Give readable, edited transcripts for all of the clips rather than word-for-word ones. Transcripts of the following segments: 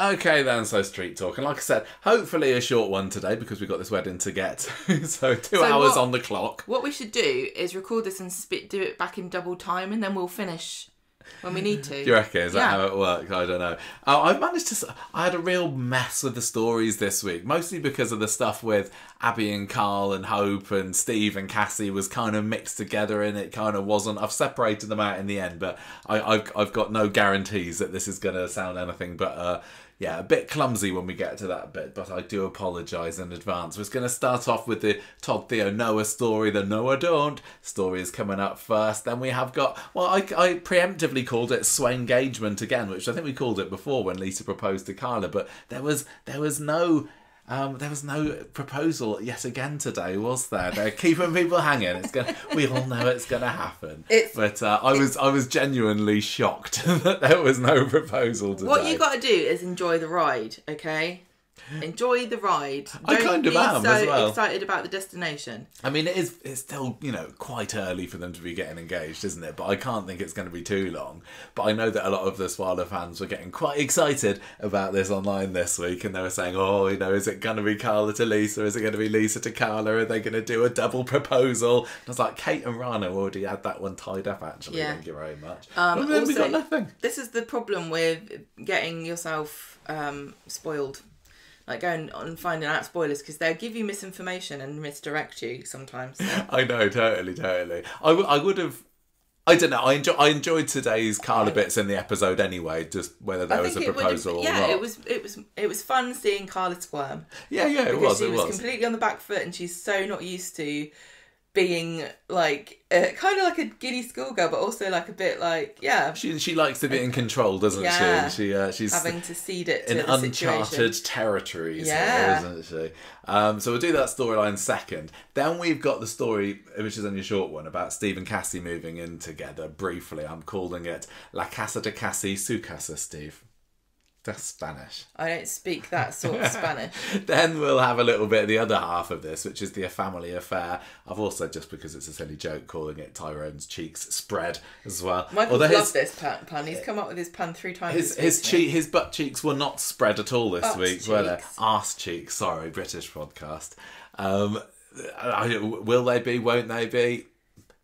Okay then, so street talk. And like I said, hopefully a short one today because we've got this wedding to get to. So 2 hours on the clock. What we should do is record this and do it back in double time and then we'll finish when we need to. Do you reckon? Is that how it works? I don't know. I've managed to... I had a real mess with the stories this week, mostly because of the stuff with Abi and Carl and Hope and Steve and Cassie was kind of mixed together and it kind of wasn't. I've separated them out in the end, but I've got no guarantees that this is going to sound anything but... yeah, a bit clumsy when we get to that bit, but I do apologise in advance. We're going to start off with the Todd, Theo, Noah story. The No I Don't story is coming up first. Then we have got, well, I preemptively called it Sway Engagement again, which I think we called it before when Lisa proposed to Carla, but there was no proposal yet again today, was there? They're keeping people hanging. We all know it's going to happen. But I was genuinely shocked that there was no proposal today. What you got to do is enjoy the ride, okay? Enjoy the ride. I kind of am as well. Don't be so excited about the destination. I mean, it's still, quite early for them to be getting engaged, isn't it? But I can't think it's going to be too long. But I know that a lot of the Swallow fans were getting quite excited about this online this week. And they were saying, is it going to be Carla to Lisa? Is it going to be Lisa to Carla? Are they going to do a double proposal? And I was like, Kate and Rana already had that one tied up, actually. Yeah. Thank you very much. But then we got nothing. This is the problem with getting yourself spoiled. Like going on and finding out spoilers because they'll give you misinformation and misdirect you sometimes. So. I know, totally. I would have. I don't know. I enjoyed today's Carla bits in the episode anyway. Just whether there was a proposal or not. It was fun seeing Carla squirm. Yeah, it was. She was completely on the back foot, and she's so not used to being like kind of like a giddy schoolgirl, but also like a bit like She likes to be in control, doesn't she? She's having to cede it to in the uncharted situation. territories, isn't she? So we'll do that storyline second. Then we've got the story, which is only a short one, about Steve and Cassie moving in together. Briefly, I'm calling it La Casa de Cassie, Su Casa Steve. That's Spanish. I don't speak that sort of Spanish. Then we'll have a little bit of the other half of this, which is the family affair. I've also, just because it's a silly joke, calling it Tyrone's cheeks spread as well. Michael loves this pun. He's come up with his pun 3 times. His butt cheeks were not spread at all this week, were they? Arse cheeks. Sorry, British podcast. Will they be? Won't they be?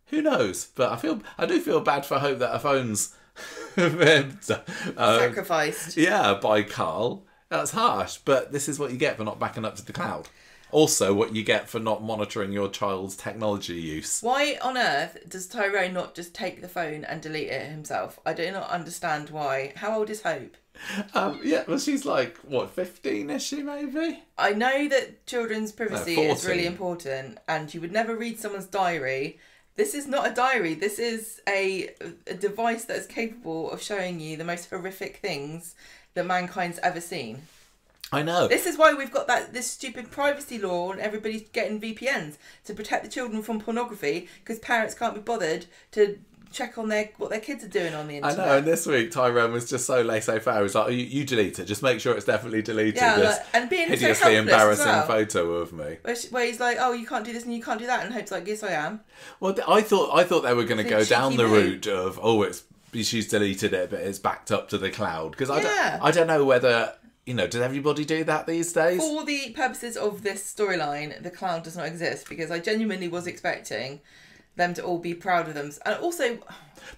Who knows? But I do feel bad for Hope that her phone's sacrificed. By Carl. That's harsh, but this is what you get for not backing up to the cloud. Also, what you get for not monitoring your child's technology use. Why on earth does Tyrone not just take the phone and delete it himself? I do not understand why. How old is Hope? Well, she's like, 15, is she, maybe? I know that children's privacy is really important, and you would never read someone's diary. This is not a diary. This is a device that is capable of showing you the most horrific things that mankind's ever seen. I know. This is why we've got this stupid privacy law and everybody's getting VPNs to protect the children from pornography because parents can't be bothered to check on what their kids are doing on the internet. I know, and this week Tyrone was just so laissez-faire. He was like, you delete it. Just make sure it's definitely deleted. Yeah, and being hideously so embarrassing photo of me. Where he's like, you can't do this and you can't do that. And Hope's like, yes, I am. Well, I thought they were going to go down the route of, she's deleted it, but it's backed up to the cloud. Because I don't know whether... does everybody do that these days? For the purposes of this storyline, the cloud does not exist because I genuinely was expecting them to all be proud of them. And also...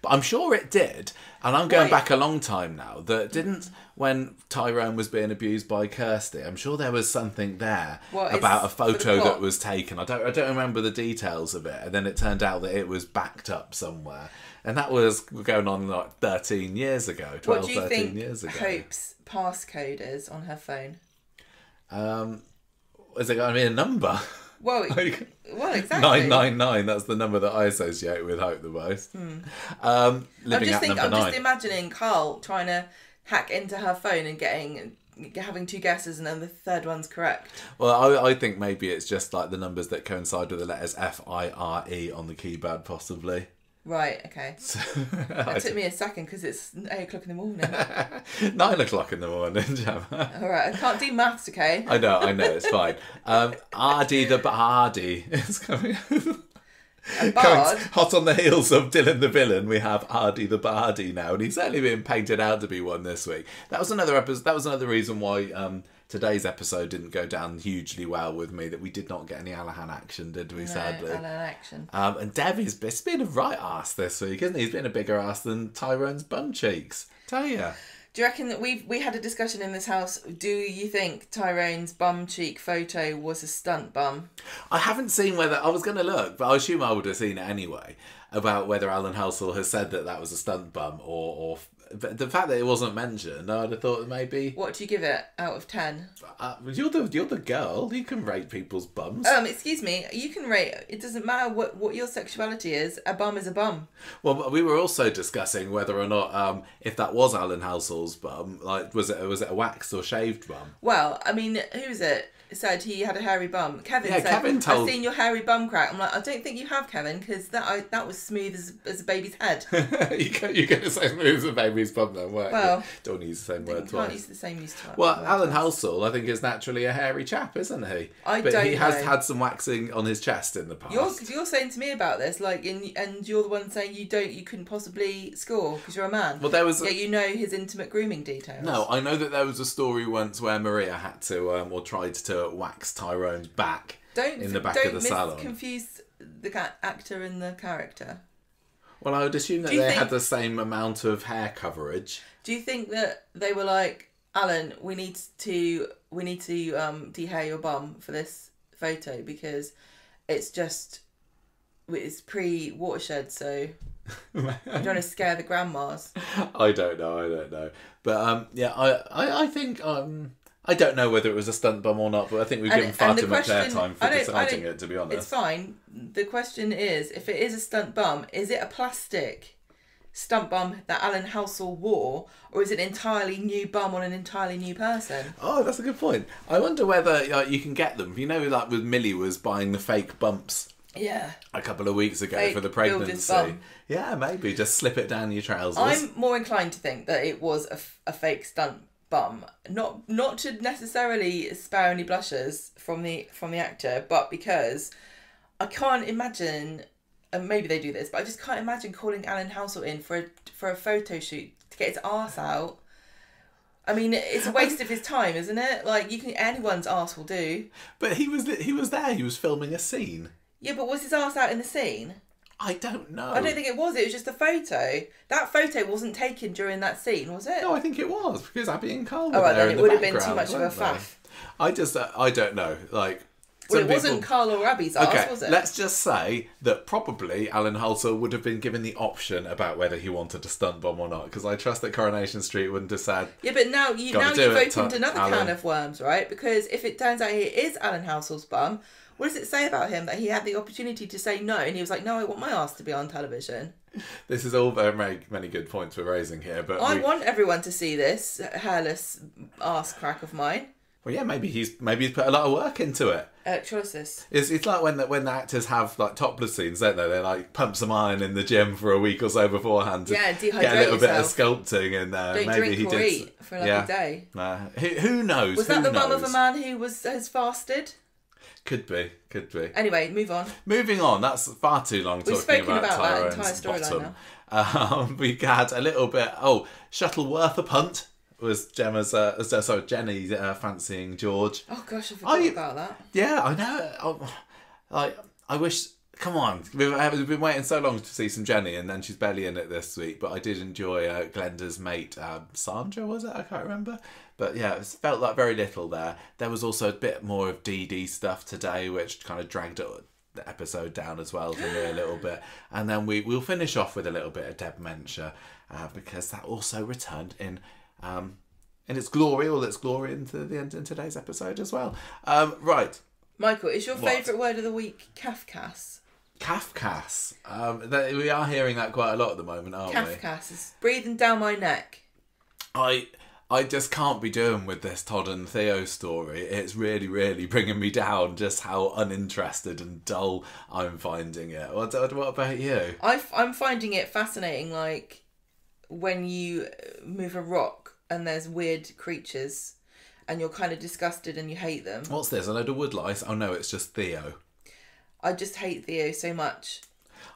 But I'm sure it did. And I'm going back a long time now. That didn't... When Tyrone was being abused by Kirsty, I'm sure there was something there about a photo that was taken. I don't remember the details of it. And then it turned out that it was backed up somewhere. And that was going on like 13 years ago. 12, 13 years ago. What do you think Hope's passcode is on her phone? Is it going to be a number? Well, exactly. 999, that's the number that I associate with Hope the most. I'm just imagining Carl trying to hack into her phone and having 2 guesses and then the third one's correct. Well, I think maybe it's just like the numbers that coincide with the letters F-I-R-E on the keypad, possibly. Right, okay. It took me a second because it's 8 o'clock in the morning. 9 o'clock in the morning, Gemma. Alright, I can't do maths, okay? I know, it's fine. Aadi the Aadi is coming. A bard. Hot on the heels of Dylan the villain, we have Aadi the Bardi now, and he's certainly been painted out to be one this week. That was another episode. That was another reason why today's episode didn't go down hugely well with me. That we did not get any Alahan action, did we? No, sadly, Alahan action. And Debbie's been a right arse this week, isn't he? He's been a bigger arse than Tyrone's bum cheeks. Tell ya. Do you reckon that we had a discussion in this house? Do you think Tyrone's bum cheek photo was a stunt bum? I haven't seen whether... I was going to look, but I assume I would have seen it anyway, about whether Alan Halsall has said that was a stunt bum or the fact that it wasn't mentioned, I'd have thought maybe... What do you give it out of 10? You're the girl. You can rate people's bums. Excuse me. You can rate... It doesn't matter what your sexuality is. A bum is a bum. Well, we were also discussing whether or not, if that was Alan Halsall's bum, like, was it a waxed or shaved bum? Well, I mean, who's it? Said he had a hairy bum. Kevin said, Kevin told... I've seen your hairy bum crack. I'm like, I don't think you have, Kevin, because that was smooth as a baby's head. You're going to say smooth as a baby's bum then, weren't you? Don't want to use the same word twice. You can't use the same use twice. Well, Alan Halsall, I think, is naturally a hairy chap, isn't he? But he has had some waxing on his chest in the past. You're saying to me about this, like, and you're the one saying you couldn't possibly score because you're a man. Well, there was... Yeah, you know his intimate grooming details. No, I know that there was a story once where Maria had to, or tried to wax Tyrone's back in the back of the salon. Don't confuse the actor and the character. Well, I would assume that they had the same amount of hair coverage. Do you think that they were like, Alan, we need to dehair your bum for this photo because it's pre-watershed, so I'm trying to scare the grandmas. I don't know. But I think I don't know whether it was a stunt bum or not, but I think we've given far too much airtime for deciding it, to be honest. It's fine. The question is, if it is a stunt bum, is it a plastic stunt bum that Alan Halsall wore, or is it an entirely new bum on an entirely new person? Oh, that's a good point. I wonder whether you can get them. You know, like with Millie was buying the fake bumps. Yeah. A couple of weeks ago for the pregnancy. Yeah, maybe. Just slip it down your trousers. I'm more inclined to think that it was a fake stunt bum. Not to necessarily spare any blushes from the actor, but because I can't imagine, and maybe they do this, but I just can't imagine calling Alan Halsall in for a photo shoot to get his arse out. I mean, it's a waste of his time, isn't it? Like, anyone's arse will do. But he was there. He was filming a scene. Yeah, but was his arse out in the scene? I don't know. I don't think it was. It was just a photo. That photo wasn't taken during that scene, was it? No, I think it was, because Abi and Carl were there then it would have been too much of a faff. I don't know. Like, well, it wasn't Carl or Abi's arse, was it? Let's just say that probably Alan Halsall would have been given the option about whether he wanted to stunt bomb or not, because I trust that Coronation Street wouldn't have said... Yeah, but now you've opened another can of worms, right? Because if it turns out he is Alan Halsall's bum... What does it say about him that he had the opportunity to say no and he was like, no, I want my arse to be on television? This is all very many good points we're raising here, but I want everyone to see this hairless arse crack of mine. Well, yeah, maybe he's put a lot of work into it. Electrolysis. It's like when the actors have like topless scenes, don't they? They like pump some iron in the gym for a week or so beforehand to get a little bit of sculpting in there. Don't maybe drink or eat for a day. Who knows? Was that the bum of a man who has fasted? Could be. Anyway, move on. Moving on. That's far too long talking about that entire storyline now. We had a little bit... Oh, Shuttleworth a punt was Gemma's... Jenny fancying George. Oh, gosh, I forgot about that. Yeah, I know. I wish... Come on. We've been waiting so long to see some Jenny, and then she's barely in it this week. But I did enjoy Glenda's mate, Sandra, was it? I can't remember. But yeah, it felt like very little there. There was also a bit more of DD stuff today, which kind of dragged the episode down as well for me a little bit. And then we'll finish off with a little bit of dementia, because that also returned in its glory, all its glory in today's episode as well. Right. Michael, is your favourite word of the week Kafkas? Kafkas. We are hearing that quite a lot at the moment, aren't we? Kafkas is breathing down my neck. I just can't be doing with this Todd and Theo story. It's really, really bringing me down just how uninterested and dull I'm finding it. What about you? I'm finding it fascinating, like when you move a rock and there's weird creatures and you're kind of disgusted and you hate them. What's this? A load of woodlice? Oh no, it's just Theo. I just hate Theo so much.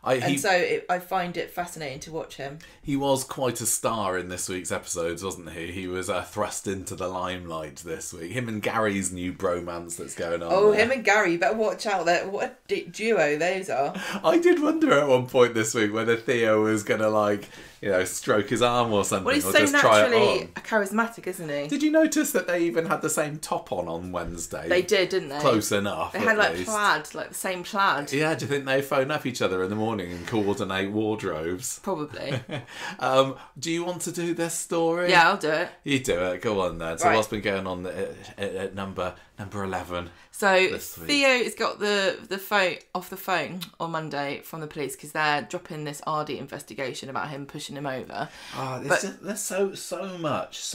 I find it fascinating to watch him. He was quite a star in this week's episodes, wasn't he? He was thrust into the limelight this week. Him and Gary's new bromance that's going on. Oh, there. Him and Gary, you better watch out. What a duo those are. I did wonder at one point this week whether Theo was going to, stroke his arm or something. Well, he's or so just try it naturally on. charismatic, isn't he? Did you notice that they even had the same top on Wednesday? They did, didn't they? Close enough. They had plaid, the same plaid. Yeah, do you think they phone up each other in the morning and coordinate wardrobes? Probably. Do you want to do this story? Yeah, I'll do it. You do it. Go on then. So right. What's been going on at number 11? So Theo has got the phone off the phone on Monday from the police because they're dropping this Aadi investigation about him pushing him over. There's so much.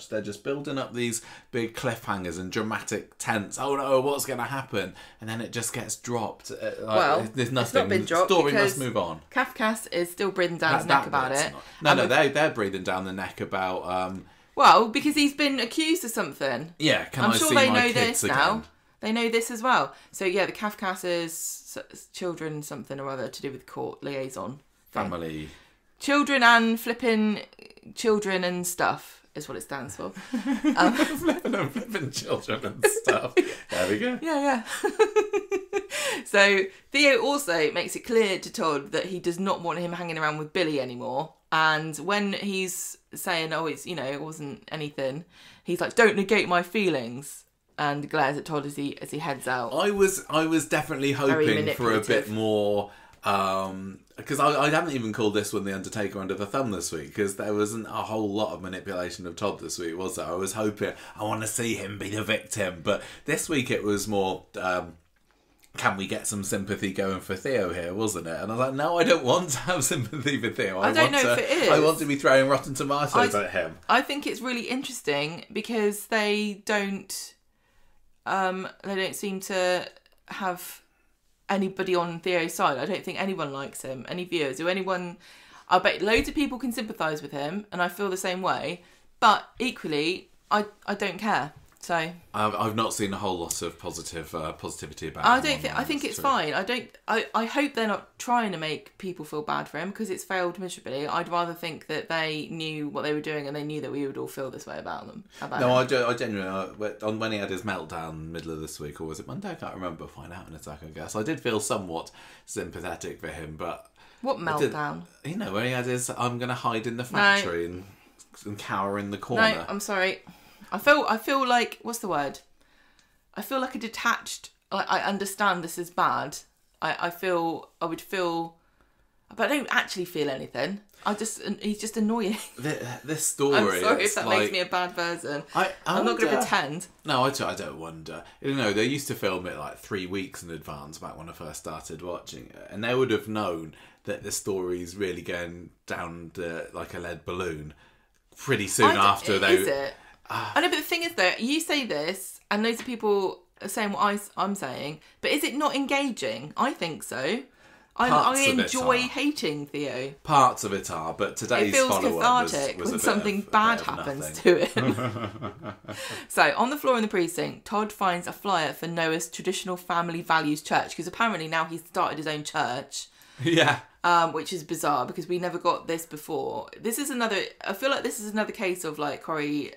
They're just building up these big cliffhangers and dramatic tense. Oh no, what's going to happen? And then it just gets dropped. There's nothing. It's not been dropped. The story must move on. Kafkas is still breathing down his neck about it. They're breathing down the neck about. Well, because he's been accused of something. Yeah, I'm sure they know this again? now. They know this as well. So yeah, the Kafkas is children something or other to do with court liaison. Family. Children and flipping children and stuff is what it stands for. Flipping children and stuff. There we go. Yeah. So Theo also makes it clear to Todd that he does not want him hanging around with Billy anymore. And when he's saying, it wasn't anything, he's like, don't negate my feelings. And glares at Todd as he heads out. I was definitely hoping for a bit more, because I haven't even called this one the Undertaker under the thumb this week, because there wasn't a whole lot of manipulation of Todd this week, was there? I was hoping, I want to see him be the victim, but this week it was more, can we get some sympathy going for Theo here, wasn't it? And I was like, no, I don't want to have sympathy for Theo. I don't know if it is. I want to be throwing rotten tomatoes at him. I think it's really interesting because they don't seem to have anybody on Theo's side. I don't think anyone likes him. Any viewers or anyone. I bet loads of people can sympathise with him, and I feel the same way. But equally, I don't care. So I've not seen a whole lot of positivity about him. I think it's fine. I hope they're not trying to make people feel bad for him because it's failed miserably. I'd rather think that they knew what they were doing and they knew that we would all feel this way about them. I genuinely, when he had his meltdown middle of this week, or was it Monday? I can't remember. Find out in a second, I guess. I did feel somewhat sympathetic for him, but what meltdown? When he had his, I'm going to hide in the factory and cower in the corner. No, I'm sorry. I feel like, what's the word? I feel like a detached, I understand this is bad. I would feel, but I don't actually feel anything. He's just annoying. This story. I'm sorry if that makes me a bad person. I'm not going to pretend. No, I don't wonder. They used to film it like 3 weeks in advance back when I first started watching it. And they would have known that the story's really going down like a lead balloon pretty soon after they... Is it? I know, but the thing is, though, you say this, and loads of people are saying what I'm saying, but is it not engaging? I think so. I enjoy hating Theo. Parts of it are, but today's follow-up it feels cathartic when something bad happens to him. So, on the floor in the precinct, Todd finds a flyer for Noah's traditional family values church, because apparently now he's started his own church. Yeah. Which is bizarre because we never got this before. I feel like this is another case of like Corrie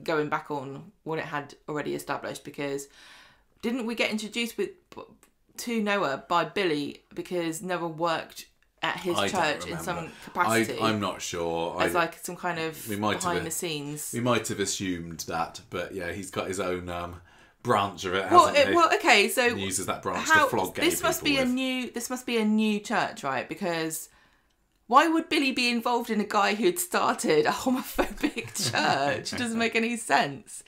going back on what it had already established, because didn't we get introduced to Noah by Billy because Noah worked at his church in some capacity? I'm not sure. As like some kind of behind the scenes. We might have assumed that, but yeah, he's got his own branch of it, hasn't he? Well, okay, so and uses that branch to flog gay this must be a new church, right? Because why would Billy be involved in a guy who'd started a homophobic church? It doesn't make any sense.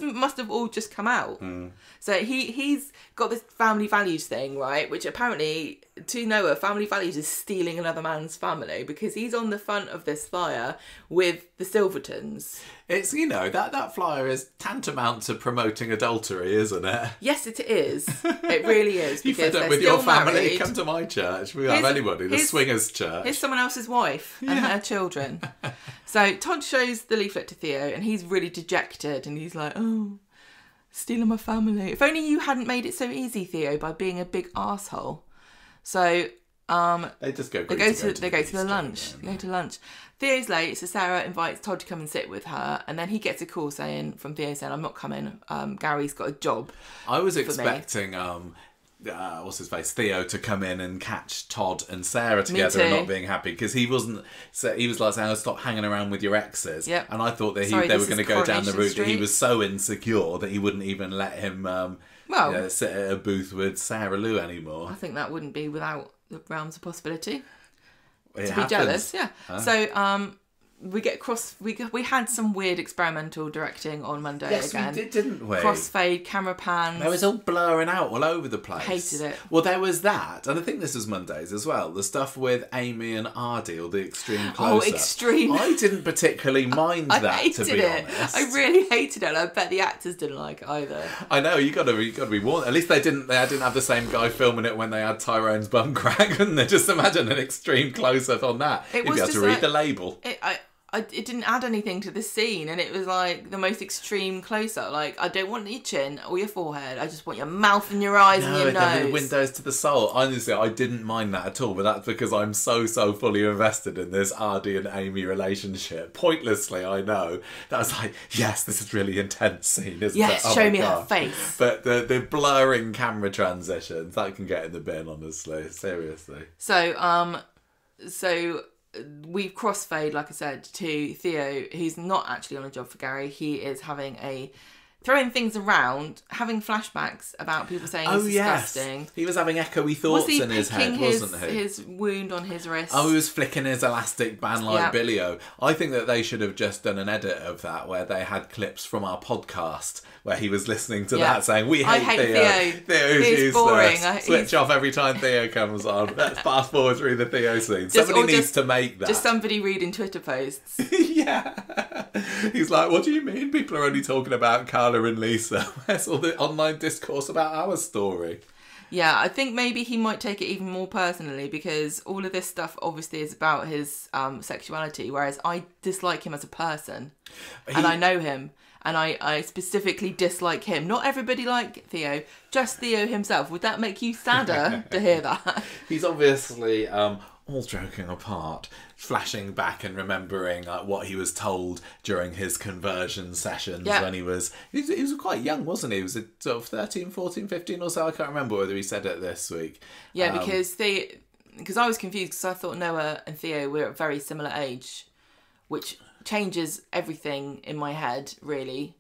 Must have all just come out. So he's got this family values thing, right? Which apparently, to Noah, family values is stealing another man's family, because he's on the front of this flyer with the Silvertons. It's, that flyer is tantamount to promoting adultery, isn't it? Yes, it is. It really is. You fed up with your family, married. Come to my church. We have anybody, the swingers church. Here's someone else's wife and her children. So Todd shows the leaflet to Theo and he's really dejected and he's like, oh, stealing my family. If only you hadn't made it so easy, Theo, by being a big arsehole. So They just go. They go to the lunch. They go to lunch. Theo's late, so Sarah invites Todd to come and sit with her, and then he gets a call from Theo saying, "I'm not coming. Gary's got a job." I was expecting what's his face, Theo, to come in and catch Todd and Sarah together and not being happy, because he wasn't. So he was like saying, "Oh, stop hanging around with your exes." Yep. And I thought that they were going to go down the route that he was so insecure that he wouldn't even let him sit at a booth with Sarah Lou anymore. I think that wouldn't be without the realms of possibility. It to happens. Be jealous, yeah. Huh? So we had some weird experimental directing on Monday again. Yes, we did, didn't we? Crossfade, camera pans. It was all blurring out all over the place. Hated it. Well, there was that, and I think this was Mondays as well. The stuff with Amy and Aadi, or the extreme close-up. Oh, extreme. I didn't particularly mind that, to be honest. I really hated it. And I bet the actors didn't like it either. I know, you got to be warned. At least they didn't have the same guy filming it when they had Tyrone's bum crack, couldn't they? Just imagine an extreme close-up on that. You'd be able to read the label. It didn't add anything to the scene, and it was like the most extreme close-up. Like, I don't want your chin or your forehead. I just want your mouth and your eyes and your nose. The windows to the soul. Honestly, I didn't mind that at all, but that's because I'm so fully invested in this Aadi and Amy relationship. Pointlessly, I know. That was like, yes, this is really intense scene, isn't it? Yes, show me her face. But the blurring camera transitions, that can get in the bin, honestly. Seriously. So we've crossfade, like I said, to Theo, who's not actually on a job for Gary. He is throwing things around, having flashbacks about people saying he's disgusting. Yes. He was having echoey thoughts in his head, wasn't he? His wound on his wrist. Oh, he was flicking his elastic band like Billy-O. I think that they should have just done an edit of that where they had clips from our podcast where he was listening to that saying, "We hate Theo. Theo's useless. Boring. Switch off every time Theo comes on. Let's fast forward through the Theo scene." Somebody needs to make that. Just somebody reading Twitter posts. Yeah. He's like, "What do you mean people are only talking about Carla and Lisa? Where's all the online discourse about our story?" Yeah, I think maybe he might take it even more personally, because all of this stuff obviously is about his sexuality, whereas I dislike him as a person. And I know him. And I specifically dislike him. Not everybody like Theo, just Theo himself. Would that make you sadder to hear that? He's obviously, all joking apart, flashing back and remembering what he was told during his conversion sessions when he was quite young, wasn't he? He was sort of 13, 14, 15 or so. I can't remember whether he said it this week. Yeah, because I was confused because I thought Noah and Theo were at a very similar age, which changes everything in my head, really.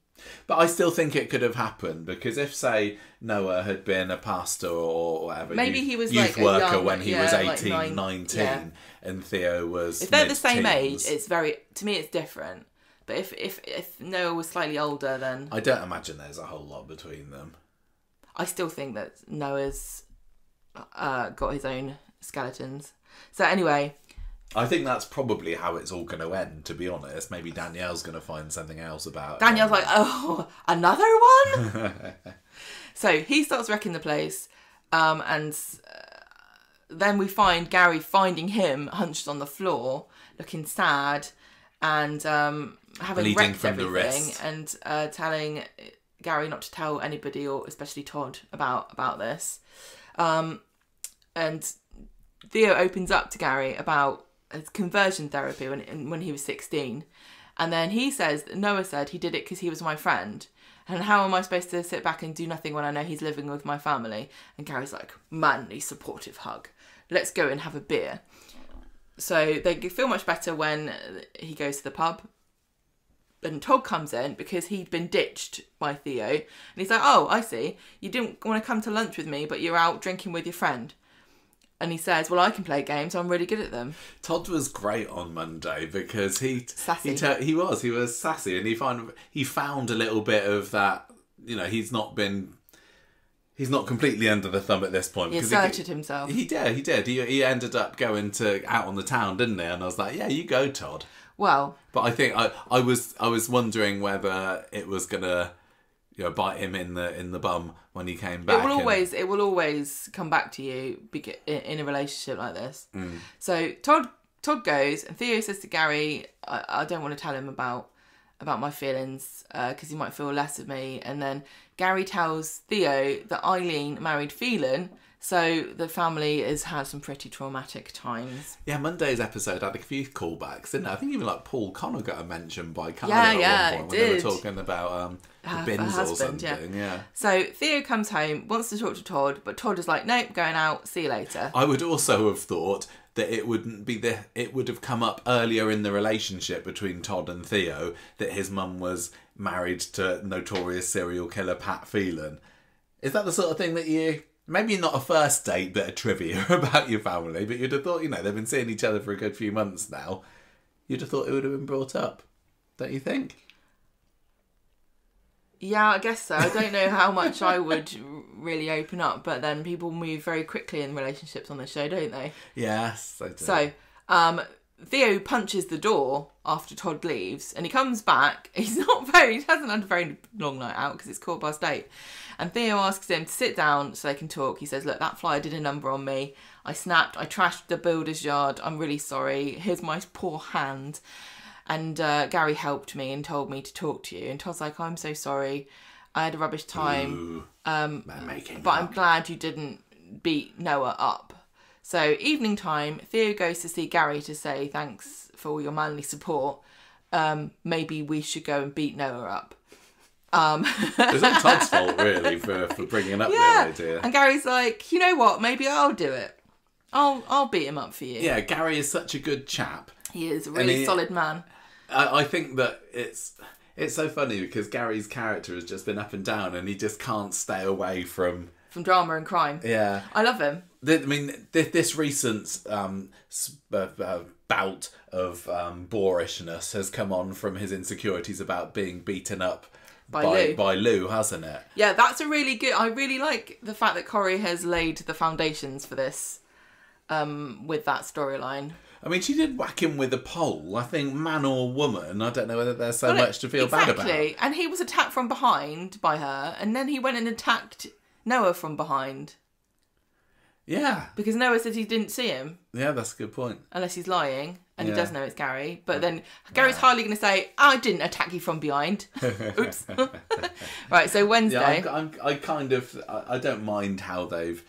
But I still think it could have happened, because if, say, Noah had been a pastor or whatever, maybe he was youth like worker young, when he was 18, like 19, and Theo was if they're the same mid-teens. age, to me it's different. But if Noah was slightly older, then I don't imagine there's a whole lot between them. I still think that Noah's got his own skeletons. So anyway, I think that's probably how it's all going to end, to be honest. Maybe Danielle's going to find something else about it. Danielle's like, oh, another one? So he starts wrecking the place, and then we find Gary finding him hunched on the floor, looking sad, and having bleeding wrecked from everything, the wrist. and telling Gary not to tell anybody, or especially Todd, about this. And Theo opens up to Gary about his conversion therapy when he was 16. And then he says, Noah said he did it because he was my friend. And how am I supposed to sit back and do nothing when I know he's living with my family? And Gary's like, manly, supportive hug. Let's go and have a beer. So they feel much better when he goes to the pub. And Todd comes in because he'd been ditched by Theo. And he's like, oh, I see. You didn't want to come to lunch with me, but you're out drinking with your friend. And he says, well, I can play games. I'm really good at them. Todd was great on Monday because he was sassy, and he found a little bit of that. You know, he's not completely under the thumb at this point. He asserted himself. He did. He ended up going out on the town, didn't he? And I was like, yeah, you go, Todd. Well, but I think I was wondering whether it was gonna, bite him in the bum when he came back. It will always come back to you in a relationship like this. Mm. So Todd goes, and Theo says to Gary, I don't want to tell him about about my feelings because he might feel less of me. And then Gary tells Theo that Eileen married Phelan, so the family has had some pretty traumatic times. Yeah, Monday's episode had a few callbacks, didn't it? I think even like Paul Connor got a mention by Carrie at one point when they were talking about the bins or something. Yeah. So Theo comes home, wants to talk to Todd, but Todd is like, nope, going out, see you later. I would also have thought that it would have come up earlier in the relationship between Todd and Theo that his mum was married to notorious serial killer Pat Phelan. Is that the sort of thing that you... Maybe not a first date bit of trivia about your family, but you'd have thought, they've been seeing each other for a good few months now. You'd have thought it would have been brought up. Don't you think? Yeah, I guess so. I don't know how much I would really open up, but then people move very quickly in relationships on the show, don't they? Yes, I do. So, Theo punches the door after Todd leaves, and he comes back. He hasn't had a very long night out because it's 8:15. And Theo asks him to sit down so they can talk. He says, look, that flyer did a number on me. I snapped. I trashed the builder's yard. I'm really sorry. Here's my poor hand. And Gary helped me and told me to talk to you. And Todd's like, I'm so sorry. I had a rubbish time. But I'm glad you didn't beat Noah up. So evening time, Theo goes to see Gary to say thanks for all your manly support. Maybe we should go and beat Noah up. It's not Todd's fault, really, for bringing up the idea. And Gary's like, you know what? Maybe I'll do it. I'll beat him up for you. Yeah, Gary is such a good chap. He is a really solid man. I think that it's so funny because Gary's character has just been up and down, and he just can't stay away from drama and crime. Yeah, I love him. This recent bout of boorishness has come on from his insecurities about being beaten up by Lou, hasn't it? Yeah, that's a really good... I really like the fact that Corrie has laid the foundations for this with that storyline. I mean, she did whack him with a pole. I think man or woman, I don't know whether there's so much to feel bad about. Exactly, and he was attacked from behind by her, and then he went and attacked Noah from behind. Yeah. Because Noah said he didn't see him. Yeah, that's a good point. Unless he's lying, and he does know it's Gary. But then Gary's hardly going to say, I didn't attack you from behind. Oops. Right, so Wednesday. Yeah, I don't mind how they've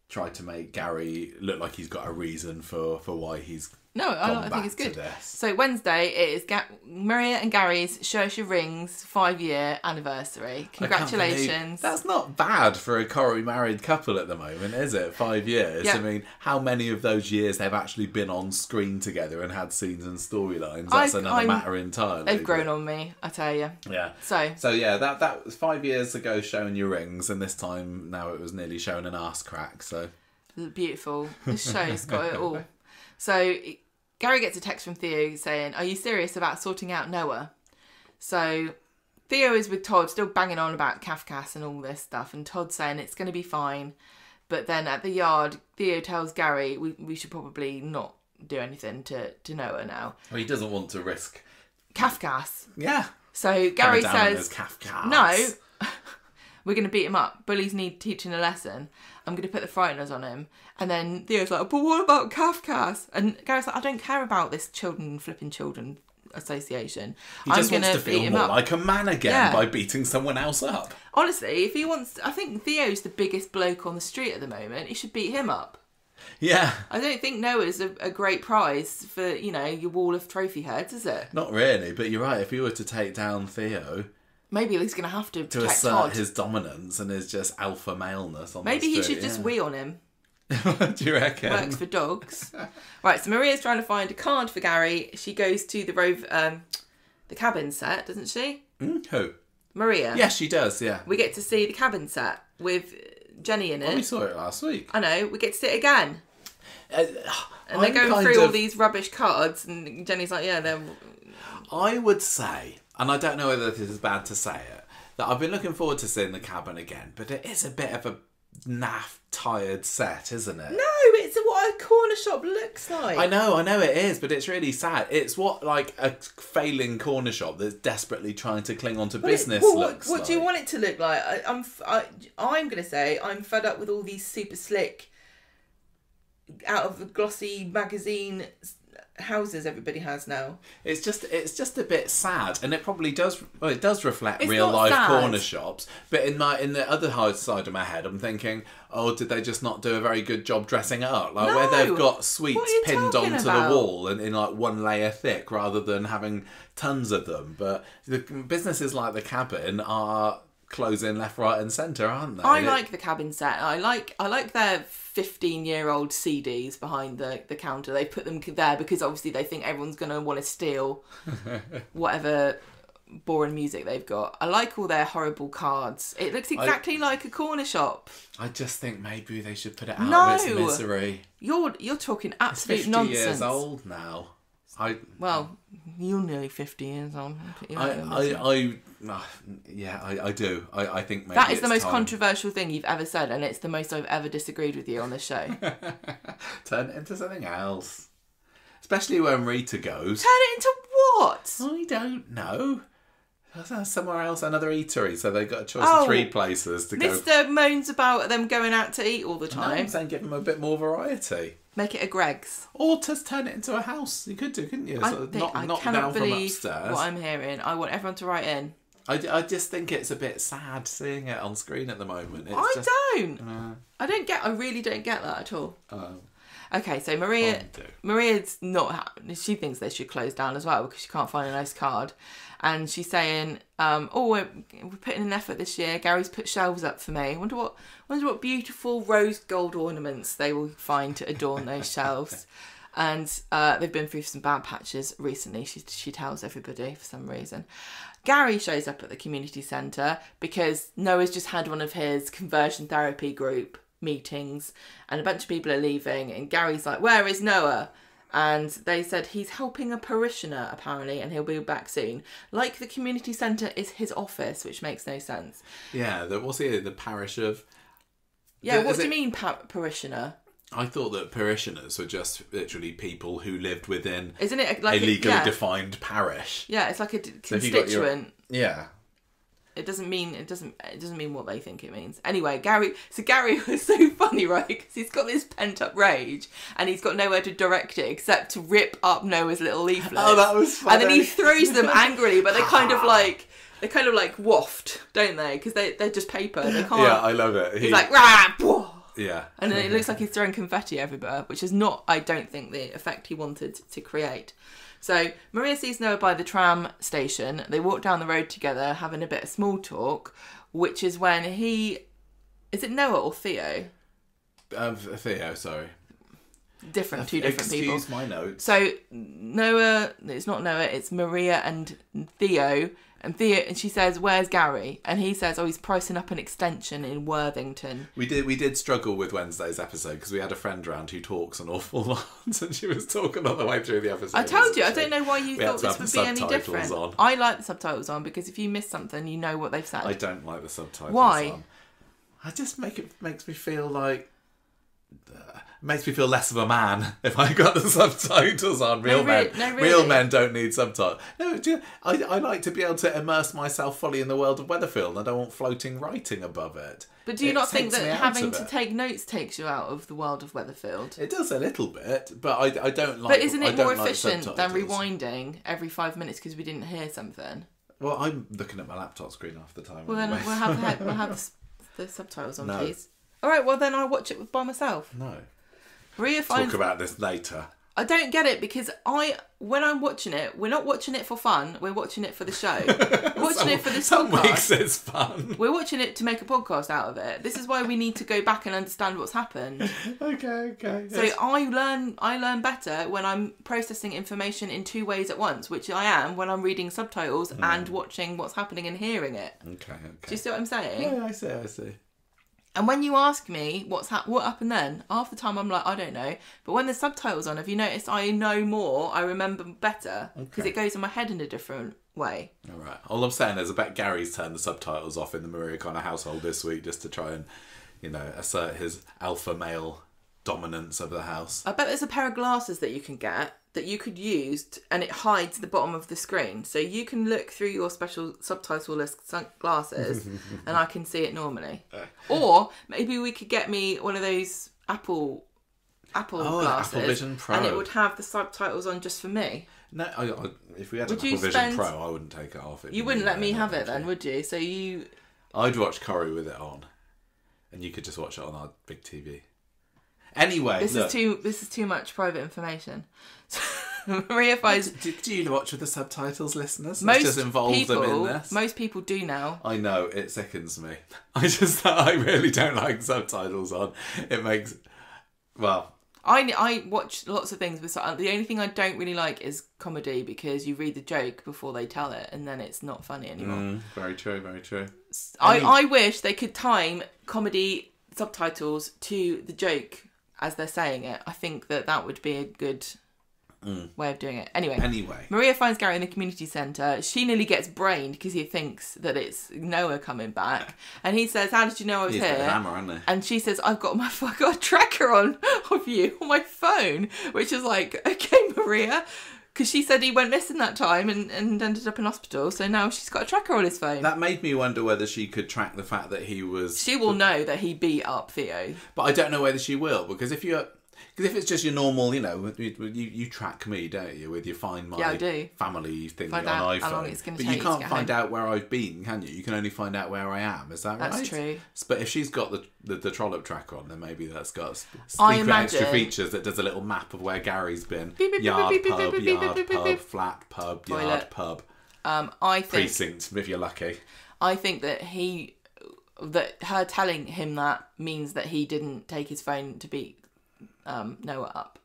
tried to make Gary look like he's got a reason for why he's I think it's good. So Wednesday it is Maria and Gary's Shersha Rings 5-year anniversary. Congratulations. That's not bad for a Corrie married couple at the moment, is it? 5 years. Yeah. I mean, how many of those years they've actually been on screen together and had scenes and storylines? That's another matter entirely. They've grown on me, I tell you. Yeah. So yeah, that was 5 years ago showing your rings, and this time now it was nearly showing an arse crack. So beautiful. This show's got it all. So Gary gets a text from Theo saying, are you serious about sorting out Noah? So Theo is with Todd, still banging on about Kafkas and all this stuff, and Todd's saying it's going to be fine. But then at the yard, Theo tells Gary we should probably not do anything to Noah now. Well, he doesn't want to risk Kafkas. Yeah. So Gary says, Kafkas. no, we're going to beat him up. Bullies need teaching a lesson. I'm going to put the frighteners on him. And then Theo's like, but what about Kafkas? And Gary's like, I don't care about this flipping children association. He just wants to feel more like a man again by beating someone else up. Honestly, if he wants... I think Theo's the biggest bloke on the street at the moment. He should beat him up. Yeah. I don't think Noah's a great prize for, your wall of trophy heads, is it? Not really, but you're right. If he were to take down Theo... Maybe he's going to have to assert Todd. His dominance and his just alpha maleness on Maybe the street. he should just wee on him. Do you reckon? Works for dogs. Right, so Maria's trying to find a card for Gary. She goes to the cabin set, doesn't she? Who? Maria. Yes, she does, yeah. We get to see the cabin set with Jenny in it. We saw it last week. I know, we get to see it again. And they're going through all these rubbish cards, and Jenny's like, yeah, they're... I would say, and I don't know whether this is bad to say it, that I've been looking forward to seeing the cabin again, but it is a bit of a naff, tired set, isn't it? No, it's what a corner shop looks like. I know it is, but it's really sad. It's what like a failing corner shop that's desperately trying to cling on to business looks like. What do you want it to look like? I'm going to say I'm fed up with all these super slick, out of a glossy magazine houses everybody has now. It's just a bit sad, and it probably does. Well, it does reflect It's real not life sad. corner shops. But in the other side of my head, I'm thinking, oh, did they just not do a very good job dressing it up? Like where they've got sweets pinned onto the wall and in like one layer thick, rather than having tons of them. But the businesses like the Cabin are closing left, right, and centre, aren't they? I like the Cabin set. I like their 15-year-old CDs behind the counter. They put them there because obviously they think everyone's going to want to steal whatever boring music they've got. I like all their horrible cards. It looks exactly like a corner shop. I just think maybe they should put it out of its misery. You're talking absolute it's 50 nonsense. years old now. Well, you're nearly 50 years old. I do. I think maybe that is the most controversial thing you've ever said, and it's the most I've ever disagreed with you on this show. Turn it into something else. Especially when Rita goes. Turn it into what? I don't know. Somewhere else, another eatery. So they've got a choice of 3 places to go. Mr. moans about them going out to eat all the time. No, I'm saying give them a bit more variety. Make it a Greg's. Or just turn it into a house. You could do, couldn't you? I cannot believe what I'm hearing. I want everyone to write in. I just think it's a bit sad seeing it on screen at the moment. I really don't get that at all. Okay, so Maria's not. She thinks they should close down as well because she can't find a nice card, and she's saying, we're putting in an effort this year. Gary's put shelves up for me. Wonder what beautiful rose gold ornaments they will find to adorn those shelves." And they've been through some bad patches recently. She tells everybody for some reason. Gary shows up at the community centre because Noah's just had one of his conversion therapy group meetings and a bunch of people are leaving, and Gary's like, "Where is Noah?" And they said he's helping a parishioner apparently, and he'll be back soon. Like the community centre is his office, which makes no sense. Yeah, what's he? The parish of... Yeah, what do you mean parishioner? I thought that parishioners were just literally people who lived within Isn't it like a legally defined parish. Yeah, it's like a constituent. Yeah. It doesn't mean what they think it means. Anyway, Gary was so funny, right? Because he's got this pent up rage and he's got nowhere to direct it except to rip up Noah's little leaflets. Oh, that was funny. And then he throws them angrily, but they kind of like waft, don't they? Because they're just paper. They can't. Yeah, I love it. He's like, rah, yeah. And then it looks like he's throwing confetti everywhere, which is not, I don't think, the effect he wanted to create. So Maria sees Noah by the tram station. They walk down the road together, having a bit of small talk, which is when is it Noah or Theo? Theo, sorry. Two different people. Excuse my notes. So Noah, it's not Noah, it's Maria and Theo. And she says, "Where's Gary?" And he says, "Oh, he's pricing up an extension in Worthington." We did struggle with Wednesday's episode because we had a friend around who talks an awful lot, and she was talking all the way through the episode. I told you, I don't know why you thought this would be any different. I like the subtitles on because if you miss something, you know what they've said. I don't like the subtitles. Why? On. I just makes me feel like. Makes me feel less of a man if I got the subtitles on. Real men don't need subtitles. No, I like to be able to immerse myself fully in the world of Weatherfield. I don't want floating writing above it. But do you not think that having to take notes takes you out of the world of Weatherfield? It does a little bit, but I don't like. But isn't it more efficient than rewinding every 5 minutes because we didn't hear something? Well, I'm looking at my laptop screen half the time. Well, then we'll have the subtitles on, please. All right, well then I'll watch it by myself. No. Talk about this later. I don't get it because when I'm watching it, we're not watching it for fun. We're watching it for the show. We're watching it for this podcast. Some weeks it's fun. We're watching it to make a podcast out of it. This is why we need to go back and understand what's happened. Okay. So yes. I learn better when I'm processing information in 2 ways at once, which I am when I'm reading subtitles and watching what's happening and hearing it. Okay. Do you see what I'm saying? Yeah, I see. And when you ask me what happened then, half the time I'm like, I don't know. But when there's subtitles on, have you noticed I know more, I remember better, because it goes in my head in a different way. All right. All I'm saying is I bet Gary's turned the subtitles off in the Maria Connor household this week just to try and, assert his alpha male dominance of the house. I bet there's a pair of glasses that you can get that you could use and it hides the bottom of the screen. So you can look through your special subtitle-less glasses and I can see it normally. Or maybe we could get me one of those Apple Apple Oh, glasses. Apple Vision Pro. And it would have the subtitles on just for me. No, if we had an Apple Vision Pro, I wouldn't take it off. You wouldn't let me have it then, would you? So I'd watch Corrie with it on, and you could just watch it on our big TV. Anyway, this is too much private information. Maria finds. Do you watch with the subtitles, listeners? Let's just involve them in this. Most people do now. I know, it sickens me. I really don't like subtitles on. It makes, well. I watch lots of things with the only thing I don't really like is comedy, because you read the joke before they tell it and then it's not funny anymore. Very true, very true. I wish they could time comedy subtitles to the joke as they're saying it. I think that would be a good way of doing it. Anyway, Maria finds Gary in the community centre. She nearly gets brained because he thinks that it's Noah coming back, and he says, "How did you know I was here?" Hammer, isn't he? And she says, "I've got a tracker on of you on my phone," which is like, okay, Maria, because she said he went missing that time and ended up in hospital. So now she's got a tracker on his phone. That made me wonder whether she could track the fact that he was. She will know that he beat up Theo, but I don't know whether she will, because if it's just your normal, you track me, don't you, with your Find My Family thing on iPhone. How long it's going to take, but you can't find out where I've been, can you? You can only find out where I am. Is that right? That's true. But if she's got the trollop tracker on, then maybe that's got secret extra features that does a little map of where Gary's been. Yard pub, flat pub, toilet. Yard pub. I think precinct, if you're lucky. I think that her telling him that means that he didn't take his phone to beat Noah up.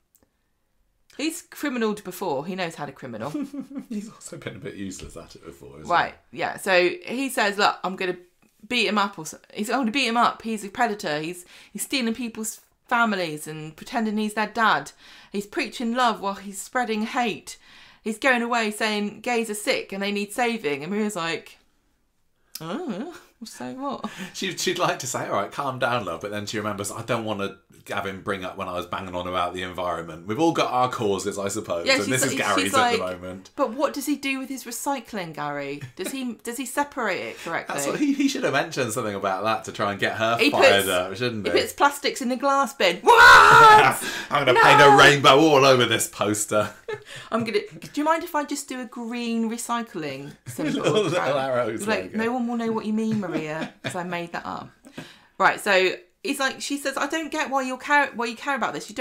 He's criminaled before. He knows how to criminal. He's also been a bit useless at it before, isn't right, he? Yeah. So he says, look, I'm going to beat him up. He's going to beat him up. He's a predator. He's stealing people's families and pretending he's their dad. He's preaching love while he's spreading hate. He's going away saying gays are sick and they need saving. And Maria's like, oh, so what? She'd like to say, all right, calm down, love, but then she remembers, I don't want to have him bring up when I was banging on about the environment. We've all got our causes, I suppose, and this is Gary's at the moment. But what does he do with his recycling, Gary? Does he separate it correctly? That's what he should have mentioned something about that to try and get her fired up, shouldn't he? He puts plastics in the glass bin. What? I'm going to paint a rainbow all over this poster. Do you mind if I just do a green recycling symbol? little arrows. Like, no one will know what you mean, Maria, because I made that up. Right, so it's like, she says, I don't get why you care about this.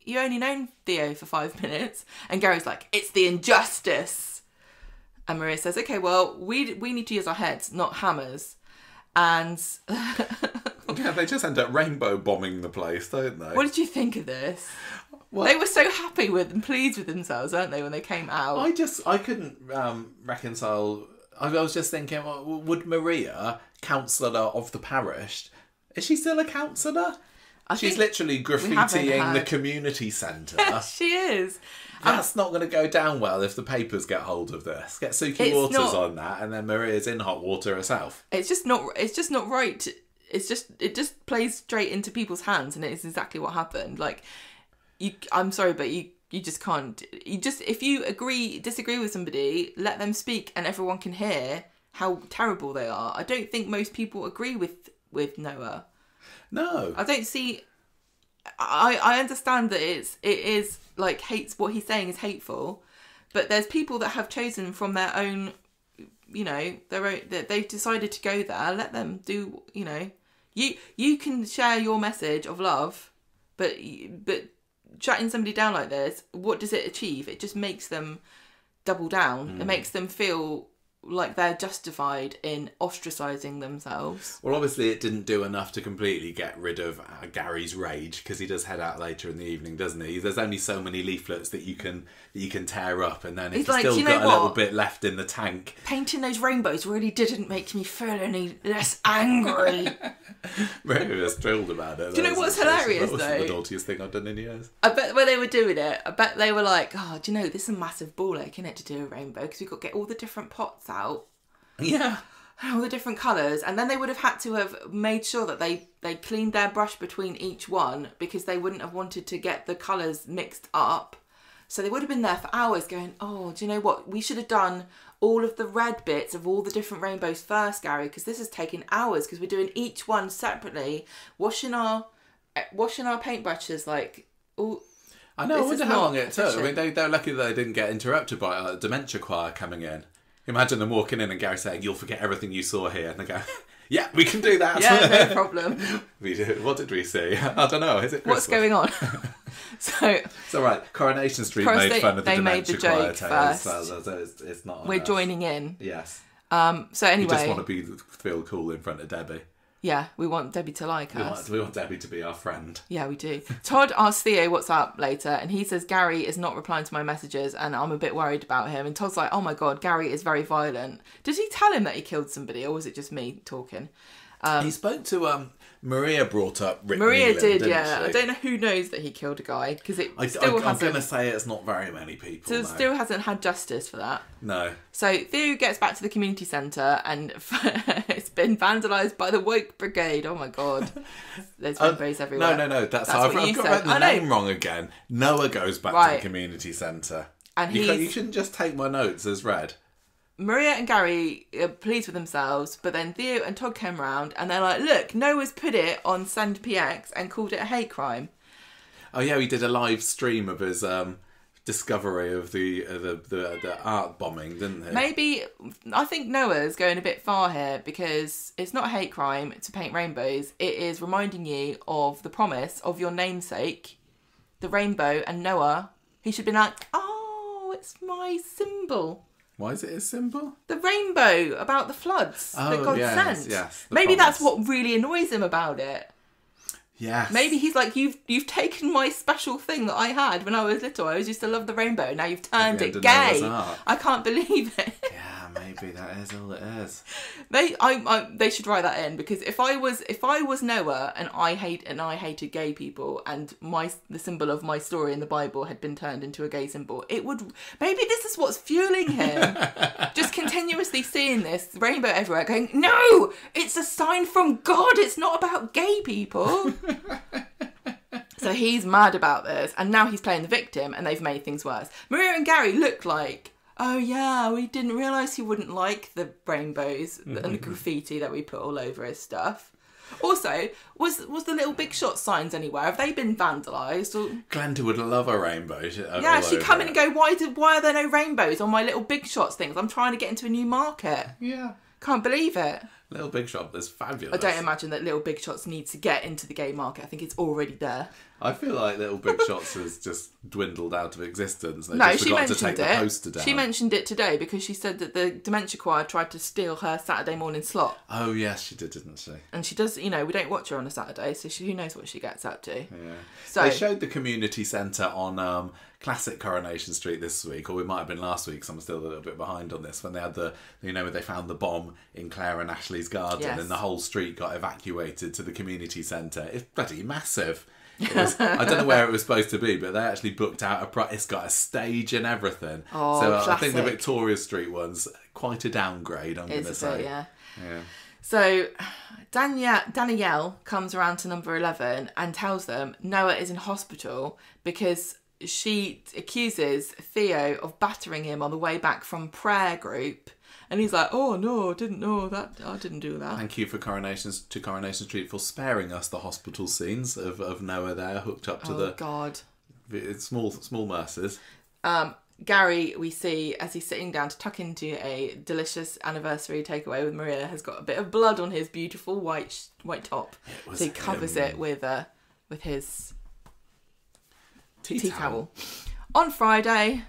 You only known Theo for 5 minutes. And Gary's like, it's the injustice. And Maria says, okay, well, we need to use our heads, not hammers. And yeah, they just end up rainbow bombing the place, don't they? What did you think of this? What? They were so happy with and pleased with themselves, weren't they, when they came out? I couldn't reconcile. I was just thinking, well, would Maria, councillor of the parish, is she still a councillor? She's literally graffitiing the community centre. She is. That's not going to go down well if the papers get hold of this. Get Suki Waters on that, and then Maria's in hot water herself. It's just not right. It just plays straight into people's hands, and it's exactly what happened. Like, I'm sorry, but you just can't. If you disagree with somebody, let them speak, and everyone can hear how terrible they are. I don't think most people agree with Noah. No, I don't see. I understand that it is like what he's saying is hateful, but there's people that have chosen from their own, that they've decided to go there. Let them do. You can share your message of love, but shutting somebody down like this, what does it achieve? It just makes them double down. It makes them feel like they're justified in ostracising themselves. Well, obviously it didn't do enough to completely get rid of Gary's rage, because he does head out later in the evening, doesn't he? There's only so many leaflets that you can tear up, and then if you've still got a little bit left in the tank. Painting those rainbows really didn't make me feel any less angry. Maybe was thrilled about it. Do you know what's hilarious though? That was the naughtiest thing I've done in years. I bet when they were doing it, they were like, oh, do you know, this is a massive ball ache, isn't it, to do a rainbow, because we've got to get all the different pots out. Yeah. All the different colours, and then they would have had to have made sure that they cleaned their brush between each one, because they wouldn't have wanted to get the colours mixed up. So they would have been there for hours going, oh, do you know what? We should have done all of the red bits of all the different rainbows first, Gary, because this is taking hours, because we're doing each one separately, washing our paintbrushes like all... I know, I wonder how long it took. I mean, they're lucky that they didn't get interrupted by a dementia choir coming in. Imagine them walking in and Gary saying, "You'll forget everything you saw here." And they go, "Yeah, we can do that." Yeah, no problem. What did we see? I don't know. Is it Christmas? What's going on? So right, Coronation Street made fun of the dementia choir tales. So it's not. We're joining in. Yes. So anyway, we just want to feel cool in front of Debbie. Yeah, we want Debbie to like us. We want Debbie to be our friend. Yeah, we do. Todd asks Theo what's up later, and he says Gary is not replying to my messages, and I'm a bit worried about him. And Todd's like, "Oh my God, Gary is very violent." Did he tell him that he killed somebody, or was it just me talking? He spoke to Maria. Brought up Rick Maria Nealon, did, didn't yeah. she? I don't know who knows that he killed a guy because it I'm going to say it's not very many people. So it still hasn't had justice for that. No. So Theo gets back to the community centre and it's been vandalised by the Woke Brigade. Oh my God, there's rainbows everywhere. No. That's I've got the name wrong again. Noah goes back to the community centre, and you shouldn't just take my notes as read. Maria and Gary are pleased with themselves, but then Theo and Todd came round and they're like, "Look, Noah's put it on Send PX and called it a hate crime." Oh yeah, he did a live stream of his discovery of the art bombing, didn't he? Maybe I think Noah's going a bit far here because it's not a hate crime to paint rainbows. It is reminding you of the promise of your namesake, the rainbow, and Noah. He should be like, "Oh, it's my symbol." Why is it a symbol? The rainbow about the floods that God sent. Yes. Maybe that's what really annoys him about it. Yes. Maybe he's like, you've taken my special thing that I had when I was little. I always used to love the rainbow. Now you've turned it gay. I can't believe it. Yeah, maybe that is all it is. They should write that in because if I was Noah and I hated gay people and the symbol of my story in the Bible had been turned into a gay symbol, maybe this is what's fueling him. Just continuously seeing this rainbow everywhere, going, "No, it's a sign from God. It's not about gay people." So he's mad about this, and now he's playing the victim, and they've made things worse. Maria and Gary look like, "Oh yeah, we didn't realise he wouldn't like the rainbows and the graffiti that we put all over his stuff." Also, was the Little Big Shot signs anywhere? Have they been vandalised? Glenda would love a rainbow. Yeah, she'd come in and go, why are there no rainbows on my Little Big Shots things? I'm trying to get into a new market. Yeah. Can't believe it. Little Big Shot is fabulous. I don't imagine that Little Big Shots needs to get into the gay market. I think it's already there. I feel like Little Big Shots has just dwindled out of existence. They just forgot to take the poster down. She mentioned it today because she said that the dementia choir tried to steal her Saturday morning slot. Oh yes, she did, didn't she? And she does, we don't watch her on a Saturday, so who knows what she gets up to. Yeah. So they showed the community centre on classic Coronation Street this week, or it might have been last week, because I'm still a little bit behind on this, when they had when they found the bomb in Claire and Ashley's garden, and the whole street got evacuated to the community centre. It's bloody massive. I don't know where it was supposed to be, but they actually booked out it's got a stage and everything. Oh, so classic. I think the Victoria Street one's quite a downgrade, I'm going to say. Yeah. So Danielle comes around to number 11 and tells them Noah is in hospital because she accuses Theo of battering him on the way back from prayer group. And he's like, "Oh no, I didn't know that. I didn't do that." Thank you for Coronation Street for sparing us the hospital scenes of Noah there hooked up to the small mercies. Gary, we see as he's sitting down to tuck into a delicious anniversary takeaway with Maria, has got a bit of blood on his beautiful white top. So he covers it with his tea towel. On Friday,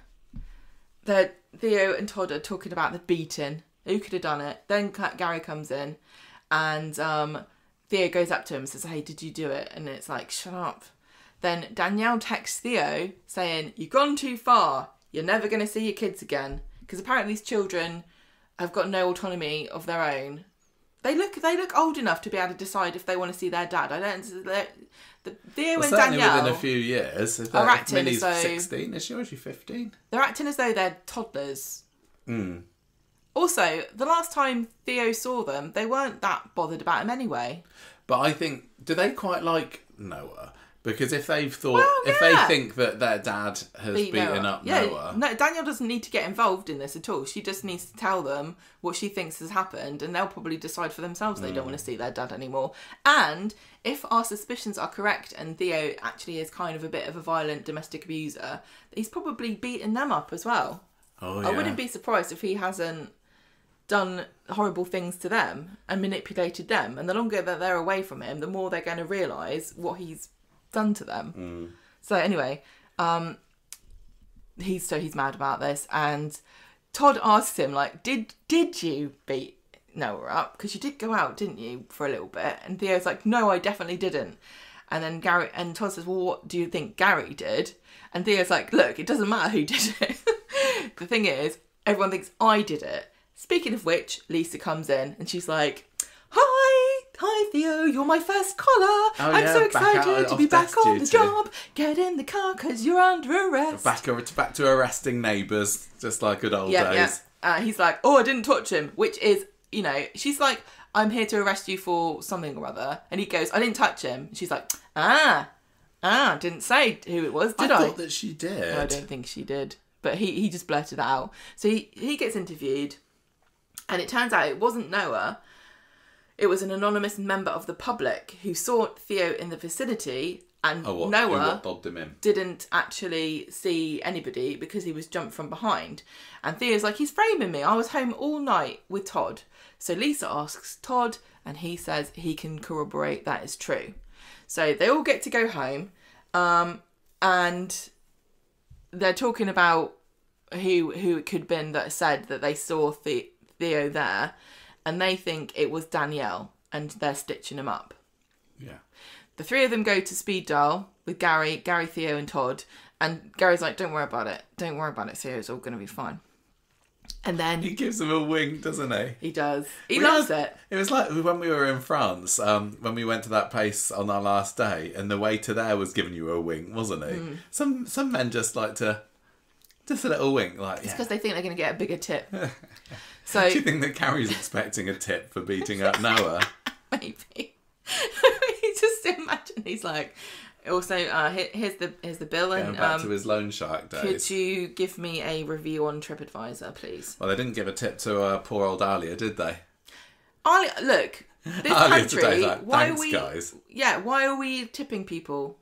Theo and Todd are talking about the beating. Who could have done it? Then Gary comes in and Theo goes up to him and says, "Hey, did you do it?" And it's like, "Shut up." Then Danielle texts Theo saying, "You've gone too far. You're never going to see your kids again." Because apparently these children have got no autonomy of their own. They look old enough to be able to decide if they want to see their dad. Theo and Danielle within a few years are acting as though 16. Is she 15? They're acting as though they're toddlers. Also, the last time Theo saw them, they weren't that bothered about him anyway. But I think, do they quite like Noah? Because if they've thought, if they think that their dad has beaten up Noah... No, Danielle doesn't need to get involved in this at all. She just needs to tell them what she thinks has happened, and they'll probably decide for themselves they don't want to see their dad anymore. And if our suspicions are correct and Theo actually is kind of a bit of a violent domestic abuser, he's probably beaten them up as well. Oh, yeah. I wouldn't be surprised if he hasn't done horrible things to them and manipulated them. And the longer that they're away from him, the more they're going to realise what he's done to them. So anyway, he's mad about this, and Todd asks him, like, did you beat Noah up? Because you did go out, didn't you, for a little bit? And Theo's like, no, I definitely didn't. And then Todd says, well, what do you think Gary did? And Theo's like, look, it doesn't matter who did it. The thing is, everyone thinks I did it. Speaking of which, Lisa comes in and she's like, Hi Theo, you're my first caller. I'm so excited to be back on the job. Get in the car because you're under arrest. Back to arresting neighbours, just like good old days. Yeah. He's like, oh, I didn't touch him, which is, you know, she's like, I'm here to arrest you for something or other. And he goes, I didn't touch him. She's like, didn't say who it was, did I? I thought that she did. No, I don't think she did. But he just blurted that out. So he gets interviewed, and it turns out it wasn't Noah. It was an anonymous member of the public who saw Theo in the vicinity, and Noah bobbed him in. Didn't actually see anybody because he was jumped from behind. And Theo's like, he's framing me. I was home all night with Todd. So Lisa asks Todd, and he says he can corroborate that is true. So they all get to go home, and they're talking about who it could have been that said that they saw Theo there. And they think it was Danielle, and they're stitching him up. Yeah. The three of them go to speed dial with Gary, Theo, and Todd. And Gary's like, don't worry about it. Don't worry about it, Theo. It's all going to be fine. And then... He gives them a wink, doesn't he? He does. He loves it. It was like when we were in France, when we went to that place on our last day, and the waiter there was giving you a wink, wasn't he? Some men just like to... Just a little wink, like, It's because they think they're going to get a bigger tip. So, do you think that Carrie's expecting a tip for beating up Noah? Maybe. Just imagine he's like, also, here's the bill. Going back to his loan shark days. Could you give me a review on TripAdvisor, please? Well, they didn't give a tip to poor old Alia, did they? Alia, look, this country, guys. Yeah, why are we tipping people?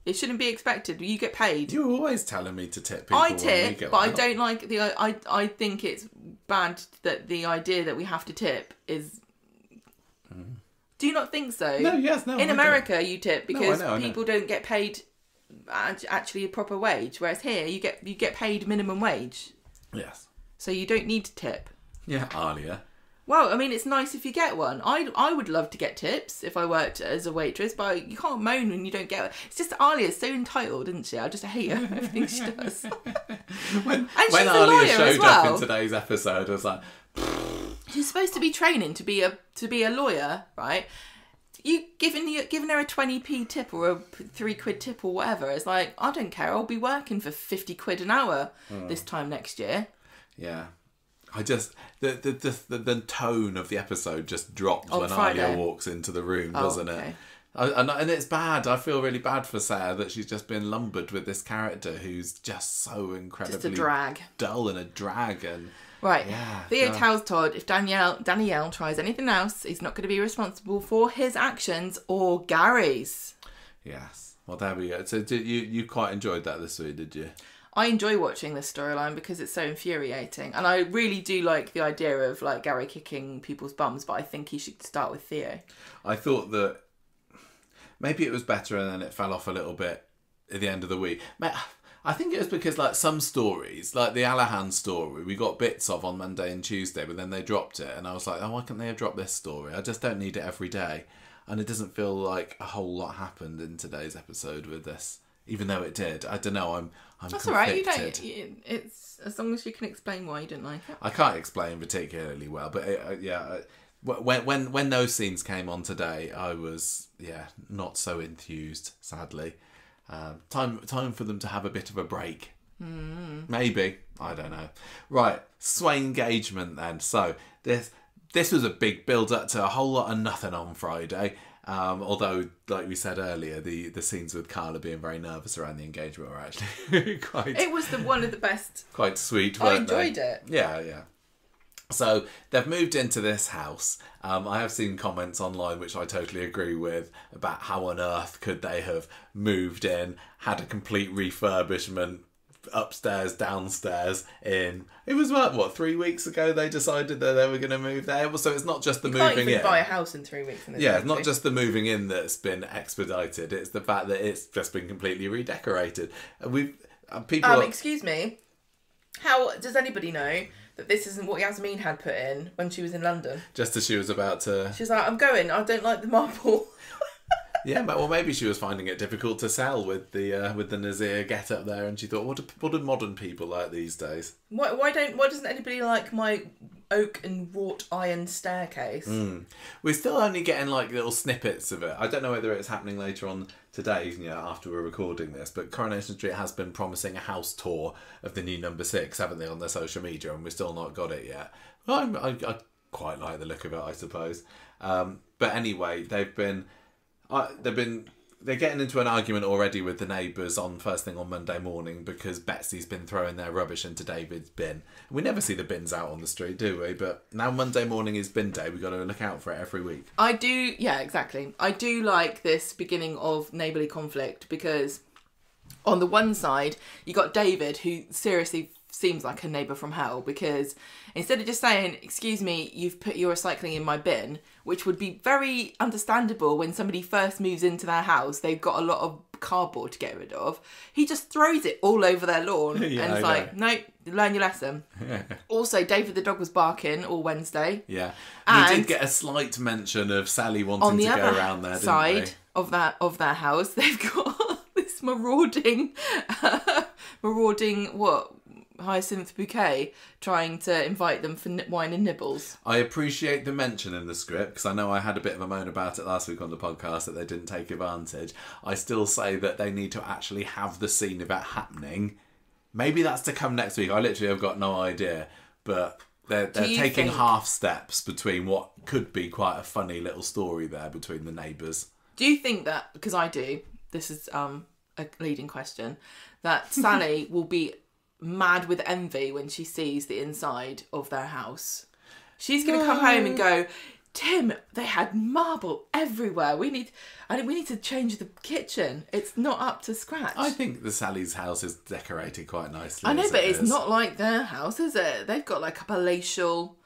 It shouldn't be expected. You get paid. You're always telling me to tip people. I tip, but I don't like the... I think it's bad that the idea that we have to tip is... Do you not think so? No, In America, you tip because people don't get paid actually a proper wage, whereas here you get paid minimum wage. Yes. So you don't need to tip. Yeah, Alia. Well, I mean, it's nice if you get one. I would love to get tips if I worked as a waitress, but you can't moan when you don't get it. It's just Alia's so entitled, isn't she? I just hate her for everything she does. when Alia showed up in today's episode, I was like... She's supposed to be training to be a lawyer, right? You giving her a 20p tip or a £3 tip or whatever. It's like, I don't care. I'll be working for 50 quid an hour this time next year. Yeah. I just the tone of the episode just drops when Friday. Alia walks into the room, doesn't it? And it's bad. I feel really bad for Sarah that she's just been lumbered with this character who's just so incredibly just a drag, dull and a drag. And right, yeah, Theo tells Todd if Danielle tries anything else, he's not going to be responsible for his actions or Gary's. Yes. Well, there we go. So you quite enjoyed that this week, did you? I enjoy watching this storyline because it's so infuriating. And I really do like the idea of like Gary kicking people's bums, but I think he should start with Theo. I thought that maybe it was better and then it fell off a little bit at the end of the week. I think it was because like some stories, like the Alahan story, we got bits of on Monday and Tuesday, but then they dropped it. And I was like, oh, why can't they have dropped this story? I just don't need it every day. And it doesn't feel like a whole lot happened in today's episode with this. Even though it did, I don't know. I'm That's conflicted. All right. You don't. It's as long as you can explain why you didn't like it. I can't explain particularly well, but when those scenes came on today, I was not so enthused. Sadly, time for them to have a bit of a break. Maybe, I don't know. Right, sway engagement then. So this was a big build up to a whole lot of nothing on Friday. Although, like we said earlier, the scenes with Carla being very nervous around the engagement were actually quite... It was one of the best. Quite sweet, I enjoyed it. Yeah. So they've moved into this house. I have seen comments online which I totally agree with about how on earth could they have moved in, had a complete refurbishment, upstairs, downstairs in... It was what 3 weeks ago they decided that they were going to move there. So it's not just the moving in. You can't even buy a house in 3 weeks. It's not just the moving in that's been expedited. It's the fact that it's just been completely redecorated. Excuse me. How does anybody know that this isn't what Yasmin had put in when she was in London? Just as she was about to... She was like, I'm going, I don't like the marble. Yeah, well, maybe she was finding it difficult to sell with the Nazir get-up there, and she thought, what do modern people like these days? Why doesn't anybody like my oak and wrought iron staircase? We're still only getting like little snippets of it. I don't know whether it's happening later on today, after we're recording this, but Coronation Street has been promising a house tour of the new number 6, haven't they, on their social media, and we've still not got it yet. Well, I quite like the look of it, I suppose. But anyway, they're getting into an argument already with the neighbours on first thing on Monday morning because Betsy's been throwing their rubbish into David's bin. We never see the bins out on the street, do we? But now Monday morning is bin day. We've got to look out for it every week. I do, yeah, exactly. I do like this beginning of neighbourly conflict because on the one side, you got David, who seriously seems like a neighbour from hell, because instead of just saying, excuse me, you've put your recycling in my bin, which would be very understandable when somebody first moves into their house, they've got a lot of cardboard to get rid of, he just throws it all over their lawn. And it's like, no, learn your lesson. Also, David the dog was barking all Wednesday. Yeah. And we did get a slight mention of Sally wanting to go around there, didn't they? On the other side of their house, they've got this marauding Hyacinth Bouquet trying to invite them for wine and nibbles. I appreciate the mention in the script because I know I had a bit of a moan about it last week on the podcast that they didn't take advantage. I still say that they need to actually have the scene of it happening. Maybe that's to come next week. I literally have got no idea, but they're taking half steps between what could be quite a funny little story there between the neighbours. Do you think that, because I do, this is a leading question, that Sally will be mad with envy when she sees the inside of their house? She's going to come home and go, Tim, they had marble everywhere. We need to change the kitchen. It's not up to scratch. I think the Sally's house is decorated quite nicely. I know, but it's not like their house, is it? They've got like a palatial...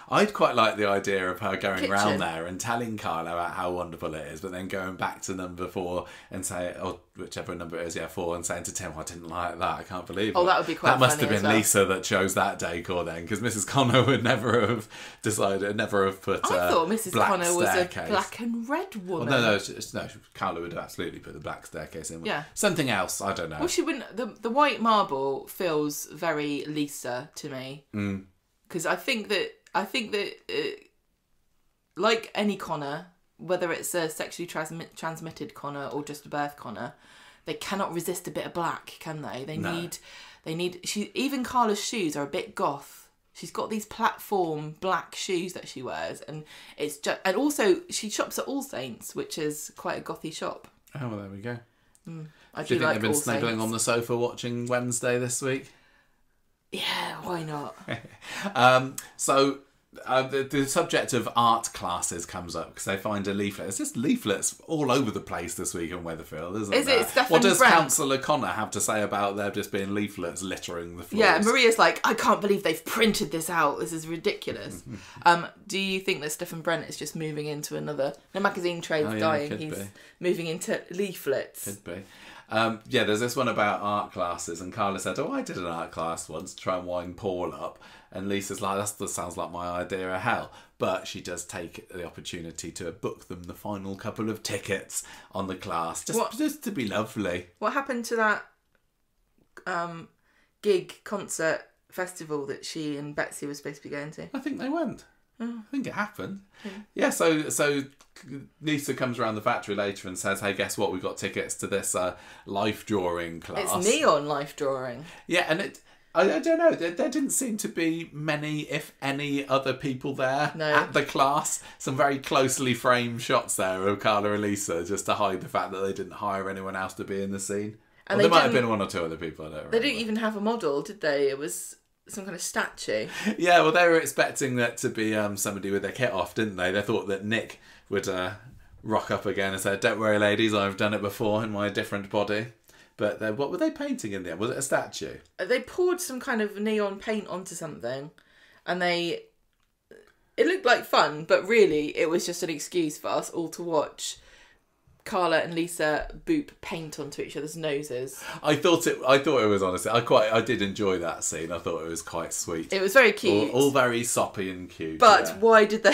I'd quite like the idea of her going round there and telling Carla about how wonderful it is, but then going back to number 4 and say, or whichever number it is, 4, and saying to Tim, I didn't like that, I can't believe it. Oh, that would be quite funny. That must have been Lisa that chose that decor then, because Mrs. Connor would never have put I thought Mrs. Connor was staircase. A black and red woman. Well, no, Carla would absolutely put the black staircase in. Yeah. Something else, I don't know. Well, she wouldn't. The white marble feels very Lisa to me. Because I think that like any Connor, whether it's a sexually transmitted Connor or just a birth Connor, they cannot resist a bit of black, can they? They need. Even Carla's shoes are a bit goth. She's got these platform black shoes that she wears, and it's just. And also, she shops at All Saints, which is quite a gothy shop. Oh well, there we go. I do you like think they've been All snuggling Saints. on the sofa watching Wednesday this week? Yeah, why not? So the subject of art classes comes up because they find a leaflet. It's just leaflets all over the place this week in Weatherfield, isn't Is there? it Stephen What does Brent? Councillor Connor have to say about there just being leaflets littering the floors? Yeah, Maria's like, I can't believe they've printed this out. This is ridiculous. Do you think that Stephen Brent is just moving into another... The magazine trade's dying. He's moving into leaflets. Could be. There's this one about art classes, and Carla said, I did an art class once to try and wind Paul up, and Lisa's like, that sounds like my idea of hell, but she does take the opportunity to book them the final couple of tickets on the class, just to be lovely. What happened to that concert festival that she and Betsy were supposed to be going to? I think they went. I think it happened. Yeah, so Lisa comes around the factory later and says, hey, guess what? We've got tickets to this life drawing class. It's neon life drawing. Yeah, and I don't know. There didn't seem to be many, if any, other people there at the class. Some very closely framed shots there of Carla and Lisa just to hide the fact that they didn't hire anyone else to be in the scene. And there might have been one or two other people. I don't remember. They didn't even have a model, did they? It was some kind of statue. Yeah, well, they were expecting that to be somebody with their kit off, didn't they? They thought that Nick would rock up again and say, "Don't worry, ladies, I've done it before in my different body." But what were they painting in there? Was it a statue? They poured some kind of neon paint onto something, and it looked like fun, but really it was just an excuse for us all to watch Carla and Lisa boop paint onto each other's noses. I thought it was honestly. I did enjoy that scene. I thought it was quite sweet. It was very cute. All very soppy and cute. But why did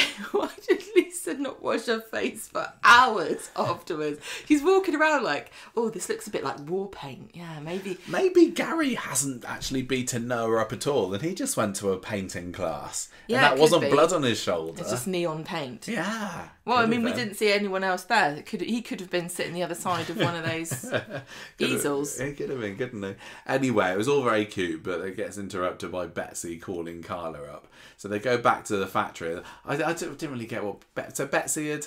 Lisa not wash her face for hours afterwards? She's walking around like, oh, this looks a bit like war paint. Yeah, maybe. Maybe Gary hasn't actually beaten Noah up at all, and he just went to a painting class. Yeah, and that wasn't blood on his shoulder. It's just neon paint. Yeah. Well, I mean, we didn't see anyone else there. He could have been sitting the other side of one of those easels. It could have been, couldn't he? Anyway, it was all very cute, but it gets interrupted by Betsy calling Carla up. So they go back to the factory. I didn't really get what... So Betsy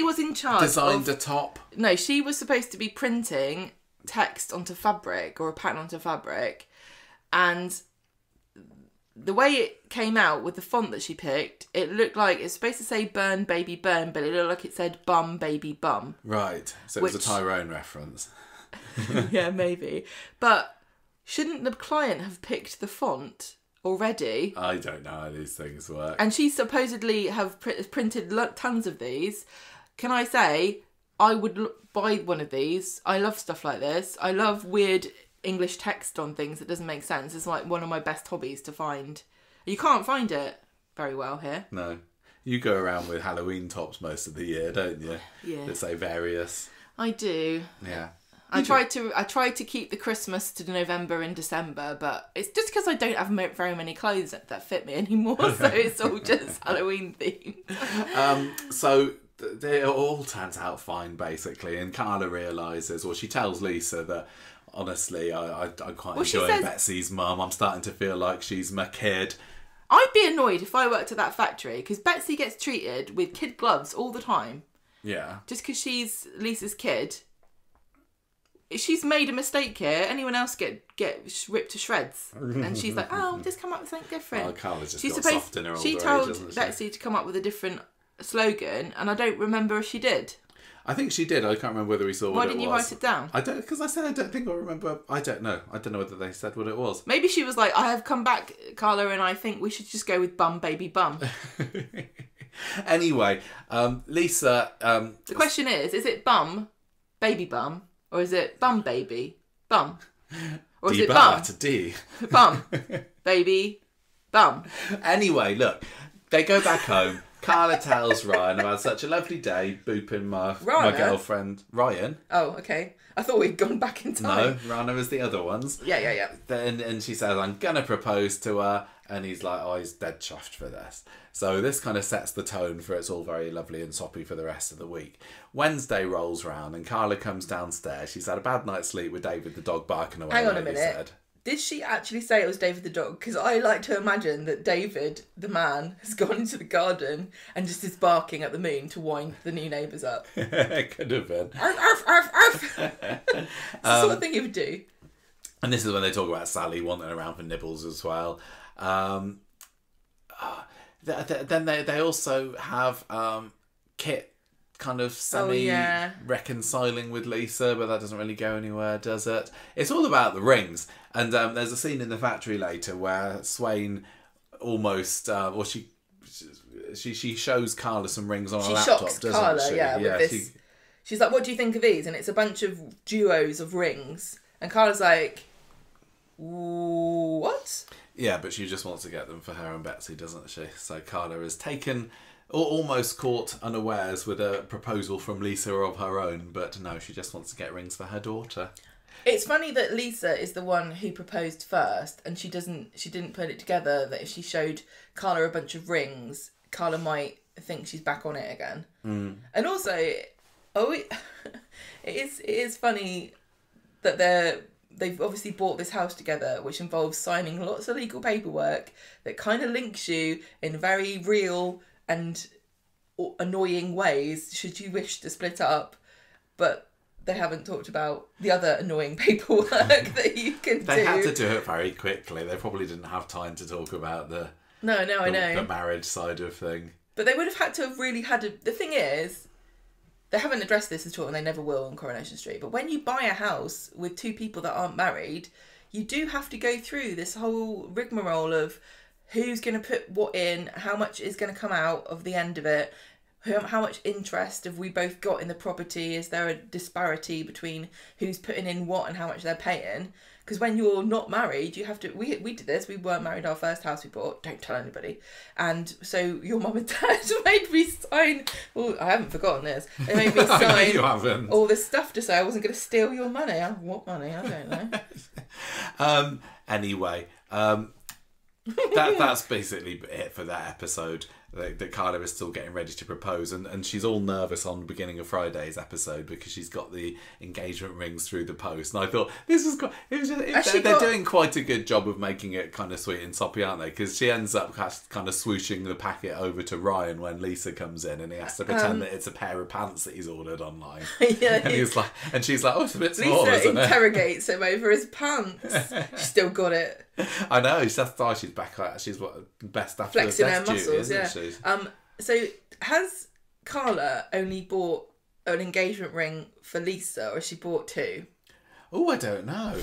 was in charge designed a top? No, she was supposed to be printing text onto fabric or a pattern onto fabric. And the way it came out with the font that she picked, it looked like it's supposed to say burn baby burn, but it looked like it said bum baby bum. Right. So it was a Tyrone reference. Yeah, maybe. But shouldn't the client have picked the font already? I don't know how these things work. And she supposedly have printed tons of these. Can I say, I would buy one of these. I love stuff like this. I love weird English text on things that doesn't make sense. It's like one of my best hobbies to find. You can't find it very well here. No. You go around with Halloween tops most of the year, don't you? Yeah. That say various. I do. Yeah. I try to keep the Christmas to November and December, but it's just because I don't have very many clothes that fit me anymore, so it's all just Halloween themed. So it all turns out fine, basically, and Carla realises, or she tells Lisa that, honestly, I quite enjoy Betsy's mum. I'm starting to feel like she's my kid. I'd be annoyed if I worked at that factory, because Betsy gets treated with kid gloves all the time. Yeah. Just because she's Lisa's kid. She's made a mistake here. Anyone else get ripped to shreds, and she's like, "Oh, just come up with something different." Oh, Carla's just got soft in her older age, She told Betsy to come up with a different slogan, and I don't remember if she did. I think she did. I can't remember whether we saw what it was. Why didn't you write it down? I don't, because I said I don't think I remember. I don't know. I don't know whether they said what it was. Maybe she was like, "I have come back, Carla, and I think we should just go with bum baby bum." Anyway, Lisa. The question is it bum, baby bum? Or is it bum baby bum? Or is it bum? D. Bum baby bum. Anyway, look, they go back home. Carla tells Ryan about such a lovely day booping my girlfriend Ryan. Oh, okay. I thought we'd gone back in time. No, Rana was the other ones. Yeah. And she says, I'm gonna propose to her, and he's like, oh, he's dead chuffed for this. So this kind of sets the tone for it's all very lovely and soppy for the rest of the week. Wednesday rolls round and Carla comes downstairs. She's had a bad night's sleep with David the dog barking away. Hang on a minute. Did she actually say it was David the dog? Because I like to imagine that David, the man, has gone into the garden and just is barking at the moon to wind the new neighbours up. It could have been. Arf, arf, arf, arf. It's the sort of thing he would do. And this is when they talk about Sally wandering around for nibbles as well. Then they also have Kit kind of reconciling with Lisa, but that doesn't really go anywhere, does it? It's all about the rings. And there's a scene in the factory later where Swain almost, she shows Carla some rings on her laptop, doesn't Carla, she? Yeah, with this. She's like, what do you think of these? And it's a bunch of duos of rings. And Carla's like, what? Yeah, but she just wants to get them for her and Betsy, doesn't she? So Carla is taken, or almost caught unawares with a proposal from Lisa of her own, but no, she just wants to get rings for her daughter. It's funny that Lisa is the one who proposed first, and she didn't put it together that if she showed Carla a bunch of rings, Carla might think she's back on it again. Mm. And also, it is funny that they're they've obviously bought this house together, which involves signing lots of legal paperwork that kind of links you in very real and annoying ways should you wish to split up. But they haven't talked about the other annoying paperwork that you can do. They had to do it very quickly. They probably didn't have time to talk about the marriage side of thing. But they would have had to have really had the thing is, they haven't addressed this at all, and they never will on Coronation Street. But when you buy a house with two people that aren't married, you do have to go through this whole rigmarole of who's going to put what in, how much is going to come out of the end of it, how much interest have we both got in the property, is there a disparity between who's putting in what and how much they're paying. Because when you're not married, you have to... We did this. We weren't married our first house we bought. Don't tell anybody. And so your mum and dad made me sign... Well, I haven't forgotten this. They made me sign you haven't. all this stuff to say I wasn't going to steal your money. What money? I don't know. Anyway, that's basically it for that episode. That Carla is still getting ready to propose, and she's all nervous on the beginning of Friday's episode because she's got the engagement rings through the post. And I thought this was quite. They're doing quite a good job of making it kind of sweet and soppy, aren't they? Because she ends up kind of swooshing the packet over to Ryan when Lisa comes in, and he has to pretend that it's a pair of pants that he's ordered online. Yeah, and she's like, "Oh, it's a bit small, Lisa isn't it?" interrogates him over his pants. She's still got it. I know. That's why she's back. She's best after flexing the her death duty, muscles. isn't Yeah. she? So has Carla only bought an engagement ring for Lisa, or has she bought two? Oh, I don't know.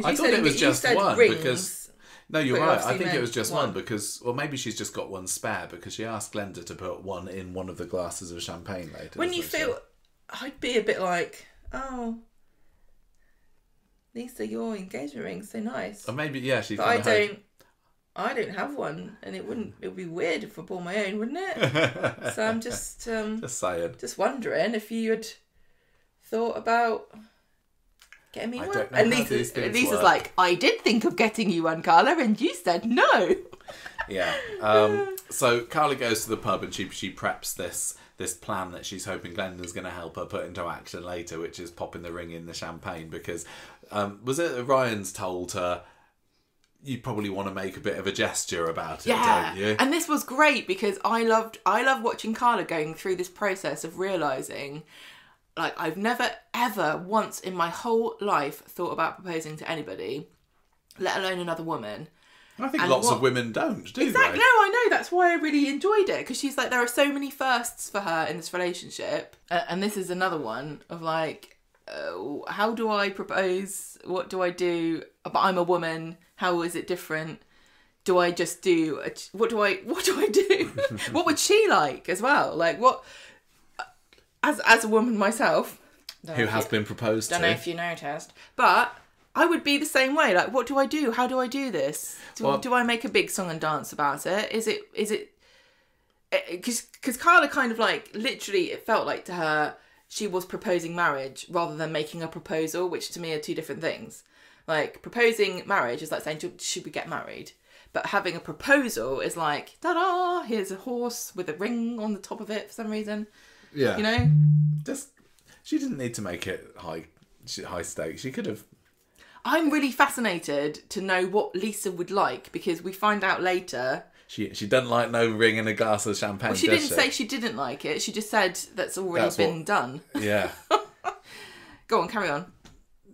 I thought it was just one rings, because. No, you're right. I think it was just one because, or maybe she's just got one spare because she asked Glenda to put one in one of the glasses of champagne later. When you feel, I'd be a bit like, oh, Lisa, your engagement ring's so nice. Or maybe she. But I don't have one, and it would be weird if I bought my own, wouldn't it? So I'm just saying. Just wondering if you had thought about getting me one. Don't know and how these things Lisa's work. like, I did think of getting you one, Carla, and you said no. Yeah. So Carla goes to the pub and she preps this plan that she's hoping Glenda's going to help her put into action later, which is popping the ring in the champagne because was it that Ryan's told her, you probably want to make a bit of a gesture about it, don't you? And this was great because I love watching Carla going through this process of realising, like, I've never ever once in my whole life thought about proposing to anybody, let alone another woman. I think lots of women don't, do they? Exactly. No, I know. That's why I really enjoyed it, because she's like, there are so many firsts for her in this relationship. And this is another one of like, how do I propose? What do I do? But I'm a woman. How is it different? Do I just do... What do I do? What would she like as well? Like, what... As a woman myself... Who has been proposed to. Don't know if you noticed. But I would be the same way. Like, what do I do? How do I do this? Do I make a big song and dance about it? Is it... Because Carla kind of like... Literally, it felt like to her, she was proposing marriage rather than making a proposal, which to me are two different things. Like, proposing marriage is like saying, should we get married? But having a proposal is like, ta-da, here's a horse with a ring on the top of it for some reason. Yeah. You know? She didn't need to make it high stakes. She could have... I'm really fascinated to know what Lisa would like, because we find out later... She doesn't like no ring and a glass of champagne, Well, she didn't say she didn't like it. She just said that's already been done. Yeah. Go on, carry on.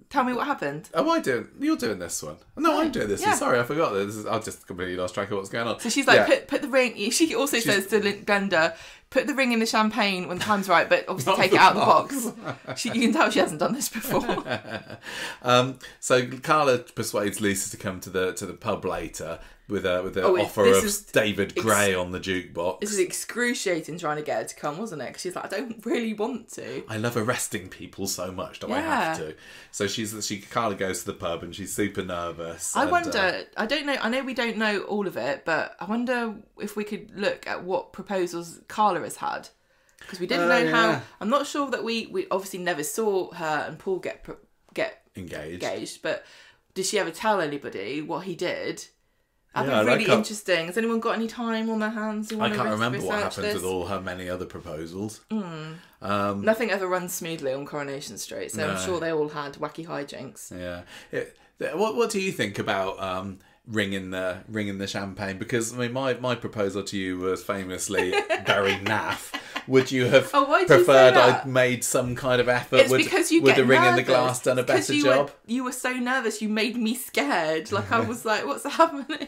Tell me what happened. You're doing this one. No, I'm doing this one. Sorry, I forgot this. I just completely lost track of what's going on. So she's like, put the ring... She also says to Glenda, put the ring in the champagne when the time's right, but obviously take it out of the box. You can tell she hasn't done this before. So Carla persuades Lisa to come to the pub later with an offer of David Gray on the jukebox. This is excruciating trying to get her to come, wasn't it? Because she's like, I don't really want to. I love arresting people so much, do I have to? So Carla goes to the pub and she's super nervous. I wonder, I don't know, I know we don't know all of it, but I wonder if we could look at what proposals Carla has had. Because we didn't know how... I'm not sure that we obviously never saw her and Paul get engaged, but did she ever tell anybody what he did? That'd be really interesting. Has anyone got any time on their hands? I can't remember what happened with all her many other proposals. Nothing ever runs smoothly on Coronation Street, so I'm sure they all had wacky hijinks. Yeah. What do you think about ringing the champagne? Because I mean, my proposal to you was famously very naff. Would you have preferred I'd made some kind of effort? It's because you would get the ring nervous. in the glass done a better job? You were so nervous. You made me scared. Like I was like, "What's happening?"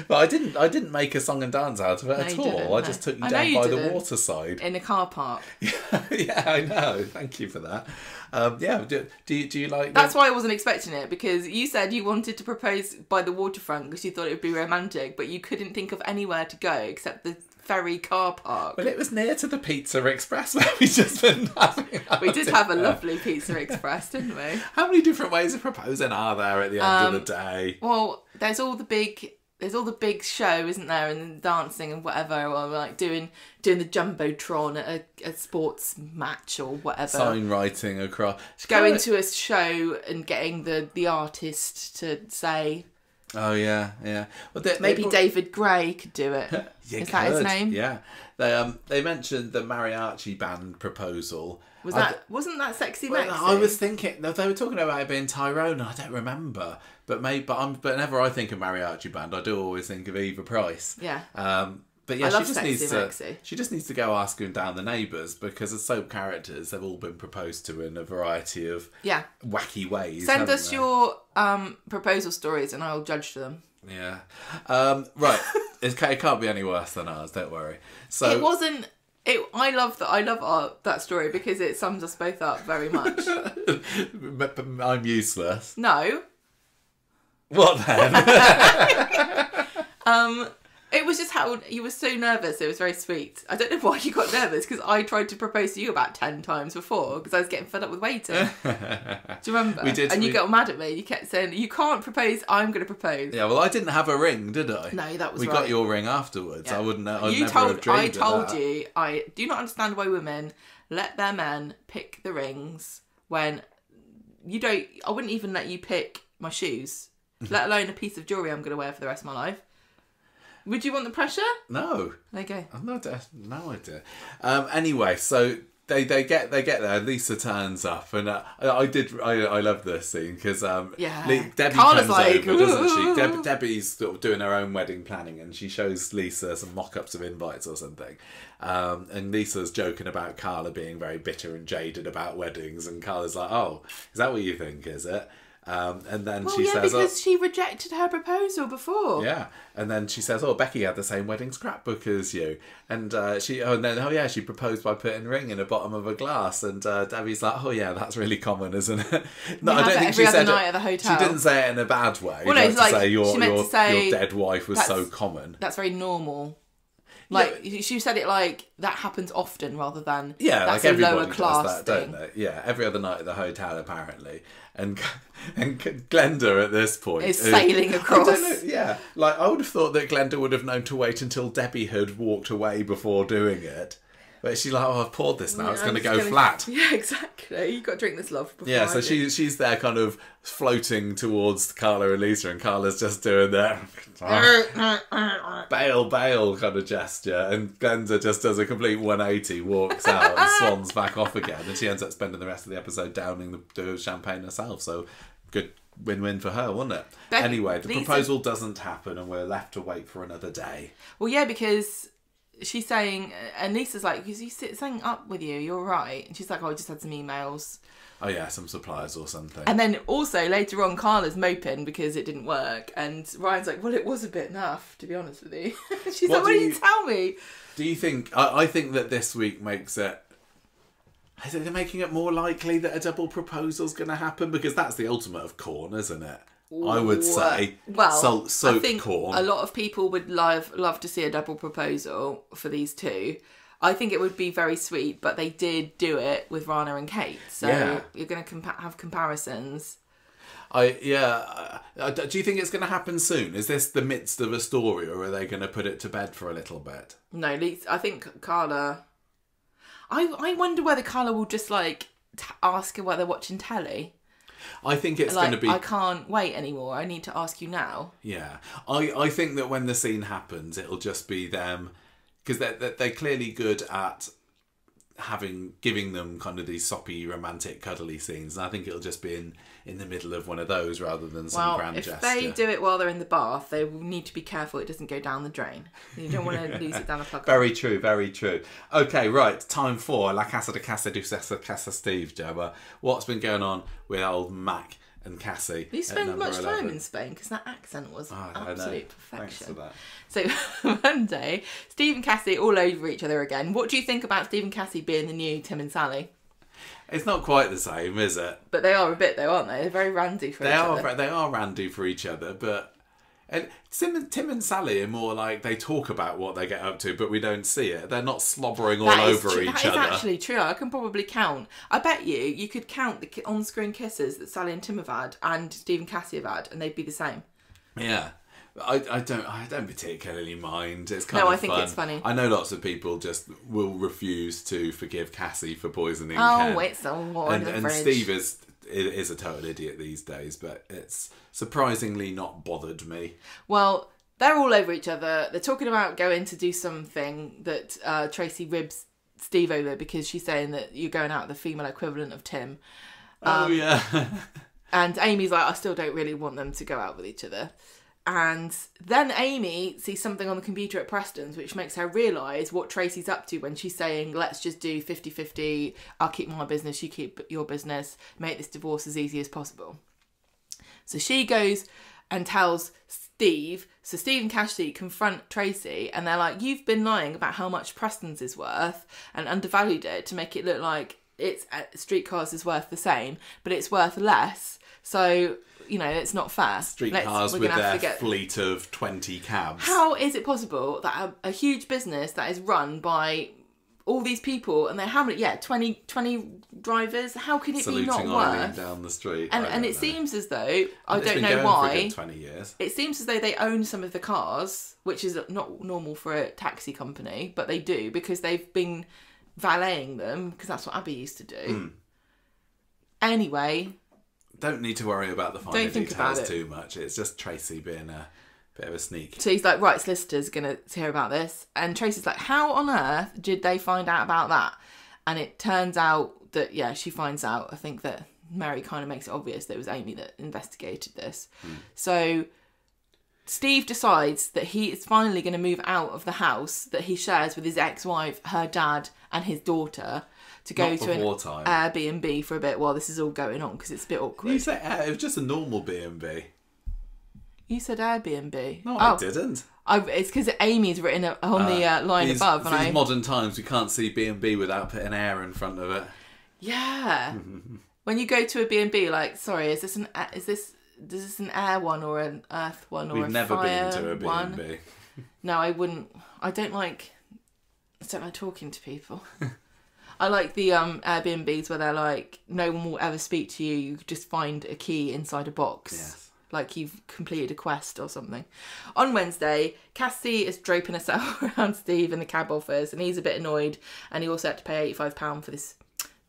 But I didn't make a song and dance out of it at all. I just took you down by the waterside in a car park. Yeah, I know. Thank you for that. Do you like? That's why I wasn't expecting it, because you said you wanted to propose by the waterfront because you thought it would be romantic, but you couldn't think of anywhere to go except the ferry car park. Well, it was near to the Pizza Express where we just been having. We did have a lovely Pizza Express, didn't we? How many different ways of proposing are there at the end of the day? Well, there's all the big show, isn't there, and dancing and whatever, or like doing the jumbotron at a sports match or whatever. Sign writing across. Going to a show and getting the artist to say. Oh yeah. Well, maybe David Gray could do it. Is that his name? Yeah. They mentioned the mariachi band proposal. Wasn't that Sexy Mexy? I was thinking they were talking about it being Tyrone. I don't remember, but whenever I think of mariachi band, I do always think of Eva Price. Yeah. But yeah, she just needs to go asking down the neighbours, because as soap characters, they've all been proposed to in a variety of wacky ways. Send us your proposal stories and I'll judge them. Yeah. Right. It can't be any worse than ours. Don't worry. So it wasn't. I love that story because it sums us both up very much. I'm useless. No. What then? It was just how you were so nervous. It was very sweet. I don't know why you got nervous, because I tried to propose to you about 10 times before because I was getting fed up with waiting. Do you remember? We did. And you got mad at me. You kept saying, "You can't propose. I'm going to propose." Yeah, well, I didn't have a ring, did I? No, that was we got your ring afterwards. Yeah. I wouldn't. I told you. I do not understand why women let their men pick the rings when you don't. I wouldn't even let you pick my shoes, let alone a piece of jewellery I'm going to wear for the rest of my life. Would you want the pressure? No. There you go. I've no idea. Anyway, so they get there. Lisa turns up, and I love this scene because Debbie Carla's comes over, doesn't she? Debbie's sort of doing her own wedding planning, and she shows Lisa some mock-ups of invites or something. And Lisa's joking about Carla being very bitter and jaded about weddings, and Carla's like, "Oh, is that what you think? Is it?" And then she says, because she rejected her proposal before. Yeah, and then she says, "Oh, Becky had the same wedding scrapbook as you," and she proposed by putting a ring in the bottom of a glass, and Debbie's like, "Oh yeah, that's really common, isn't it?" No, I don't think she said night at the hotel. She didn't say it in a bad way. Well, no, it's like your dead wife was so common. That's very normal. Like, she said it like that happens often rather than that's like everybody a lower class does that, don't they? Yeah, every other night at the hotel apparently. And Glenda at this point is sailing across. I don't know, yeah, like I would have thought that Glenda would have known to wait until Debbie had walked away before doing it. But she's like, "Oh, I've poured this now. It's going to go flat." Yeah, exactly. You've got to drink this, love. Yeah, so she's there kind of floating towards Carla and Lisa, and Carla's just doing that bail kind of gesture, and Glenda just does a complete 180, walks out and swans back off again, and she ends up spending the rest of the episode downing the champagne herself. So good win-win for her, wasn't it? Anyway, the proposal doesn't happen, and we're left to wait for another day. Well, yeah, because she's saying, and Lisa's like, "You sit something up with you, you're right." And she's like, "Oh, I just had some emails." Oh yeah, some suppliers or something. And then also later on, Carla's moping because it didn't work, and Ryan's like, "Well, it was a bit naff, to be honest with you." She's like, "What did you tell me?" Do you think? I think that this week makes it. Is it making it more likely that a double proposal's going to happen? Because that's the ultimate of corn, isn't it? I would say. Well, soap I think corn. A lot of people would love to see a double proposal for these two. I think it would be very sweet, but they did do it with Rana and Kate, so you're going to have comparisons. Do you think it's going to happen soon? Is this the midst of a story, or are they going to put it to bed for a little bit? No, I think Carla. I wonder whether Carla will just like ask her whether they're watching telly. I think it's like, going to be... I can't wait anymore. I need to ask you now. Yeah. I think that when the scene happens, it'll just be them... Because they're clearly good at giving them kind of these soppy, romantic, cuddly scenes. And I think it'll just be in the middle of one of those rather than some grand gesture. If they do it while they're in the bath, they will need to be careful it doesn't go down the drain. You don't want to lose it down the plug. Very true, very true. Okay, right, time for La Casa de Casa du Casa Steve, Jabba. What's been going on with old Mac and Cassie? You spend much time in Spain because that accent was absolute perfection. Thanks for that. So Monday, Steve and Cassie all over each other again. What do you think about Steve and Cassie being the new Tim and Sally? It's not quite the same, is it? But they are a bit though, aren't they? They're very randy for each other. They are randy for each other, but Tim and Sally are more like they talk about what they get up to, but we don't see it. They're not slobbering all over each other. That is actually true. I can probably count. I bet you could count the on-screen kisses that Sally and Tim have had and Steve and Cassie have had, and they'd be the same. Yeah. I don't particularly mind. It's kind of fun. I think it's funny. I know lots of people just will refuse to forgive Cassie for poisoning Ken. Oh, it's a war in the and fridge. Steve is a total idiot these days, but it's surprisingly not bothered me. Well, they're all over each other. They're talking about going to do something that Tracy ribs Steve over because she's saying that you're going out the female equivalent of Tim. Yeah. And Amy's like, I still don't really want them to go out with each other. And then Amy sees something on the computer at Preston's which makes her realise what Tracy's up to when she's saying, let's just do 50-50, I'll keep my business, you keep your business, make this divorce as easy as possible. So she goes and tells Steve, so Steve and Cassie confront Tracy and they're like, you've been lying about how much Preston's is worth and undervalued it to make it look like it's Streetcars is worth the same, but it's worth less. So, you know, it's not fair. Streetcars with their fleet of 20 cabs. How is it possible that a huge business that is run by all these people and they how many? Yeah, 20 drivers. How can it be not worth? Down the street. And it seems as though I don't know why. For a good 20 years. It seems as though they own some of the cars, which is not normal for a taxi company, but they do because they've been valeting them because that's what Abi used to do. Anyway. Don't need to worry about the finer details too much. It's just Tracy being a bit of a sneak. So he's like, right, solicitor's going to hear about this. And Tracy's like, how on earth did they find out about that? And it turns out that, yeah, she finds out. I think that Mary kind of makes it obvious that it was Amy that investigated this. So Steve decides that he is finally going to move out of the house that he shares with his ex-wife, her dad and his daughter to go to an Airbnb for a bit while this is all going on because it's a bit awkward. You said it was just a normal B&B. You said Airbnb. No, I didn't. It's because Amy's written on the line above. These modern times, we can't see B&B without putting air in front of it. Yeah. When you go to a B&B, like, sorry, is this an air one or an earth one or a fire one? We've never been to a B&B. No, I wouldn't. I don't like talking to people. I like the Airbnbs where they're like, no one will ever speak to you. You just find a key inside a box. Yes. Like you've completed a quest or something. On Wednesday, Cassie is draping herself around Steve in the cab office and he's a bit annoyed and he also had to pay £85 for this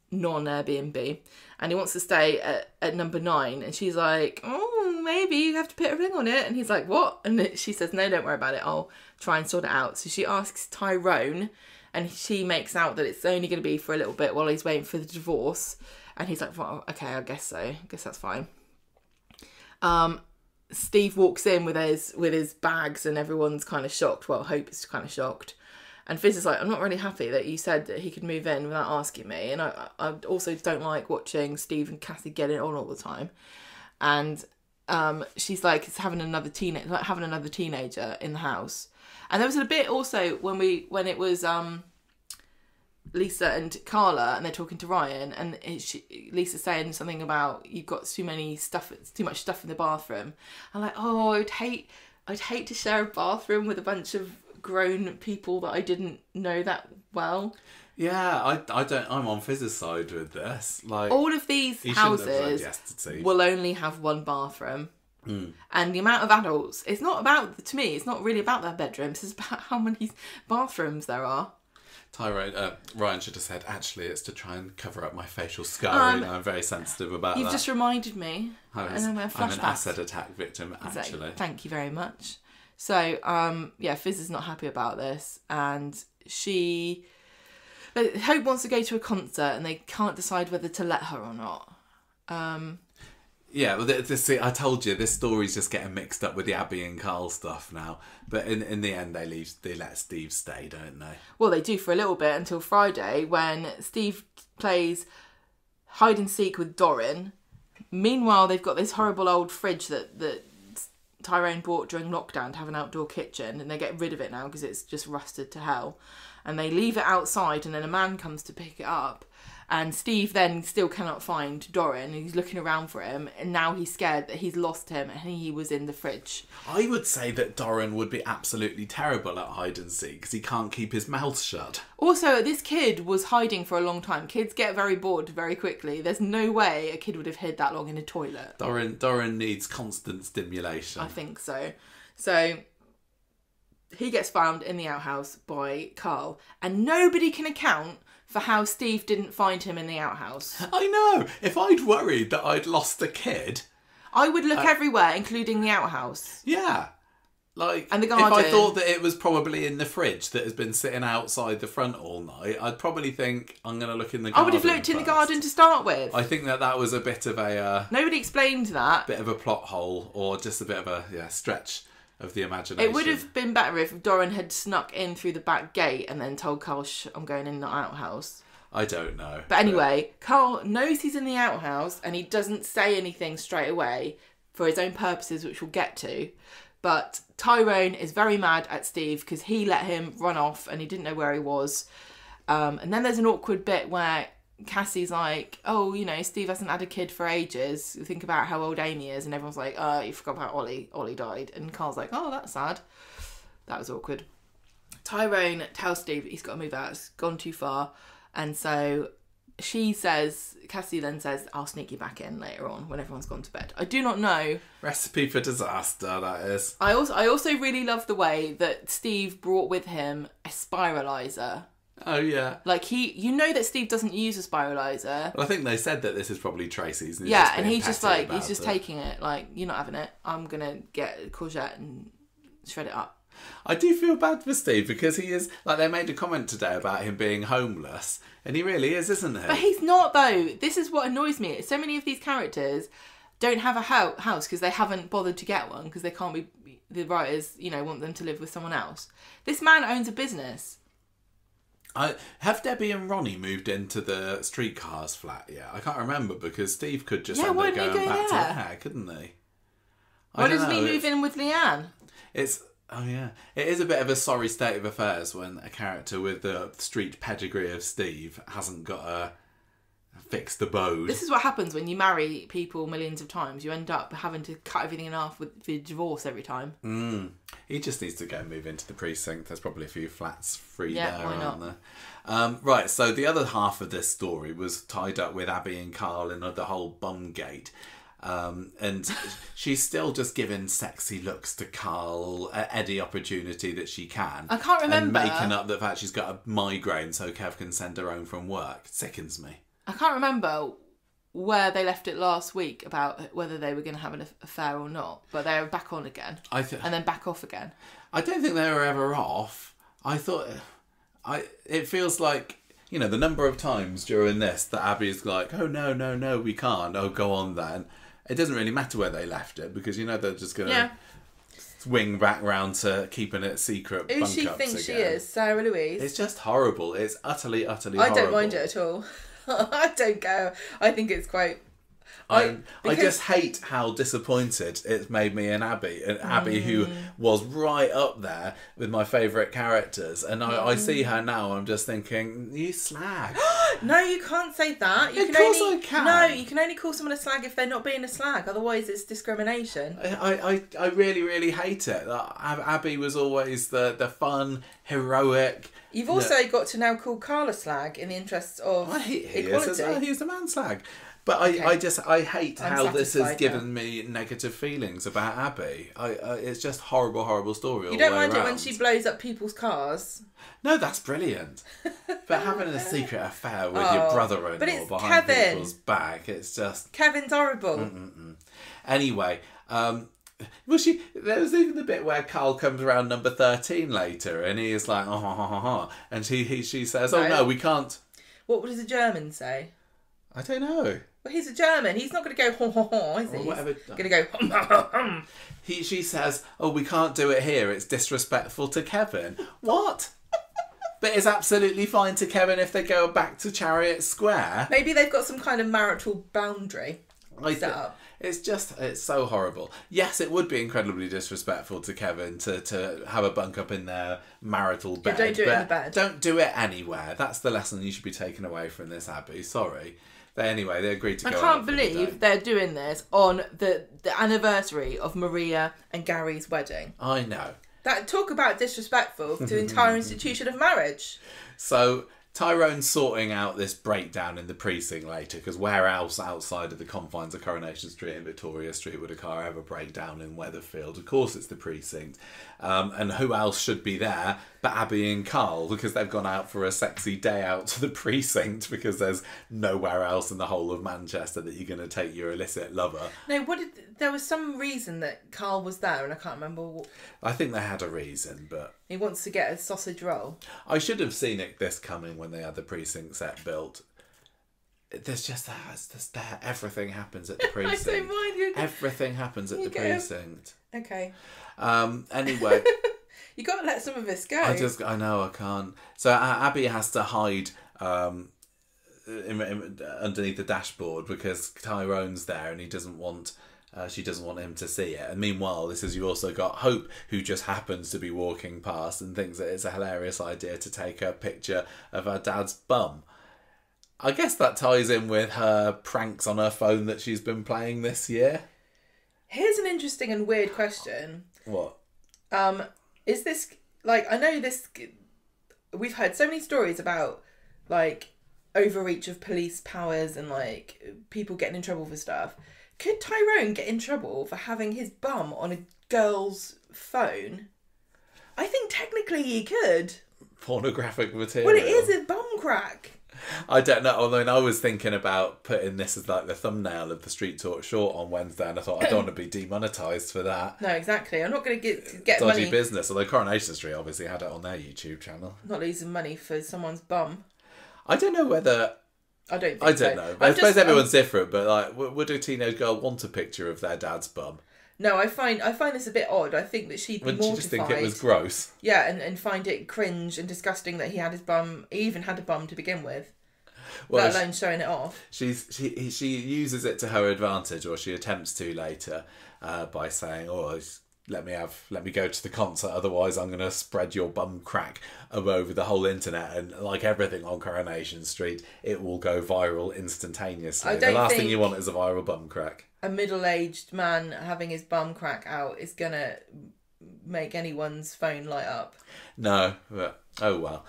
non-Airbnb and he wants to stay at number 9 and she's like, oh, maybe you have to put a ring on it. And he's like, what? And she says, no, don't worry about it. I'll try and sort it out. So she asks Tyrone and she makes out that it's only going to be for a little bit while he's waiting for the divorce. And he's like, well, okay, I guess so. I guess that's fine. Steve walks in with his bags and everyone's kind of shocked. Well, Hope is kind of shocked. And Fizz is like, I'm not really happy that you said that he could move in without asking me. And I also don't like watching Steve and Cassie get it on all the time. And she's like, it's having another teenager in the house. And there was a bit also when it was Lisa and Carla and they're talking to Ryan and Lisa's saying something about you've got too much stuff in the bathroom. I'm like, oh, I'd hate to share a bathroom with a bunch of grown people that I didn't know that well. Yeah, I'm on Fizz's side with this. Like, all of these houses will only have one bathroom. And the amount of adults, it's not really about their bedrooms, it's about how many bathrooms there are. Ryan should have said, actually, it's to try and cover up my facial scar. I'm very sensitive about that. You've just reminded me. I'm an acid attack victim, actually. Thank you very much. So, Fizz is not happy about this, and Hope wants to go to a concert, and they can't decide whether to let her or not. Yeah, well, I told you, this story's just getting mixed up with the Abi and Carl stuff now. But in the end, they let Steve stay, don't they? Well, they do for a little bit until Friday, when Steve plays hide and seek with Doran. Meanwhile, they've got this horrible old fridge that Tyrone bought during lockdown to have an outdoor kitchen, and they get rid of it now because it's just rusted to hell. And they leave it outside, and then a man comes to pick it up. And Steve then still cannot find Doran. He's looking around for him, and now he's scared that he's lost him and he was in the fridge. I would say that Doran would be absolutely terrible at hide and seek because he can't keep his mouth shut. Also, this kid was hiding for a long time. Kids get very bored very quickly. There's no way a kid would have hid that long in a toilet. Doran needs constant stimulation. I think so. So he gets found in the outhouse by Carl, and nobody can account for how Steve didn't find him in the outhouse. I know. If I'd worried that I'd lost a kid, I would look everywhere, including the outhouse. Yeah. And the garden. If I thought that it was probably in the fridge that has been sitting outside the front all night, I'd probably think, I'm going to look in the garden. I would have looked in the garden to start with. I think that was a bit of a... Nobody explained that. Bit of a plot hole, or just a bit of a stretch of the imagination. It would have been better if Doran had snuck in through the back gate and then told Carl, I'm going in the outhouse. I don't know. But anyway, Carl knows he's in the outhouse, and he doesn't say anything straight away for his own purposes, which we'll get to. But Tyrone is very mad at Steve because he let him run off and he didn't know where he was. And then there's an awkward bit where Cassie's like, oh, Steve hasn't had a kid for ages. Think about how old Amy is. And everyone's like, oh, you forgot about Ollie. Ollie died. And Carl's like, oh, that's sad. That was awkward. Tyrone tells Steve he's got to move out. It's gone too far. And so Cassie then says, I'll sneak you back in later on when everyone's gone to bed. I do not know. Recipe for disaster, that is. I also really love the way that Steve brought with him a spiralizer. Oh, yeah. Like, that Steve doesn't use a spiralizer. Well, I think they said that this is probably Tracy's. And he's just taking it. Like, you're not having it. I'm going to get a courgette and shred it up. I do feel bad for Steve because he is, like, they made a comment today about him being homeless, and he really is, isn't he? But he's not, though. This is what annoys me. So many of these characters don't have a house because they haven't bothered to get one because they can't be, the writers, want them to live with someone else. This man owns a business. Have Debbie and Ronnie moved into the streetcars flat yet? I can't remember because Steve could just end up going back to there, couldn't he? Why doesn't he move in with Leanne? Oh yeah, it is a bit of a sorry state of affairs when a character with the street pedigree of Steve hasn't got a fixed abode. This is what happens when you marry people millions of times. You end up having to cut everything in half with the divorce every time. He just needs to go and move into the precinct. There's probably a few flats free there, why not? There? Right, so the other half of this story was tied up with Abi and Carl and the whole Bumgate. And she's still just giving sexy looks to Carl at any opportunity that she can. I can't remember. And making up the fact she's got a migraine so Kev can send her home from work. It sickens me. I can't remember where they left it last week about whether they were going to have an affair or not, but they're back on again and then back off again. I don't think they were ever off. I thought... It feels like... the number of times during this that Abby's like, oh, no, we can't. Oh, go on then. It doesn't really matter where they left it because, they're just going to swing back round to keeping it secret. Who she thinks she is, Sarah Louise. It's just horrible. It's utterly horrible. I don't mind it at all. I don't go. I think it's quite... I just hate how disappointed it's made me in Abi. And Abi, who was right up there with my favourite characters. And I see her now, I'm just thinking, you slag. No, you can't say that. I can. No, you can only call someone a slag if they're not being a slag. Otherwise, it's discrimination. I really, really hate it. Abi was always the fun, heroic... You've also got to now call Carl a slag in the interests of equality. He's the man slag. But I hate I'm how this has satisfied given me negative feelings about Abi. It's just horrible story. You don't mind it when she blows up people's cars? No, that's brilliant. But having a secret affair with your brother-in-law behind people's back, it's just... Kevin's horrible. Anyway, there was even the bit where Carl comes around number 13 later, and he is like, and she says, "Oh no, we can't." What does a German say? I don't know. Well, he's a German. He's not going to go ho ho ho, is he? He's going to go hum hum hum. She says, "Oh, we can't do it here. It's disrespectful to Kevin." What? But it's absolutely fine to Kevin if they go back to Chariot Square. Maybe they've got some kind of marital boundary set up. It's so horrible. Yes, it would be incredibly disrespectful to Kevin to have a bunk up in their marital bed. Yeah, don't do it in the bed. Don't do it anywhere. That's the lesson you should be taking away from this, Abi. Sorry. They agreed to go out. I can't believe they're doing this on the anniversary of Maria and Gary's wedding. I know. Talk about disrespectful to the entire institution of marriage. So... Tyrone's sorting out this breakdown in the precinct later, because where else outside of the confines of Coronation Street and Victoria Street would a car ever break down in Weatherfield? Of course it's the precinct. And who else should be there but Abi and Carl, because they've gone out for a sexy day out to the precinct, because there's nowhere else in the whole of Manchester that you're going to take your illicit lover. No, there was some reason that Carl was there, and I can't remember what. I think they had a reason, but... He wants to get a sausage roll. I should have seen this coming when they had the precinct set built. There's just there. Everything happens at the precinct. I don't mind. Everything happens at the precinct. Okay. Anyway... You got to let some of this go. I know, I can't. So Abi has to hide underneath the dashboard because Tyrone's there and she doesn't want him to see it. And meanwhile, you've also got Hope, who just happens to be walking past and thinks that it's a hilarious idea to take a picture of her dad's bum. I guess that ties in with her pranks on her phone that she's been playing this year. Here's an interesting and weird question. What? Is this, I know this, we've heard so many stories about, overreach of police powers and, people getting in trouble for stuff. Could Tyrone get in trouble for having his bum on a girl's phone? I think technically he could. Pornographic material. Well, it is a bum crack. I don't know. I mean, I was thinking about putting this as the thumbnail of the Street Talk short on Wednesday, and I thought I don't want to be demonetised for that. No, exactly. I'm not going to get dodgy money. Business. Although Coronation Street obviously had it on their YouTube channel. Not losing money for someone's bum. I don't know whether. I don't know. I suppose everyone's different, but would a teenage girl want a picture of their dad's bum? No, I find this a bit odd. I think that she'd be mortified. Wouldn't she just think it was gross? Yeah, and find it cringe and disgusting that he had his bum. He even had a bum to begin with. Well, let alone showing it off. She uses it to her advantage, or she attempts to later, by saying, "Oh, let me go to the concert. Otherwise, I'm going to spread your bum crack over the whole internet." And like everything on Coronation Street, it will go viral instantaneously. The last thing you want is a viral bum crack. A middle-aged man having his bum crack out is going to make anyone's phone light up. No, but oh well.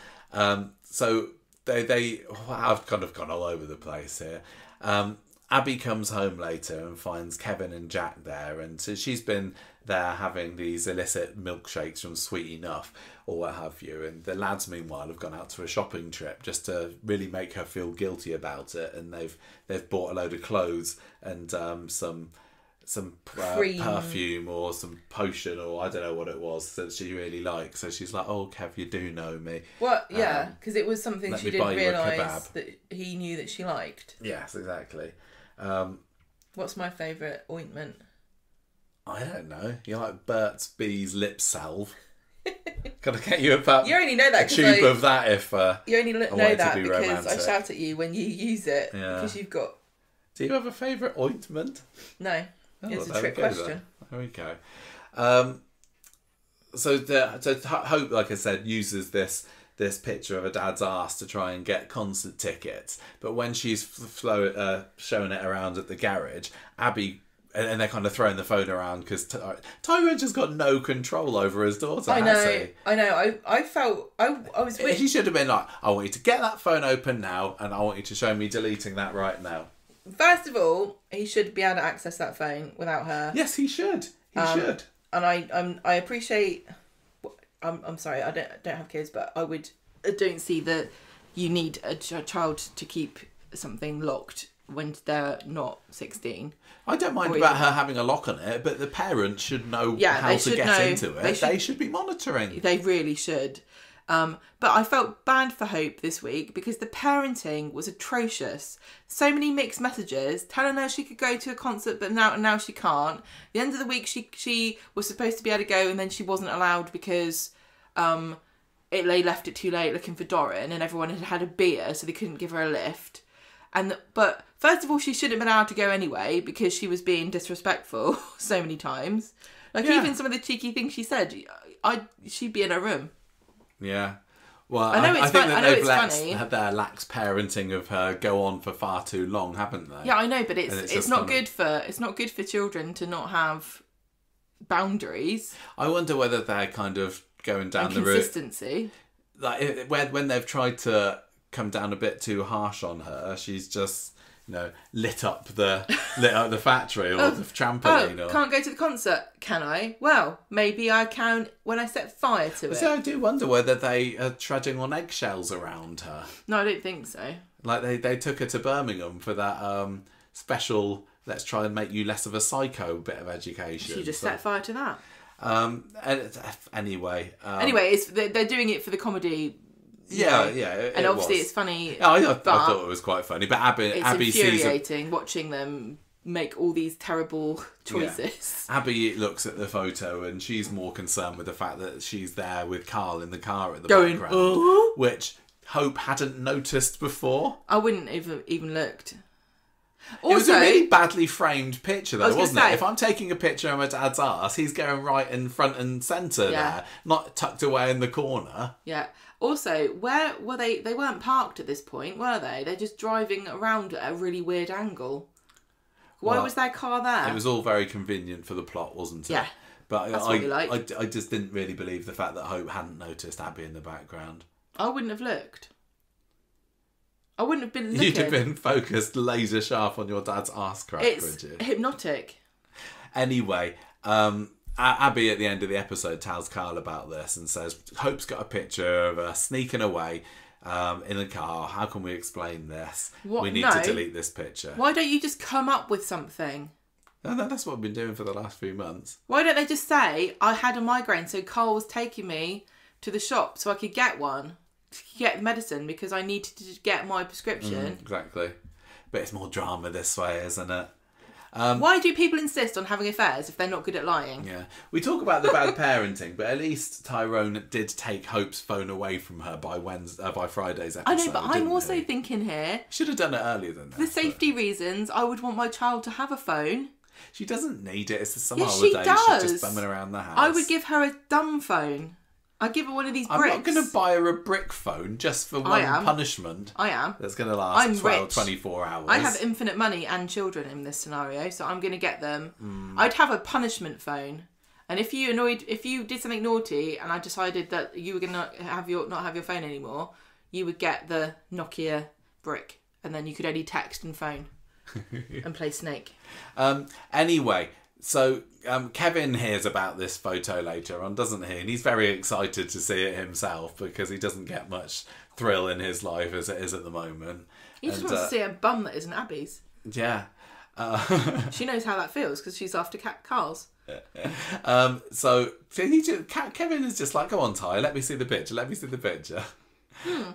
So. I've kind of gone all over the place here. Abi comes home later and finds Kevin and Jack there, and so she's been there having these illicit milkshakes from Sweet Enough or what have you, and the lads meanwhile have gone out to a shopping trip just to really make her feel guilty about it, and they've bought a load of clothes and some perfume or some potion or I don't know what it was that she really liked. So she's like, "Oh, Kev, you do know me." Well, yeah, because it was something she didn't realise that he knew that she liked. Yes, exactly. What's my favourite ointment? I don't know. You like Burt's Bees lip salve? Can I get you about you only know that a tube of that if you only know that because romantic. I shout at you when you use it because you've got. Do you have a favourite ointment? No. It's a trick question. There we go. So Hope, like I said, uses this picture of her dad's ass to try and get concert tickets. But when she's showing it around at the garage, Abi, and they're kind of throwing the phone around because Tyrone's just got no control over his daughter. I know. I felt I was. He should have been like, "I want you to get that phone open now, and I want you to show me deleting that right now." First of all, he should be able to access that phone without her. Yes, he should. He should. And I appreciate. I'm sorry, I don't have kids, but I don't see that you need a child to keep something locked when they're not 16. I don't mind about her having a lock on it, but the parents should know how to get into it. They should be monitoring. They really should. But I felt bad for Hope this week because the parenting was atrocious. So many mixed messages telling her she could go to a concert, but now she can't. The end of the week, she was supposed to be able to go, and then she wasn't allowed because they left it too late looking for Doran, and everyone had had a beer, so they couldn't give her a lift. But first of all, she shouldn't have been allowed to go anyway because she was being disrespectful so many times. Even some of the cheeky things she said, she'd be in her room. Yeah. Well, I think that they've let their lax parenting of her go on for far too long, haven't they? Yeah, I know, but it's not good for children to not have boundaries. I wonder whether they're kind of going down the route. Consistency. Like when they've tried to come down a bit too harsh on her, she's just lit up the factory or the trampoline. Can't go to the concert, can I? Well, maybe I can when I set fire to it. So I do wonder whether they are treading on eggshells around her. No, I don't think so. Like they took her to Birmingham for that special let's try and make you less of a psycho bit of education. She just set fire to that. Anyway, they're doing it for the comedy. Yeah. And obviously it's funny. I thought it was quite funny, but Abby infuriating watching them make all these terrible choices. Yeah. Abby looks at the photo and she's more concerned with the fact that she's there with Carl in the car at the background, which Hope hadn't noticed before. I wouldn't even looked. Also, it was a really badly framed picture, though, wasn't it? If I'm taking a picture of my dad's ass, he's going right in front and centre there, not tucked away in the corner. Yeah. Also, where were they? They weren't parked at this point, were they? They're just driving around at a really weird angle. Why was their car there? It was all very convenient for the plot, wasn't it? Yeah. But that's what we like. I just didn't really believe the fact that Hope hadn't noticed Abby in the background. I wouldn't have looked. I wouldn't have been looking. You'd have been focused laser sharp on your dad's ass crack, would you? It's hypnotic. Anyway, Abby at the end of the episode tells Carl about this and says, Hope's got a picture of her sneaking away in the car. How can we explain this? We need to delete this picture. Why don't you just come up with something? No, that's what I've been doing for the last few months. Why don't they just say, I had a migraine, so Carl was taking me to the shop so I could get one. Get medicine because I needed to get my prescription. Exactly. But it's more drama this way, isn't it? Why do people insist on having affairs if they're not good at lying? Yeah. We talk about the bad parenting, but at least Tyrone did take Hope's phone away from her by Friday's episode. I know, but I'm also thinking here... Should have done it earlier than that. For safety reasons, I would want my child to have a phone. She doesn't need it. It's the summer holidays. She's just bumming around the house. I would give her a dumb phone. I'd give her one of these bricks. I'm not going to buy her a brick phone just for one punishment. I am. That's going to last 24 hours. I have infinite money and children in this scenario, so I'm going to get them. I'd have a punishment phone. And if you did something naughty and I decided that you were going to not have your phone anymore, you would get the Nokia brick. And then you could only text and phone and play Snake. Anyway... So, Kevin hears about this photo later on, doesn't he? And he's very excited to see it himself because he doesn't get much thrill in his life as it is at the moment. He just wants to see a bum that isn't Abby's. Yeah. She knows how that feels because she's after Carl's. So Kevin is just like, go on, Ty, let me see the picture.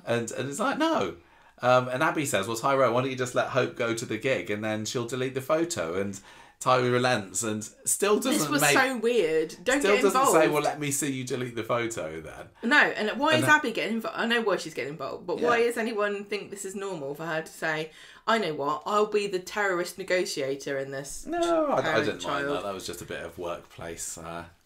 And it's like, no. And Abby says, well, Tyrone, why don't you just let Hope go to the gig and then she'll delete the photo? And Tyree relents and still doesn't This was so weird. Don't get involved. Still doesn't say, well, let me see you delete the photo then. No, and why is Abby getting involved? I know why she's getting involved, but why does anyone think this is normal for her to say, I know what, I'll be the terrorist negotiator in this? No, I didn't mind that. That was just a bit of workplace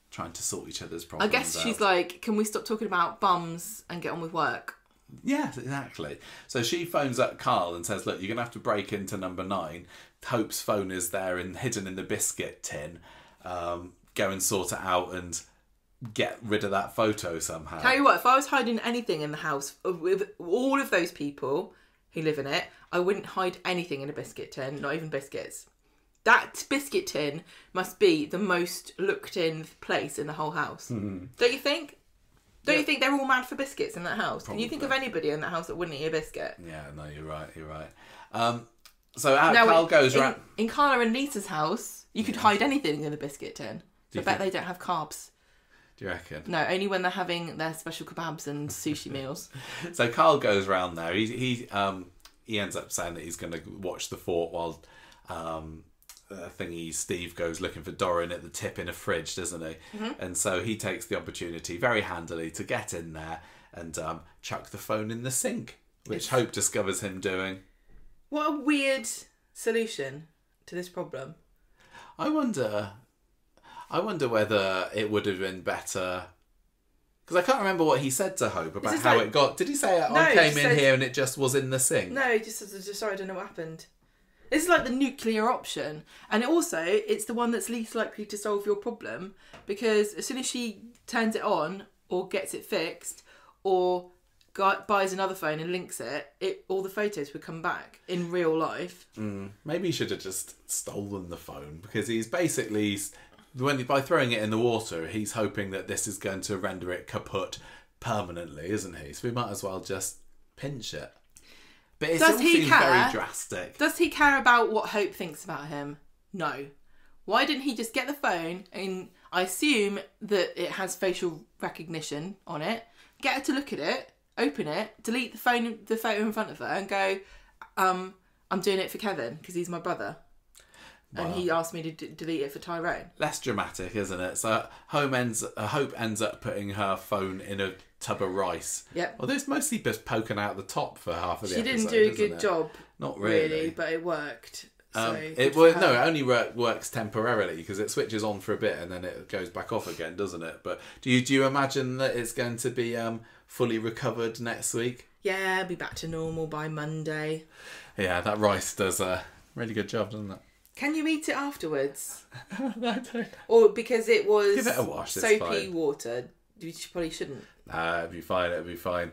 trying to sort each other's problems I guess she's like, can we stop talking about bums and get on with work? Yeah, exactly. So she phones up Carl and says, look, you're going to have to break into number 9. Hope's phone is there and hidden in the biscuit tin. Go and sort it out and get rid of that photo somehow. Tell you what, if I was hiding anything in the house with all of those people who live in it. I wouldn't hide anything in a biscuit tin, not even biscuits. That biscuit tin must be the most looked in place in the whole house. Mm-hmm. Don't you think? Don't you think they're all mad for biscuits in that house? Probably. Can you think of anybody in that house that wouldn't eat a biscuit? Yeah, no, you're right. So Carl goes around... In Carla and Lisa's house, you could hide anything in a biscuit tin. So I bet they don't have carbs. Do you reckon? No, only when they're having their special kebabs and sushi meals. So Carl goes round there. He ends up saying that he's going to watch the fort while Steve goes looking for Dorian at the tip in a fridge, doesn't he? Mm-hmm. And so he takes the opportunity very handily to get in there and chuck the phone in the sink, which Hope discovers him doing. What a weird solution to this problem. I wonder whether it would have been better, because I can't remember what he said to Hope about how it got. Did he say I came in here and it just was in the sink? No, he just said, sorry, I don't know what happened. This is like the nuclear option, and it's the one that's least likely to solve your problem, because as soon as she turns it on or gets it fixed or buys another phone and links it, all the photos would come back in real life. Maybe he should have just stolen the phone, because he's basically, by throwing it in the water, he's hoping that this is going to render it kaput permanently, isn't he? So we might as well just pinch it. But it still seems very drastic. Does he care about what Hope thinks about him? No. Why didn't he just get the phone, and I assume that it has facial recognition on it, get her to look at it, open it, delete the photo in front of her, and go, I'm doing it for Kevin because he's my brother. Well, and he asked me to delete it for Tyrone. Less dramatic, isn't it? So Hope ends up putting her phone in a tub of rice. Yep. Although it's mostly just poking out the top for half of the episode. She didn't do a good job. Not really. But it worked. So it only works temporarily, because it switches on for a bit and then it goes back off again, doesn't it? But do you imagine that it's going to be fully recovered next week? Yeah, it'll be back to normal by Monday. Yeah, that rice does a really good job, doesn't it? Can you eat it afterwards? I don't. Or because it was give it a wash, soapy water, you probably shouldn't. It'll be fine.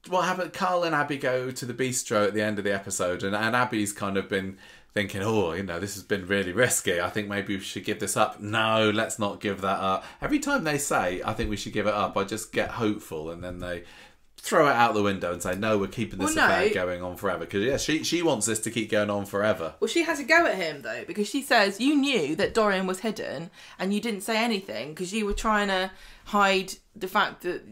What happened? Carl and Abi go to the bistro at the end of the episode, and Abby's kind of been thinking, this has been really risky. I think maybe we should give this up. No, let's not give that up. Every time they say, I think we should give it up, I just get hopeful, and then they throw it out the window and say, no, we're keeping this affair going on forever. Because, she wants this to keep going on forever. Well, she has a go at him, though, because she says, you knew that Dorian was hidden and you didn't say anything because you were trying to hide the fact that,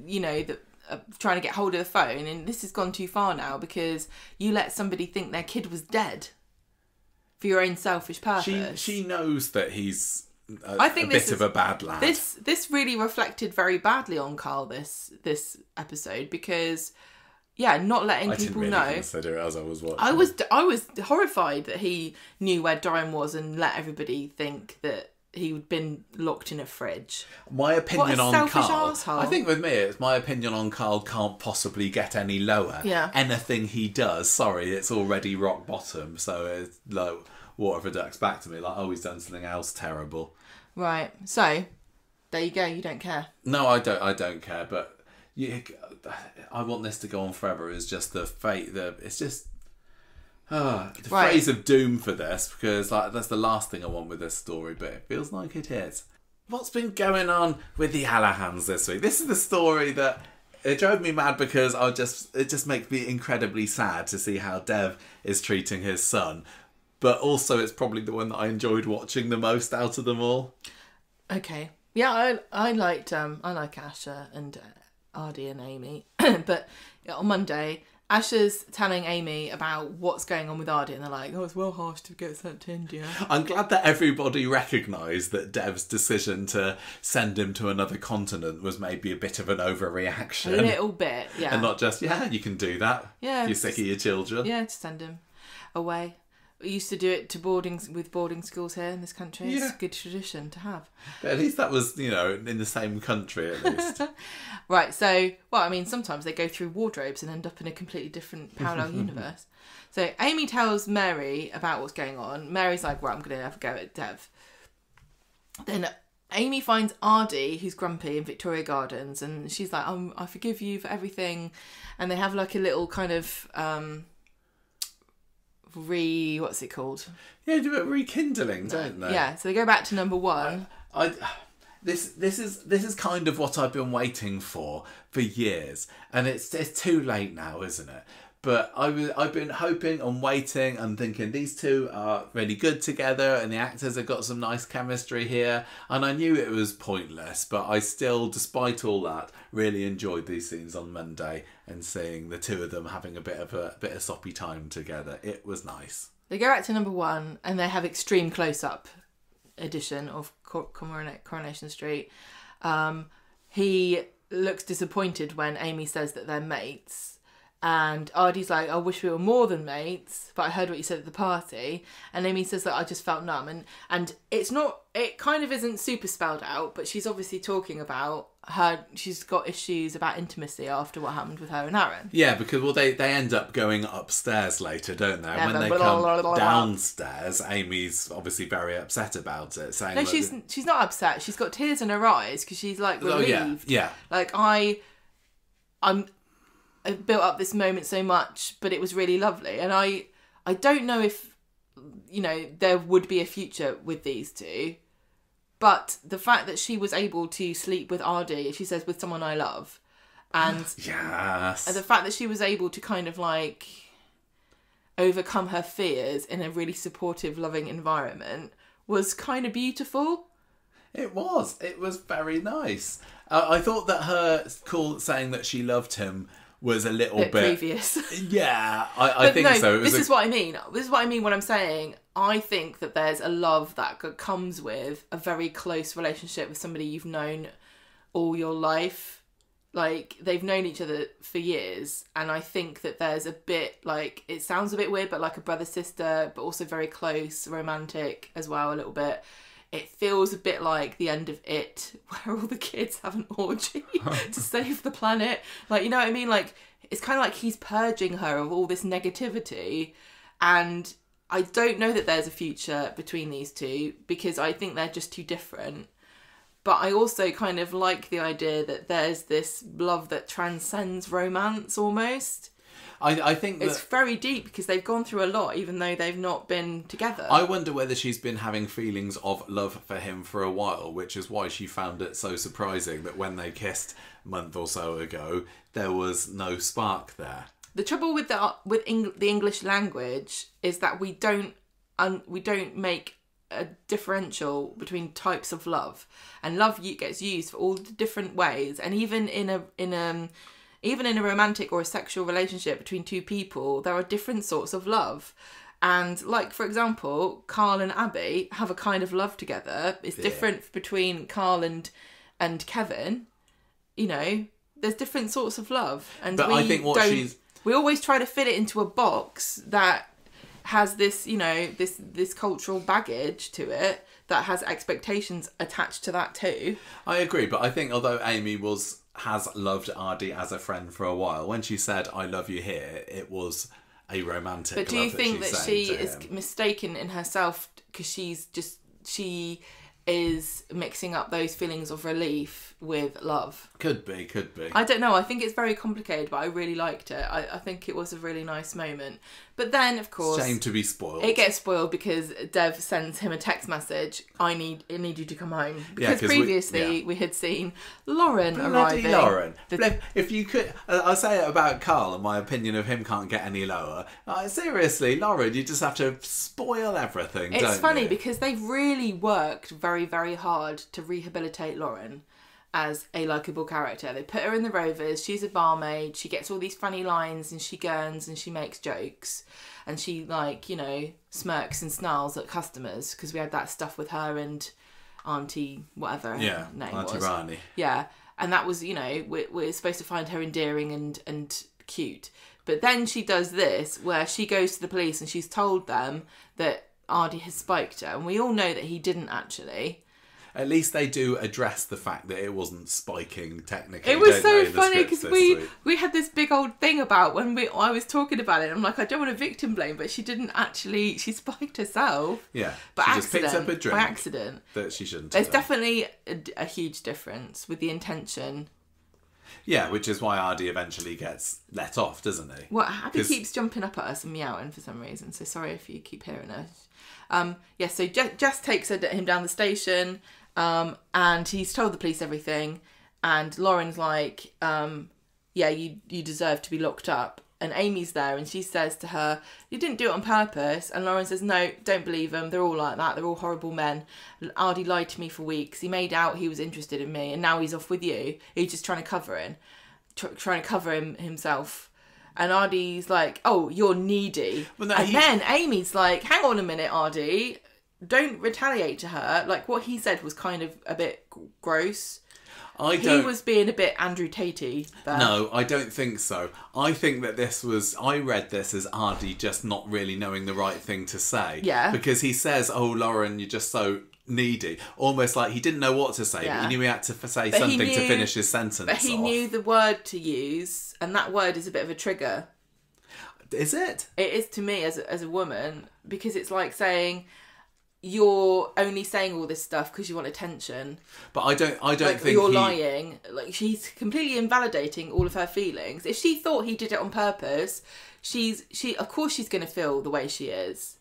trying to get hold of the phone, and this has gone too far now because you let somebody think their kid was dead for your own selfish purpose. She knows that he's a bit of a bad lad. This really reflected very badly on Carl this episode, because not letting people know. I didn't really consider it as I was watching. I was horrified that he knew where Dorian was and let everybody think that he'd been locked in a fridge. My opinion on Carl, asshole. I think with me, it's my opinion on Carl can't possibly get any lower. Yeah. Anything he does, it's already rock bottom. So it's like water for ducks back to me. Like, he's done something else terrible. Right. So there you go. You don't care. No, I don't care. But I want this to go on forever. Is just the fate. It's just. Phrase of doom for this, because that's the last thing I want with this story, but it feels like it is. What's been going on with the Allahans this week? This is the story that it drove me mad, because it just makes me incredibly sad to see how Dev is treating his son, but also it's probably the one that I enjoyed watching the most out of them all. Okay, yeah, I like Asha and Aadi and Amy, but on Monday, Asha's telling Amy about what's going on with Aadi, and they're like, it's well harsh to get sent to India. I'm glad that everybody recognised that Dev's decision to send him to another continent was maybe a bit of an overreaction. A little bit, yeah. And not just, you can do that. Yeah. You're sick of your children. Yeah, to send him away. We used to do it to boarding schools here in this country. It's a good tradition to have. But at least that was, in the same country at least. Right, so, sometimes they go through wardrobes and end up in a completely different parallel universe. So Amy tells Mary about what's going on. Mary's like, I'm going to have a go at Dev. Then Amy finds Aadi, who's grumpy, in Victoria Gardens, and she's like, I forgive you for everything. And they have like a little kind of what's it called? Yeah, do it rekindling, don't they? Yeah, so they go back to number one. This is kind of what I've been waiting for years, and it's too late now, isn't it? But I've been hoping and waiting and thinking these two are really good together and the actors have got some nice chemistry here. And I knew it was pointless, but I still, despite all that, really enjoyed these scenes on Monday and seeing the two of them having a bit of soppy time together. It was nice. They go back to number one and they have extreme close-up edition of Coronation Street. He looks disappointed when Amy says that they're mates. And Aadi's like, I wish we were more than mates, but I heard what you said at the party. And Amy says that I just felt numb. And it kind of isn't super spelled out, but she's obviously talking about she's got issues about intimacy after what happened with her and Aaron. Yeah, because, they end up going upstairs later, don't they? Yeah, when they come downstairs, Amy's obviously very upset about it. Saying no, she's not upset. She's got tears in her eyes because she's like relieved. Oh, yeah. Like, I built up this moment so much, but it was really lovely. And I don't know if, there would be a future with these two. But the fact that she was able to sleep with Aadi, she says, with someone I love. And, yes. And the fact that she was able to kind of like overcome her fears in a really supportive, loving environment was kind of beautiful. It was. It was very nice. I thought that her call saying that she loved him was a little bit previous. Yeah, I think so. This is what I mean. This is what I mean when I'm saying I think that there's a love that comes with a very close relationship with somebody you've known all your life. Like, they've known each other for years, and I think that there's a bit, like, it sounds a bit weird, but like a brother-sister, but also very close, romantic as well, a little bit. It feels a bit like the end of It, where all the kids have an orgy to save the planet. Like, you know what I mean? Like, it's kind of like he's purging her of all this negativity. And I don't know that there's a future between these two because I think they're just too different. But I also kind of like the idea that there's this love that transcends romance almost. I think it's very deep because they've gone through a lot even though they've not been together. I wonder whether she's been having feelings of love for him for a while, which is why she found it so surprising that when they kissed a month or so ago, there was no spark there. The trouble with the English language is that we don't make a differential between types of love, and love gets used for all the different ways, and even in a romantic or a sexual relationship between two people, there are different sorts of love. And like, for example, Carl and Abi have a kind of love together. It's different between Carl and Kevin. There's different sorts of love. And but I think we always try to fit it into a box that has this, this cultural baggage to it that has expectations attached to that too. I agree, but I think although Amy has loved Aadi as a friend for a while, when she said "I love you" here, it was a romantic love. But do you think that she is him. Mistaken in herself because she is mixing up those feelings of relief with love? Could be. I don't know. I think it's very complicated, but I really liked it. I think it was a really nice moment. But then, of course... Shame to be spoiled. It gets spoiled because Dev sends him a text message, I need you to come home. Because previously we had seen Lauren arriving. Lauren. If you could... I'll say it about Carl, and my opinion of him can't get any lower. Seriously, Lauren, you just have to spoil everything, don't you? It's funny because they've really worked very, very hard to rehabilitate Lauren as a likeable character. They put her in the Rovers, she's a barmaid, she gets all these funny lines and she gurns and she makes jokes and she smirks and snarls at customers because we had that stuff with her and Auntie whatever her name was. Auntie Rani. Yeah, and that was, we're supposed to find her endearing and cute. But then she does this where she goes to the police and she's told them that Aadi has spiked her, and we all know that he didn't actually. at least they do address the fact that it wasn't spiking technically. It was so funny because we had this big old thing about when I was talking about it. I'm like, I don't want to victim blame, but she didn't actually. She spiked herself. Yeah, but she just picked up a drink by accident that she shouldn't. There's definitely a huge difference with the intention. Yeah, which is why Aadi eventually gets let off, doesn't he? Well, Abi keeps jumping up at us and meowing for some reason, so sorry if you keep hearing us. So Jess takes him down the station, and he's told the police everything, and Lauren's like, you deserve to be locked up. And Amy's there, and she says to her, you didn't do it on purpose. And Lauren says, no, don't believe them. They're all like that. They're all horrible men. Aadi lied to me for weeks. He made out he was interested in me, and now he's off with you. He's just trying to cover himself. And Aadi's like, oh, you're needy. Well, no, then Amy's like, hang on a minute, Aadi. Don't retaliate to her. Like, what he said was kind of a bit gross. He was being a bit Andrew Tatey there. No, I don't think so. I think that I read this as Aadi just not really knowing the right thing to say. Yeah. Because he says, oh, Lauren, you're just so needy. Almost like he didn't know what to say, but he knew he had to say something to finish his sentence But he knew the word to use, and that word is a bit of a trigger. Is it? It is to me as a woman, because it's like saying, you're only saying all this stuff because you want attention. But I don't think you're lying. Like, she's completely invalidating all of her feelings. If she thought he did it on purpose, of course she's going to feel the way she is.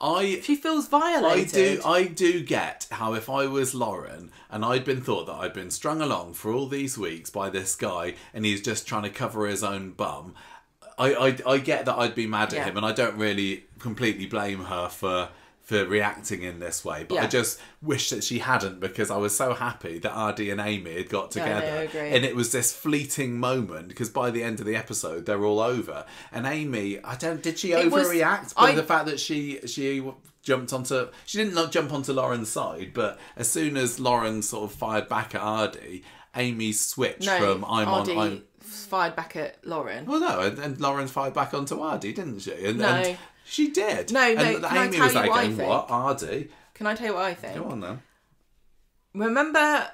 She feels violated. I do get how if I was Lauren and I'd been thought that I'd been strung along for all these weeks by this guy and he's just trying to cover his own bum, I get that I'd be mad at him, and I don't really completely blame her for reacting in this way, but I just wish that she hadn't, because I was so happy that Aadi and Amy had got together. I agree. And it was this fleeting moment, because by the end of the episode they're all over. And Amy, did she overreact by the fact that she jumped onto, she didn't jump onto Lauren's side, but as soon as Lauren sort of fired back at Aadi, Amy switched from I'm fired back at Lauren. Well, no, and Lauren fired back onto Aadi, didn't she? And she did. No. And can Amy I tell was you like, what I think? What? Aadi? Can I tell you what I think? Go on then. Remember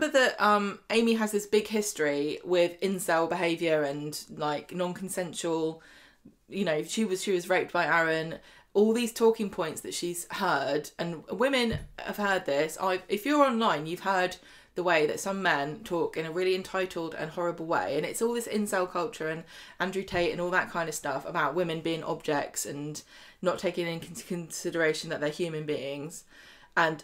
that Amy has this big history with incel behaviour and like non-consensual. You know, she was raped by Aaron. All these talking points that she's heard, and women have heard this. If you're online, you've heard the way that some men talk in a really entitled and horrible way, and it's all this incel culture and Andrew Tate and all that kind of stuff about women being objects and not taking into consideration that they're human beings. And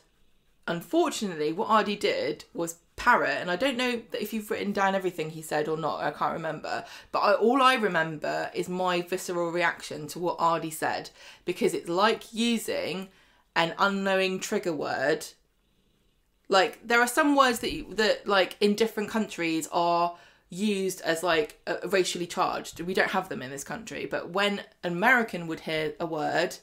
unfortunately what Aadi did was parrot, and I don't know if you've written down everything he said or not, I can't remember, but all I remember is my visceral reaction to what Aadi said, because it's like using an unknowing trigger word. Like, there are some words that like in different countries are used as like racially charged. We don't have them in this country, but when an American would hear a word,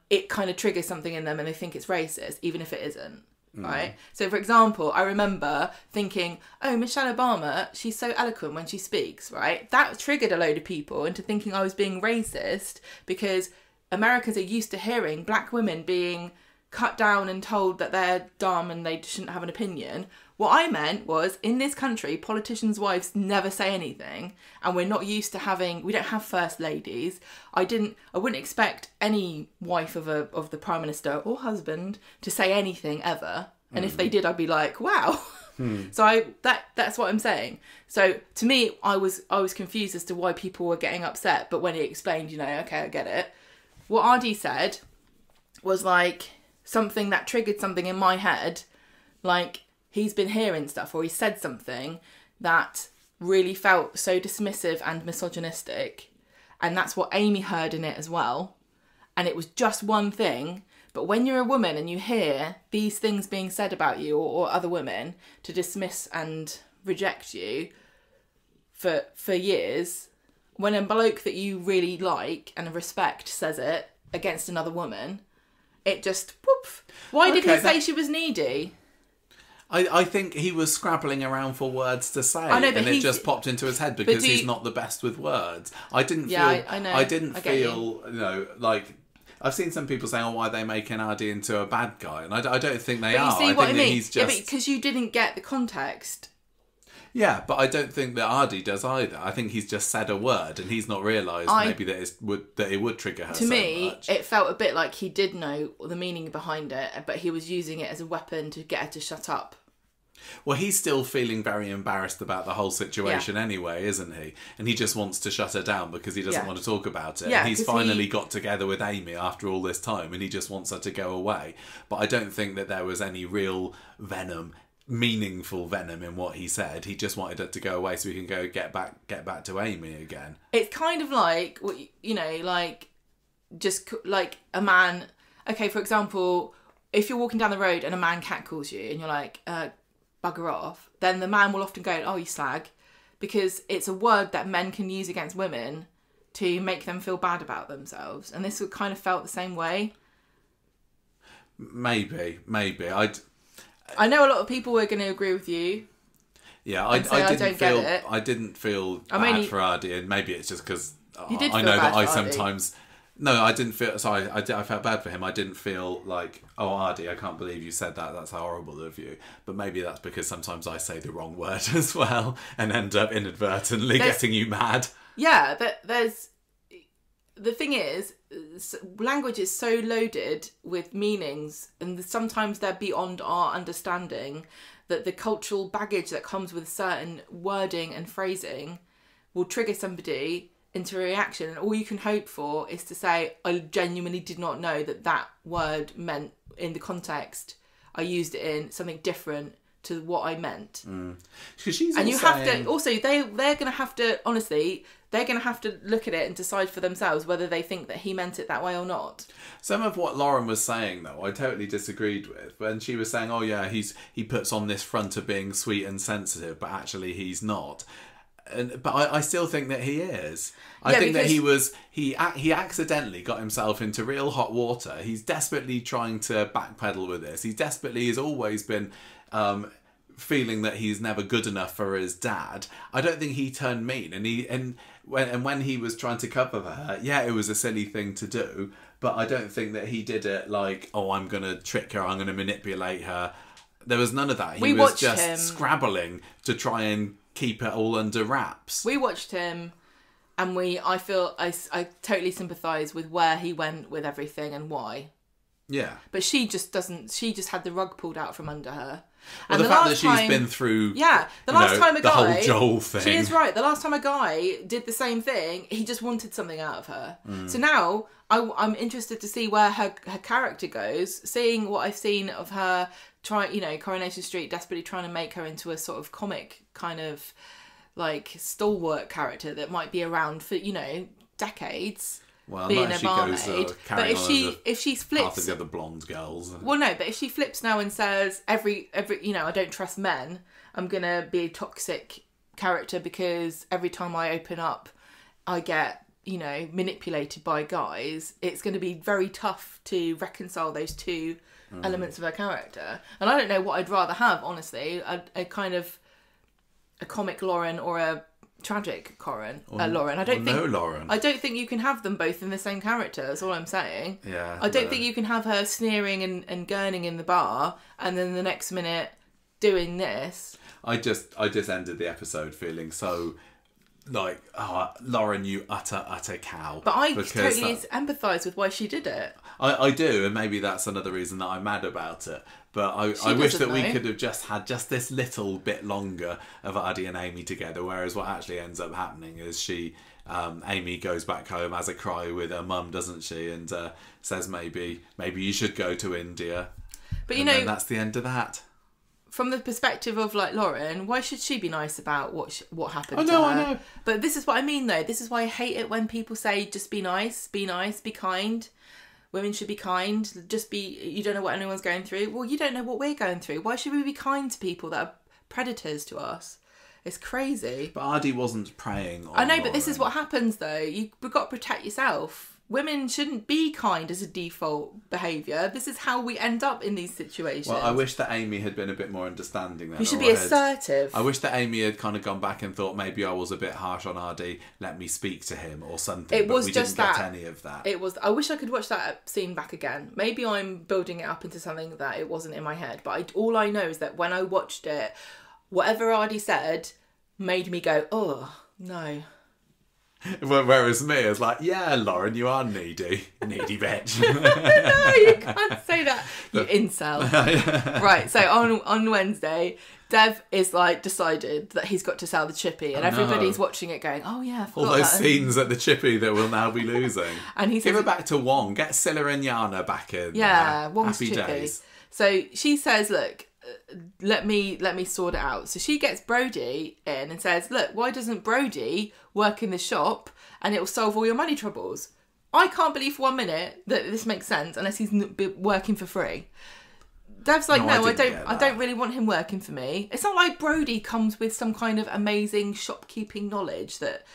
it kind of triggers something in them and they think it's racist, even if it isn't. Right? So, for example, I remember thinking, oh, Michelle Obama, she's so eloquent when she speaks, right? That triggered a load of people into thinking I was being racist, because Americans are used to hearing black women being cut down and told that they're dumb and they shouldn't have an opinion. What I meant was, in this country, politicians' wives never say anything, and we're not used to we don't have first ladies. I wouldn't expect any wife of the Prime Minister or husband to say anything ever. And if they did, I'd be like, wow. So that's what I'm saying. So to me, I was confused as to why people were getting upset, but when he explained, okay, I get it. What Aadi said was like something that triggered something in my head, like he's been hearing stuff, or he said something that really felt so dismissive and misogynistic, and that's what Amy heard in it as well. And it was just one thing, but when you're a woman and you hear these things being said about you or other women to dismiss and reject you for years, when a bloke that you really like and respect says it against another woman, it just whoop. Why did he say she was needy? I think he was scrabbling around for words to say, and it just popped into his head because he's not the best with words. I didn't feel like I've seen some people saying, "Oh, why are they making Aadi into a bad guy?" And I don't think they are. You see what I mean? He's just... because you didn't get the context. Yeah, but I don't think that Aadi does either. I think he's just said a word and he's not realised maybe that it would trigger her. To me, it felt a bit like he did know the meaning behind it, but he was using it as a weapon to get her to shut up. Well, he's still feeling very embarrassed about the whole situation anyway, isn't he? And he just wants to shut her down because he doesn't want to talk about it. Yeah, and he's finally got together with Amy after all this time and he just wants her to go away. But I don't think that there was any real meaningful venom in what he said. He just wanted her to go away so he can go get back to Amy again. It's kind of like, just like a man... Okay, for example, if you're walking down the road and a man catcalls you and you're like... bugger off, then the man will often go, "Oh, you slag," because it's a word that men can use against women to make them feel bad about themselves. And this kind of felt the same way. Maybe. I know a lot of people were going to agree with you. Yeah, I didn't feel bad for Aadi, and maybe it's just because I know that I sometimes... No, I didn't feel... Sorry, I felt bad for him. I didn't feel like, "Oh, Aadi, I can't believe you said that. That's horrible of you." But maybe that's because sometimes I say the wrong word as well and end up inadvertently getting you mad. Yeah, the thing is, language is so loaded with meanings and sometimes they're beyond our understanding that the cultural baggage that comes with certain wording and phrasing will trigger somebody into a reaction, and all you can hope for is to say, "I genuinely did not know that word meant, in the context I used it in, something different to what I meant." Have to also they're going to have to, honestly, they're going to have to look at it and decide for themselves whether they think that he meant it that way or not. Some of what Lauren was saying, though, I totally disagreed with. When she was saying, "Oh yeah, he puts on this front of being sweet and sensitive, but actually he's not." But I still think that he is. I think that he accidentally got himself into real hot water. He's desperately trying to backpedal with this. He desperately has always been feeling that he's never good enough for his dad. I don't think he turned mean, and when he was trying to cover for her, it was a silly thing to do. But I don't think that he did it like, "Oh, I'm going to trick her, I'm going to manipulate her." There was none of that. He was just scrabbling to try and keep it all under wraps. We watched him, and I totally sympathise with where he went with everything and why. Yeah. But she just had the rug pulled out from under her. Well, and the fact that she's been through the whole Joel thing. She is right. The last time a guy did the same thing, he just wanted something out of her. So now I'm interested to see where her character goes, seeing what I've seen of her Coronation Street desperately trying to make her into a sort of comic kind of like stalwart character that might be around for, decades. Well, being a barmaid. But if she flips half of the other blonde girls. Well, no, but if she flips now and says every I don't trust men, I'm gonna be a toxic character because every time I open up, I get manipulated by guys. It's going to be very tough to reconcile those two elements of her character. And I don't know what I'd rather have, honestly. A kind of a comic Lauren or a tragic Lauren. Lauren. I don't think you can have them both in the same character. That's all I'm saying. Yeah. I don't think you can have her sneering and gurning in the bar and then the next minute doing this. I just ended the episode feeling so like, "Oh, Lauren, you utter cow." But I totally empathise with why she did it. I do, and maybe that's another reason that I'm mad about it. But I wish that we could have just had just this little bit longer of Aadi and Amy together, whereas what actually ends up happening is Amy goes back home, has a cry with her mum, doesn't she, and says maybe you should go to India. But then that's the end of that. From the perspective of like Lauren, why should she be nice about what happened to her? I know. But this is what I mean, though. This is why I hate it when people say just be nice, be kind. Women should be kind. You don't know what anyone's going through. Well, you don't know what we're going through. Why should we be kind to people that are predators to us? It's crazy. But Aadi wasn't preying on I know, but Lauren. this is what happens, though. You've got to protect yourself. women shouldn't be kind as a default behaviour. This is how we end up in these situations. Well, I wish that Amy had been a bit more understanding then. You should be assertive. I wish that Amy had kind of gone back and thought maybe I was a bit harsh on Aadi. Let me speak to him or something. But we didn't get any of that. It was. I wish I could watch that scene back again. Maybe I'm building it up into something that it wasn't in my head. But all I know is that when I watched it, whatever Aadi said made me go, oh, no. Whereas me, I was like, yeah, Lauren, you are needy. Needy bitch. No, you can't say that. You incel. Right, so on Wednesday, Dev is like decided that he's got to sell the chippy, and everybody's watching it going, oh yeah, I forgot all those that. scenes at the chippy that we'll now be losing. And he says, give it back to Wong. Get Scylla and Yana back in. Yeah, Wong's happy chippy. days. So she says, look, let me sort it out. So she gets Brody in and says, look, why doesn't Brody work in the shop and it will solve all your money troubles? I can't believe for 1 minute that this makes sense unless he's working for free. Dev's like, no, I don't really want him working for me. It's not like Brody comes with some kind of amazing shopkeeping knowledge that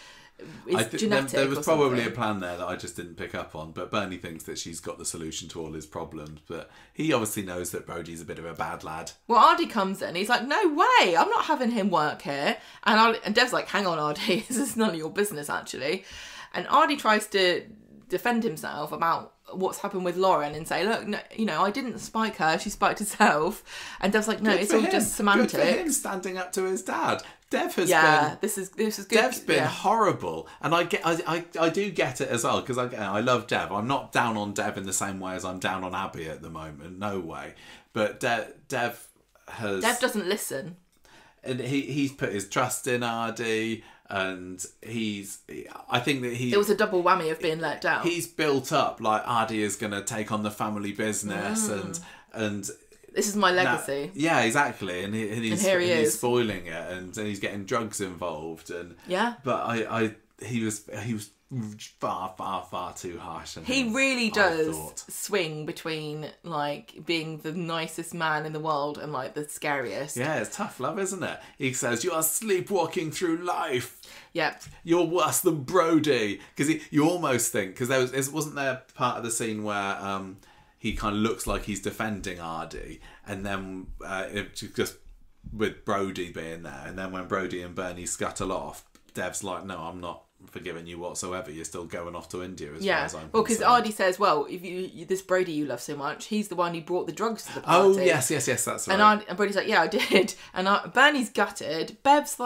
is genetic. There was probably a plan there that I just didn't pick up on, but Bernie thinks that she's got the solution to all his problems, but he obviously knows that Brody's a bit of a bad lad. Well, Aadi comes in, he's like, no way, I'm not having him work here. And Dev's like, hang on, Aadi, this is none of your business, actually. And Aadi tries to defend himself about what's happened with Lauren and say, look, no, you know, I didn't spike her, she spiked herself. And Dev's like, no, it's all just semantics. Good for him standing up to his dad. Dev has been... this is good. Dev's been horrible. And I do get it as well, because I love Dev. I'm not down on Dev in the same way as I'm down on Abi at the moment. No way. But Dev has... Dev doesn't listen. And he's put his trust in Aadi, and I think that it was a double whammy of being let down. He's built up like Aadi is going to take on the family business and this is my legacy. Yeah, exactly. And he's spoiling it, and he's getting drugs involved, and but he was far too harsh. He really does swing between like being the nicest man in the world and like the scariest. Yeah, it's tough love, isn't it? He says, you are sleepwalking through life. Yep. You're worse than Brody. Because you almost think, because wasn't there part of the scene where he kind of looks like he's defending Aadi, and then just with Brody being there, and then when Brody and Bernie scuttle off, Dev's like, no, I'm not forgiving you whatsoever. You're still going off to India as far as I'm concerned. Well, because Aadi says, well, if this Brody you love so much, he's the one who brought the drugs to the party. Oh, yes, that's right. And Brody's like, yeah, I did. And Bernie's gutted. Dev's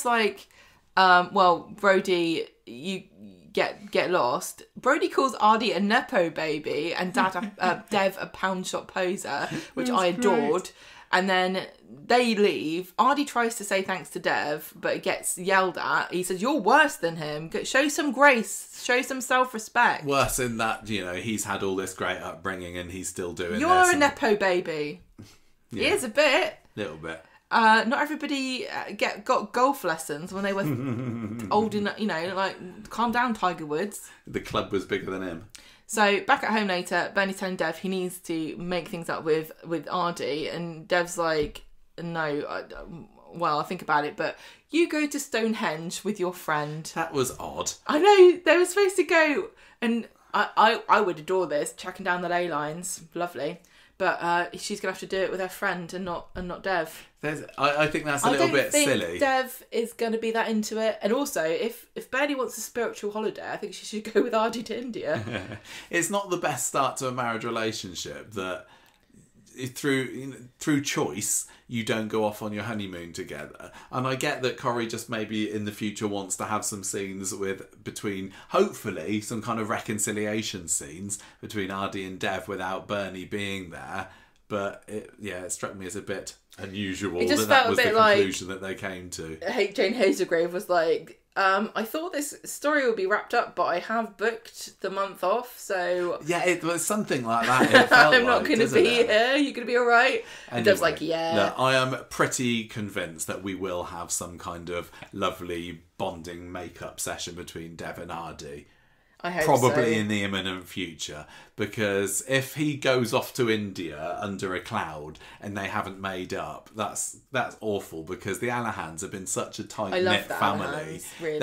like, well, Brody, you get lost. Brody calls Aadi a nepo baby and Dev a pound shop poser, which I adored. Great. And then they leave. Aadi tries to say thanks to Dev, but gets yelled at. He says, you're worse than him. Show some grace. Show some self-respect. Worse in that, he's had all this great upbringing and he's still doing You're a nepo baby. Yeah. He is a bit. Little bit. Not everybody got golf lessons when they were old enough, like, calm down, Tiger Woods. The club was bigger than him. So back at home later, Bernie's telling Dev he needs to make things up with Aadi, and Dev's like, no, well, I'll think about it, but you go to Stonehenge with your friend. That was odd. I know, they were supposed to go, and I would adore this, tracking down the ley lines, lovely. But she's going to have to do it with her friend and not Dev. I think that's a little bit silly. I don't think Dev is going to be that into it. And also, if Bernie wants a spiritual holiday, I think she should go with Aadi to India. It's not the best start to a marriage relationship that through choice you don't go off on your honeymoon together. And I get that Corrie just maybe in the future wants to have some scenes between hopefully some kind of reconciliation scenes between Aadi and Dev without Bernie being there, but it struck me as a bit unusual that was the conclusion that they came to. Jane Hazelgrave was like, I thought this story would be wrapped up, but I have booked the month off, so... Yeah, it was something like that. It felt I'm not going to be here. You're going to be all right? Anyway, and Dev's like, yeah. Look, I am pretty convinced that we will have some kind of lovely bonding makeup session between Dev and Aadi. I hope probably so. In the imminent future, because if he goes off to India under a cloud and they haven't made up, that's awful, because the Alahans have been such a tight-knit family. Really.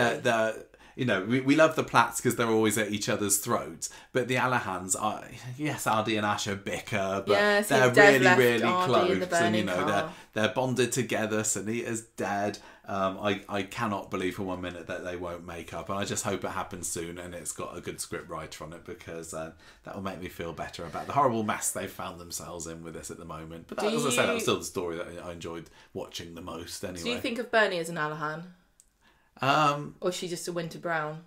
you know, we love the Platts because they're always at each other's throats, but the Alahans are, yes, Aadi and Asher bicker, but they're really close, and you know, they're bonded together. Sunita's dead. I cannot believe for 1 minute that they won't make up, and I just hope it happens soon and it's got a good script writer on it, because that will make me feel better about the horrible mess they've found themselves in with this at the moment. But that, as I said, that was still the story that I enjoyed watching the most anyway. Do you think of Bernie as an Alahan? Or is she just a Winter Brown?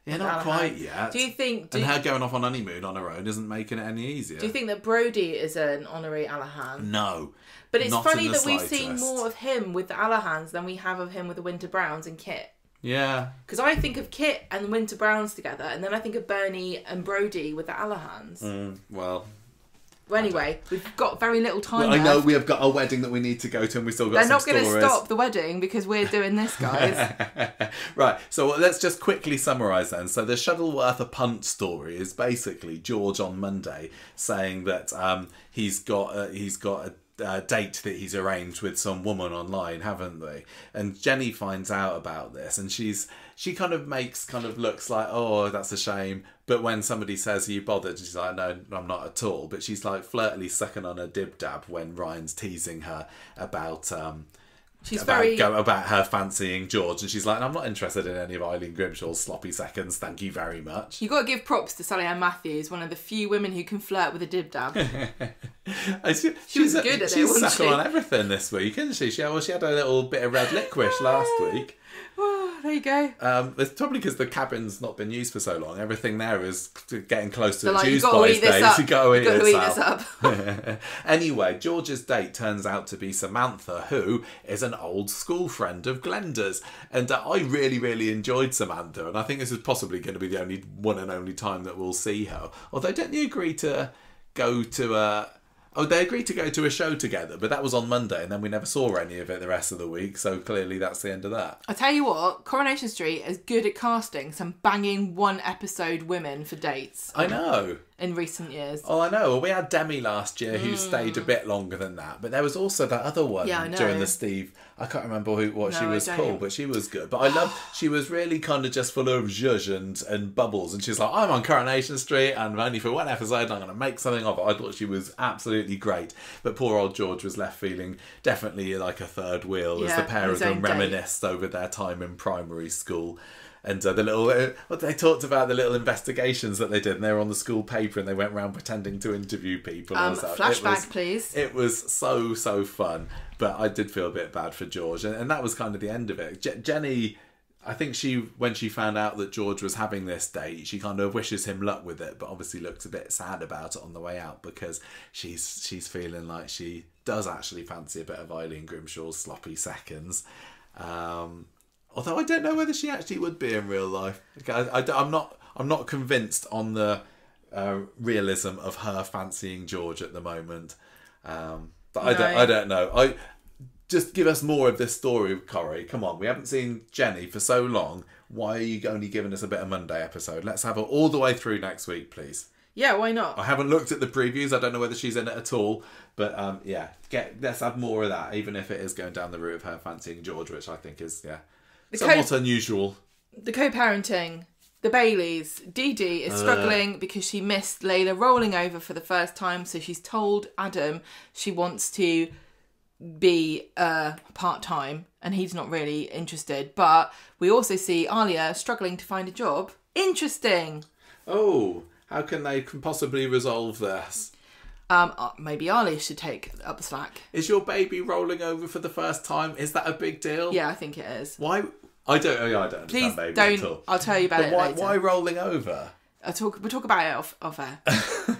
Yeah, not quite yet. Do you think... and her going off on honeymoon on her own isn't making it any easier. Do you think that Brody is an honorary Alahan? No. But it's funny that we've seen more of him with the Alahans than we have of him with the Winter Browns and Kit. Yeah. Because I think of Kit and the Winter Browns together, and then I think of Bernie and Brody with the Alahans. Well, anyway, we've got very little time left. I know we have got a wedding that we need to go to, and we've still got some stories. They're not going to stop the wedding because we're doing this, guys. Right, so let's just quickly summarise then. So the Shuttleworth-a-Punt story is basically George on Monday saying that he's got a date that he's arranged with some woman online, haven't they? And Jenny finds out about this, and she kind of looks like, oh, that's a shame. But when somebody says, are you bothered? She's like, no, I'm not at all. But she's like flirtily sucking on a dib-dab when Ryan's teasing her about about her fancying George, and she's like, I'm not interested in any of Eileen Grimshaw's sloppy seconds, thank you very much. You got to give props to Sally Ann Matthews, one of the few women who can flirt with a dib-dab. She was good at it, she's sucking on everything this week, isn't she? She had a little bit of red licorice last week. Oh, there you go. It's probably because the cabin's not been used for so long. Everything there is getting close to like, Tuesday's days. You've got to eat this up. Anyway, George's date turns out to be Samantha, who is an old school friend of Glenda's. And I really, really enjoyed Samantha. And I think this is possibly going to be the only one and only time that we'll see her. Although, didn't you agree to go to they agreed to go to a show together, but that was on Monday, and then we never saw any of it the rest of the week, so clearly that's the end of that. I tell you what, Coronation Street is good at casting some banging one-episode women for dates. I know. In recent years. Oh, I know. Well, we had Demi last year who stayed a bit longer than that, but there was also that other one during the Steve. I can't remember what she was called, but she was good. But I loved, she was really kind of just full of zhuzh and bubbles, and she's like, I'm on Coronation Street and only for one episode and I'm going to make something of it. I thought she was absolutely great. But poor old George was left feeling definitely like a third wheel as the pair of them reminisced over their time in primary school. And the little, they talked about the little investigations that they did, and they were on the school paper and they went around pretending to interview people. Flashback, please. It was so fun, but I did feel a bit bad for George, and that was kind of the end of it. Jenny, I think when she found out that George was having this date, she kind of wishes him luck with it, but obviously looked a bit sad about it on the way out because she's feeling like she does actually fancy a bit of Eileen Grimshaw's sloppy seconds. Although I don't know whether she actually would be in real life. I'm not convinced on the realism of her fancying George at the moment. But I don't know. Just give us more of this story, Corrie. Come on, we haven't seen Jenny for so long. Why are you only giving us a bit of Monday episode? Let's have her all the way through next week, please. Yeah, why not? I haven't looked at the previews. I don't know whether she's in it at all. But let's have more of that, even if it is going down the route of her fancying George, which I think is somewhat unusual. The co-parenting, the Baileys. Dee Dee is struggling because she missed Layla rolling over for the first time, so she's told Adam she wants to be part-time, and he's not really interested. But we also see Alia struggling to find a job. Interesting. Oh, how can they possibly resolve this? Maybe Alia should take up the slack. Is your baby rolling over for the first time? Is that a big deal? Yeah, I think it is. Why? I don't understand Please baby don't. at all. I'll tell you about it later. Why rolling over? We'll talk about it off air.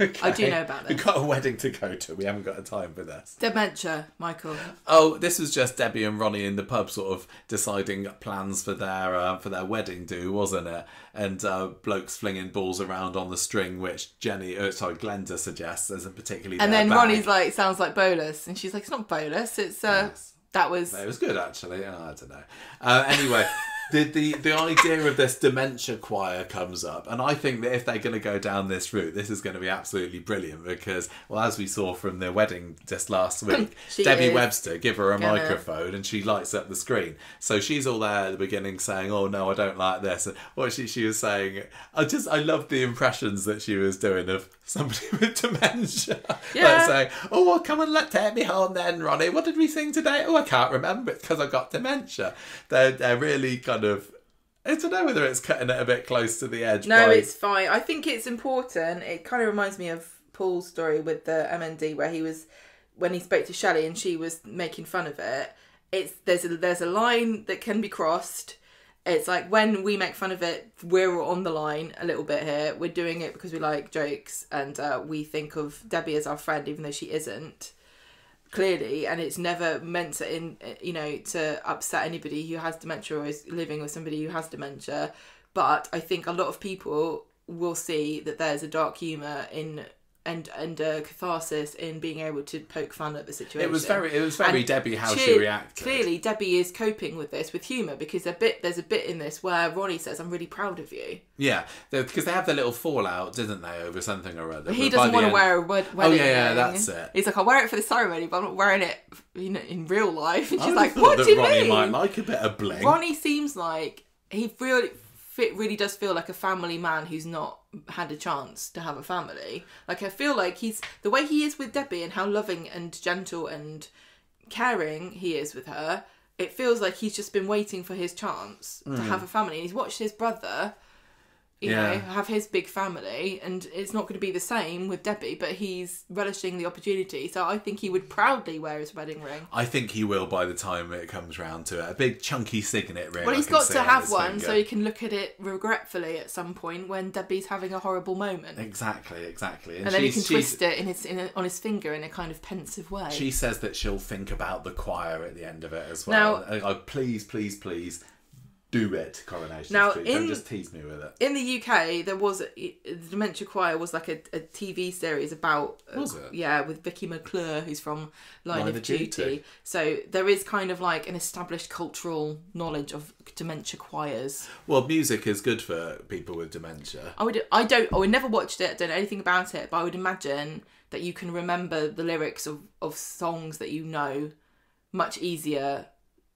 Okay. I do know about this. We've got a wedding to go to. We haven't got time for this. Dementia, Michael. Oh, this was just Debbie and Ronnie in the pub sort of deciding plans for their wedding do, wasn't it? And blokes flinging balls around on the string, which Glenda suggests isn't particularly And then bag. Ronnie's like, sounds like bolus. And she's like, it's not bolus, it's... Yes. That was... It was good, actually. I don't know. Anyway... The idea of this dementia choir comes up, and I think that if they're going to go down this route, this is going to be absolutely brilliant because, well, as we saw from their wedding just last week, Debbie Webster, give her a microphone and she lights up the screen. So she's all there at the beginning saying, "Oh no, I don't like this." And what she was saying, I loved the impressions that she was doing of somebody with dementia. Yeah. Like saying, "Oh, well, come and take me home then, Ronnie. What did we sing today? Oh, I can't remember. It's because I got dementia." They're really kind of, I don't know whether it's cutting it a bit close to the edge. No, it's fine. I think it's important. It kind of reminds me of Paul's story with the MND where when he spoke to Shelley and she was making fun of it. There's a line that can be crossed. It's like when we make fun of it, we're on the line a little bit here. We're doing it because we like jokes and we think of Debbie as our friend, even though she isn't, clearly. And it's never meant to upset anybody who has dementia or is living with somebody who has dementia. But I think a lot of people will see that there's a dark humour in and a catharsis in being able to poke fun at the situation. It was very Debbie how she reacted. Clearly, Debbie is coping with this with humour because there's a bit in this where Ronnie says, "I'm really proud of you." Yeah, because they have their little fallout, didn't they, over something or other. But he doesn't want to wear a wedding ring. Oh yeah, that's it. He's like, "I'll wear it for the ceremony, but I'm not wearing it, in real life." And she's like, "What do you mean?" Ronnie might like a bit of bling. Ronnie seems like he really does feel like a family man who's not had a chance to have a family. Like, I feel like the way he is with Debbie and how loving and gentle and caring he is with her, it feels like he's just been waiting for his chance to have a family. And he's watched his brother, you know, have his big family, and it's not going to be the same with Debbie, but he's relishing the opportunity. So I think he would proudly wear his wedding ring. I think he will by the time it comes round to it. A big chunky signet ring. Well, he's got to have one so he can look at it regretfully at some point when Debbie's having a horrible moment. Exactly. And then he can twist it on his finger in a kind of pensive way. She says that she'll think about the choir at the end of it as well. Now, please do it, Coronation. Now, don't just tease me with it. In the UK, the Dementia Choir was like a TV series about... Was it? Yeah, with Vicky McClure, who's from Line of Duty. So there is kind of like an established cultural knowledge of dementia choirs. Well, music is good for people with dementia. I would never watched it, I don't know anything about it, but I would imagine that you can remember the lyrics of songs that you know much easier,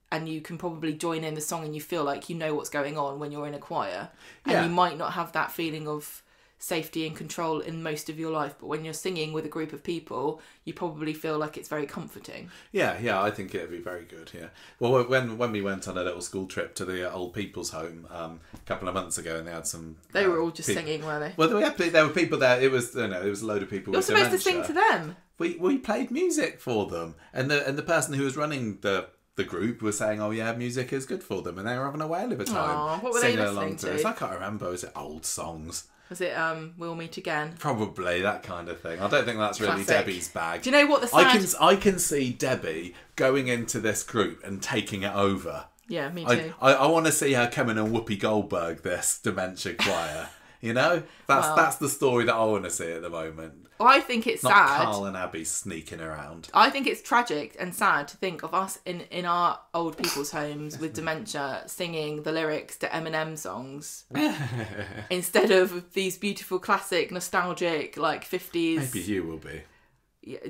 and you can probably join in the song and you feel like you know what's going on when you're in a choir. And you might not have that feeling of safety and control in most of your life, but when you're singing with a group of people, you probably feel like it's very comforting. Yeah, I think it'd be very good, yeah. Well, when we went on a little school trip to the old people's home a couple of months ago, and they had some... They were all just singing, were they? Well, there were people there. It was a load of people with dementia. You're supposed to sing to them. We played music for them, and the person who was running the group was saying, "Oh yeah, music is good for them," and they were having a whale of a time. Aww, what were they listening to? I can't remember. Was it old songs? Was it We'll Meet Again? Probably that kind of thing. I don't think that's really Debbie's bag. Do you know what the sad... I can see Debbie going into this group and taking it over. Yeah, me too. I want to see her coming and Whoopi Goldberg this dementia choir. You know, that's the story that I want to see at the moment. Well, I think it's Not sad. Carl and Abi sneaking around. I think it's tragic and sad to think of us in our old people's homes with dementia singing the lyrics to Eminem songs instead of these beautiful classic nostalgic like 50s. Maybe you will be.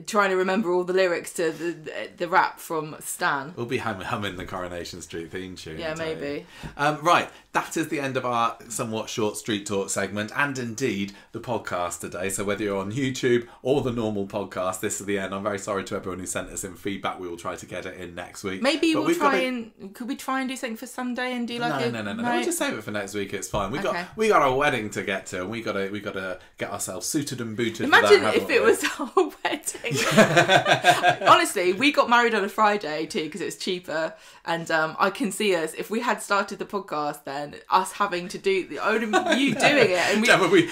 Trying to remember all the lyrics to the rap from Stan. We'll be humming the Coronation Street theme tune. Yeah, maybe. Right, that is the end of our somewhat short street talk segment, and indeed the podcast today. So whether you're on YouTube or the normal podcast, this is the end. I'm very sorry to everyone who sent us in feedback. We will try to get it in next week. Maybe could we try and do something for Sunday and do like no. We'll just save it for next week. It's fine. We got a wedding to get to, and we got to get ourselves suited and booted. Imagine for that, if it was our wedding. Honestly, we got married on a Friday too because it's cheaper, and I can see us if we had started the podcast then us having to do you doing it, and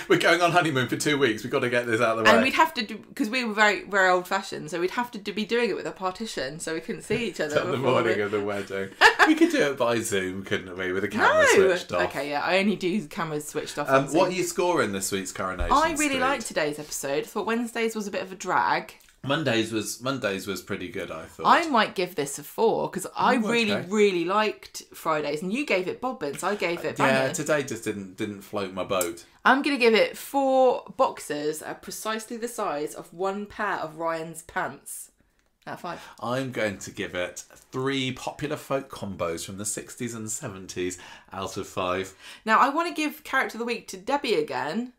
we're going on honeymoon for 2 weeks. We've got to get this out of the way, and we'd have to do because we were very very old fashioned, so we'd have to be doing it with a partition so we couldn't see each other on the morning of the wedding. We could do it by Zoom, couldn't we, with the camera switched off? Okay, yeah, I only do cameras switched off. What are you scoring this week's Coronation I really Street? liked today's episode. I thought Wednesday's was a bit of a drag. Mondays was pretty good, I thought. I might give this a 4 because I really liked Fridays, and you gave it bobbins. I gave it banging. Yeah, today just didn't float my boat. I'm gonna give it 4 boxers at precisely the size of one pair of Ryan's pants. Out of 5. I'm going to give it 3 popular folk combos from the 60s and 70s out of 5. Now I want to give character of the week to Debbie again,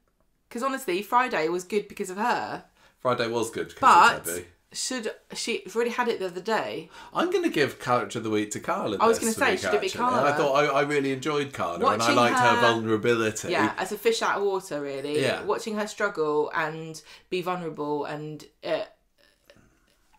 because honestly, Friday was good because of her. Friday was good because of Debbie. She's already had it the other day. I'm going to give character of the week to Carla. I was going to say, should it be Carla? I thought I really enjoyed Carla, and I liked her vulnerability. Yeah, as a fish out of water, really. Yeah. Watching her struggle and be vulnerable and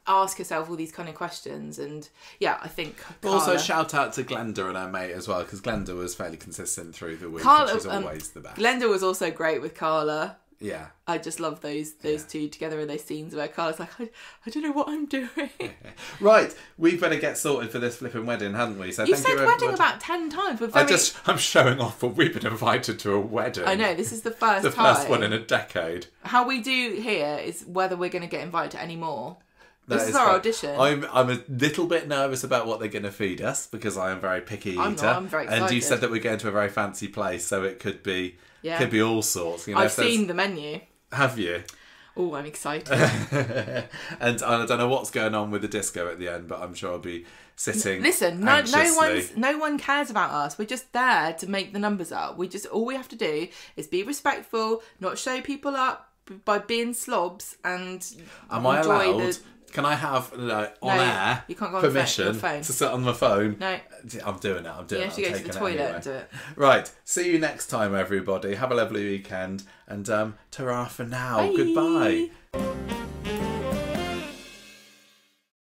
ask herself all these kind of questions, and yeah, I think Carla... Also shout out to Glenda and her mate as well, because Glenda was fairly consistent through the week. Carla, and she's always the best. Glenda was also great with Carla. Yeah. I just love those two together in those scenes where Carla's like, I don't know what I'm doing. Right, we better get sorted for this flipping wedding, hadn't we? So you said wedding about 10 times. I'm showing off, but we've been invited to a wedding. I know, this is the first time. The first one in a decade. How we do here is whether we're going to get invited to any more. This is our audition. I'm a little bit nervous about what they're going to feed us, because I am a very picky eater. I'm very excited. And you said that we're going to a very fancy place, so it could be all sorts. You know, I've seen the menu. Have you? Oh, I'm excited. And I don't know what's going on with the disco at the end, but I'm sure I'll be sitting. Listen, no one cares about us. We're just there to make the numbers up. All we have to do is be respectful, not show people up by being slobs, and am I allowed? Can I have on air you can't go on permission your phone. to sit on my phone? No. I'm doing it. You have to go to the toilet and do it. Right. See you next time, everybody. Have a lovely weekend. And ta-ra for now. Bye. Goodbye.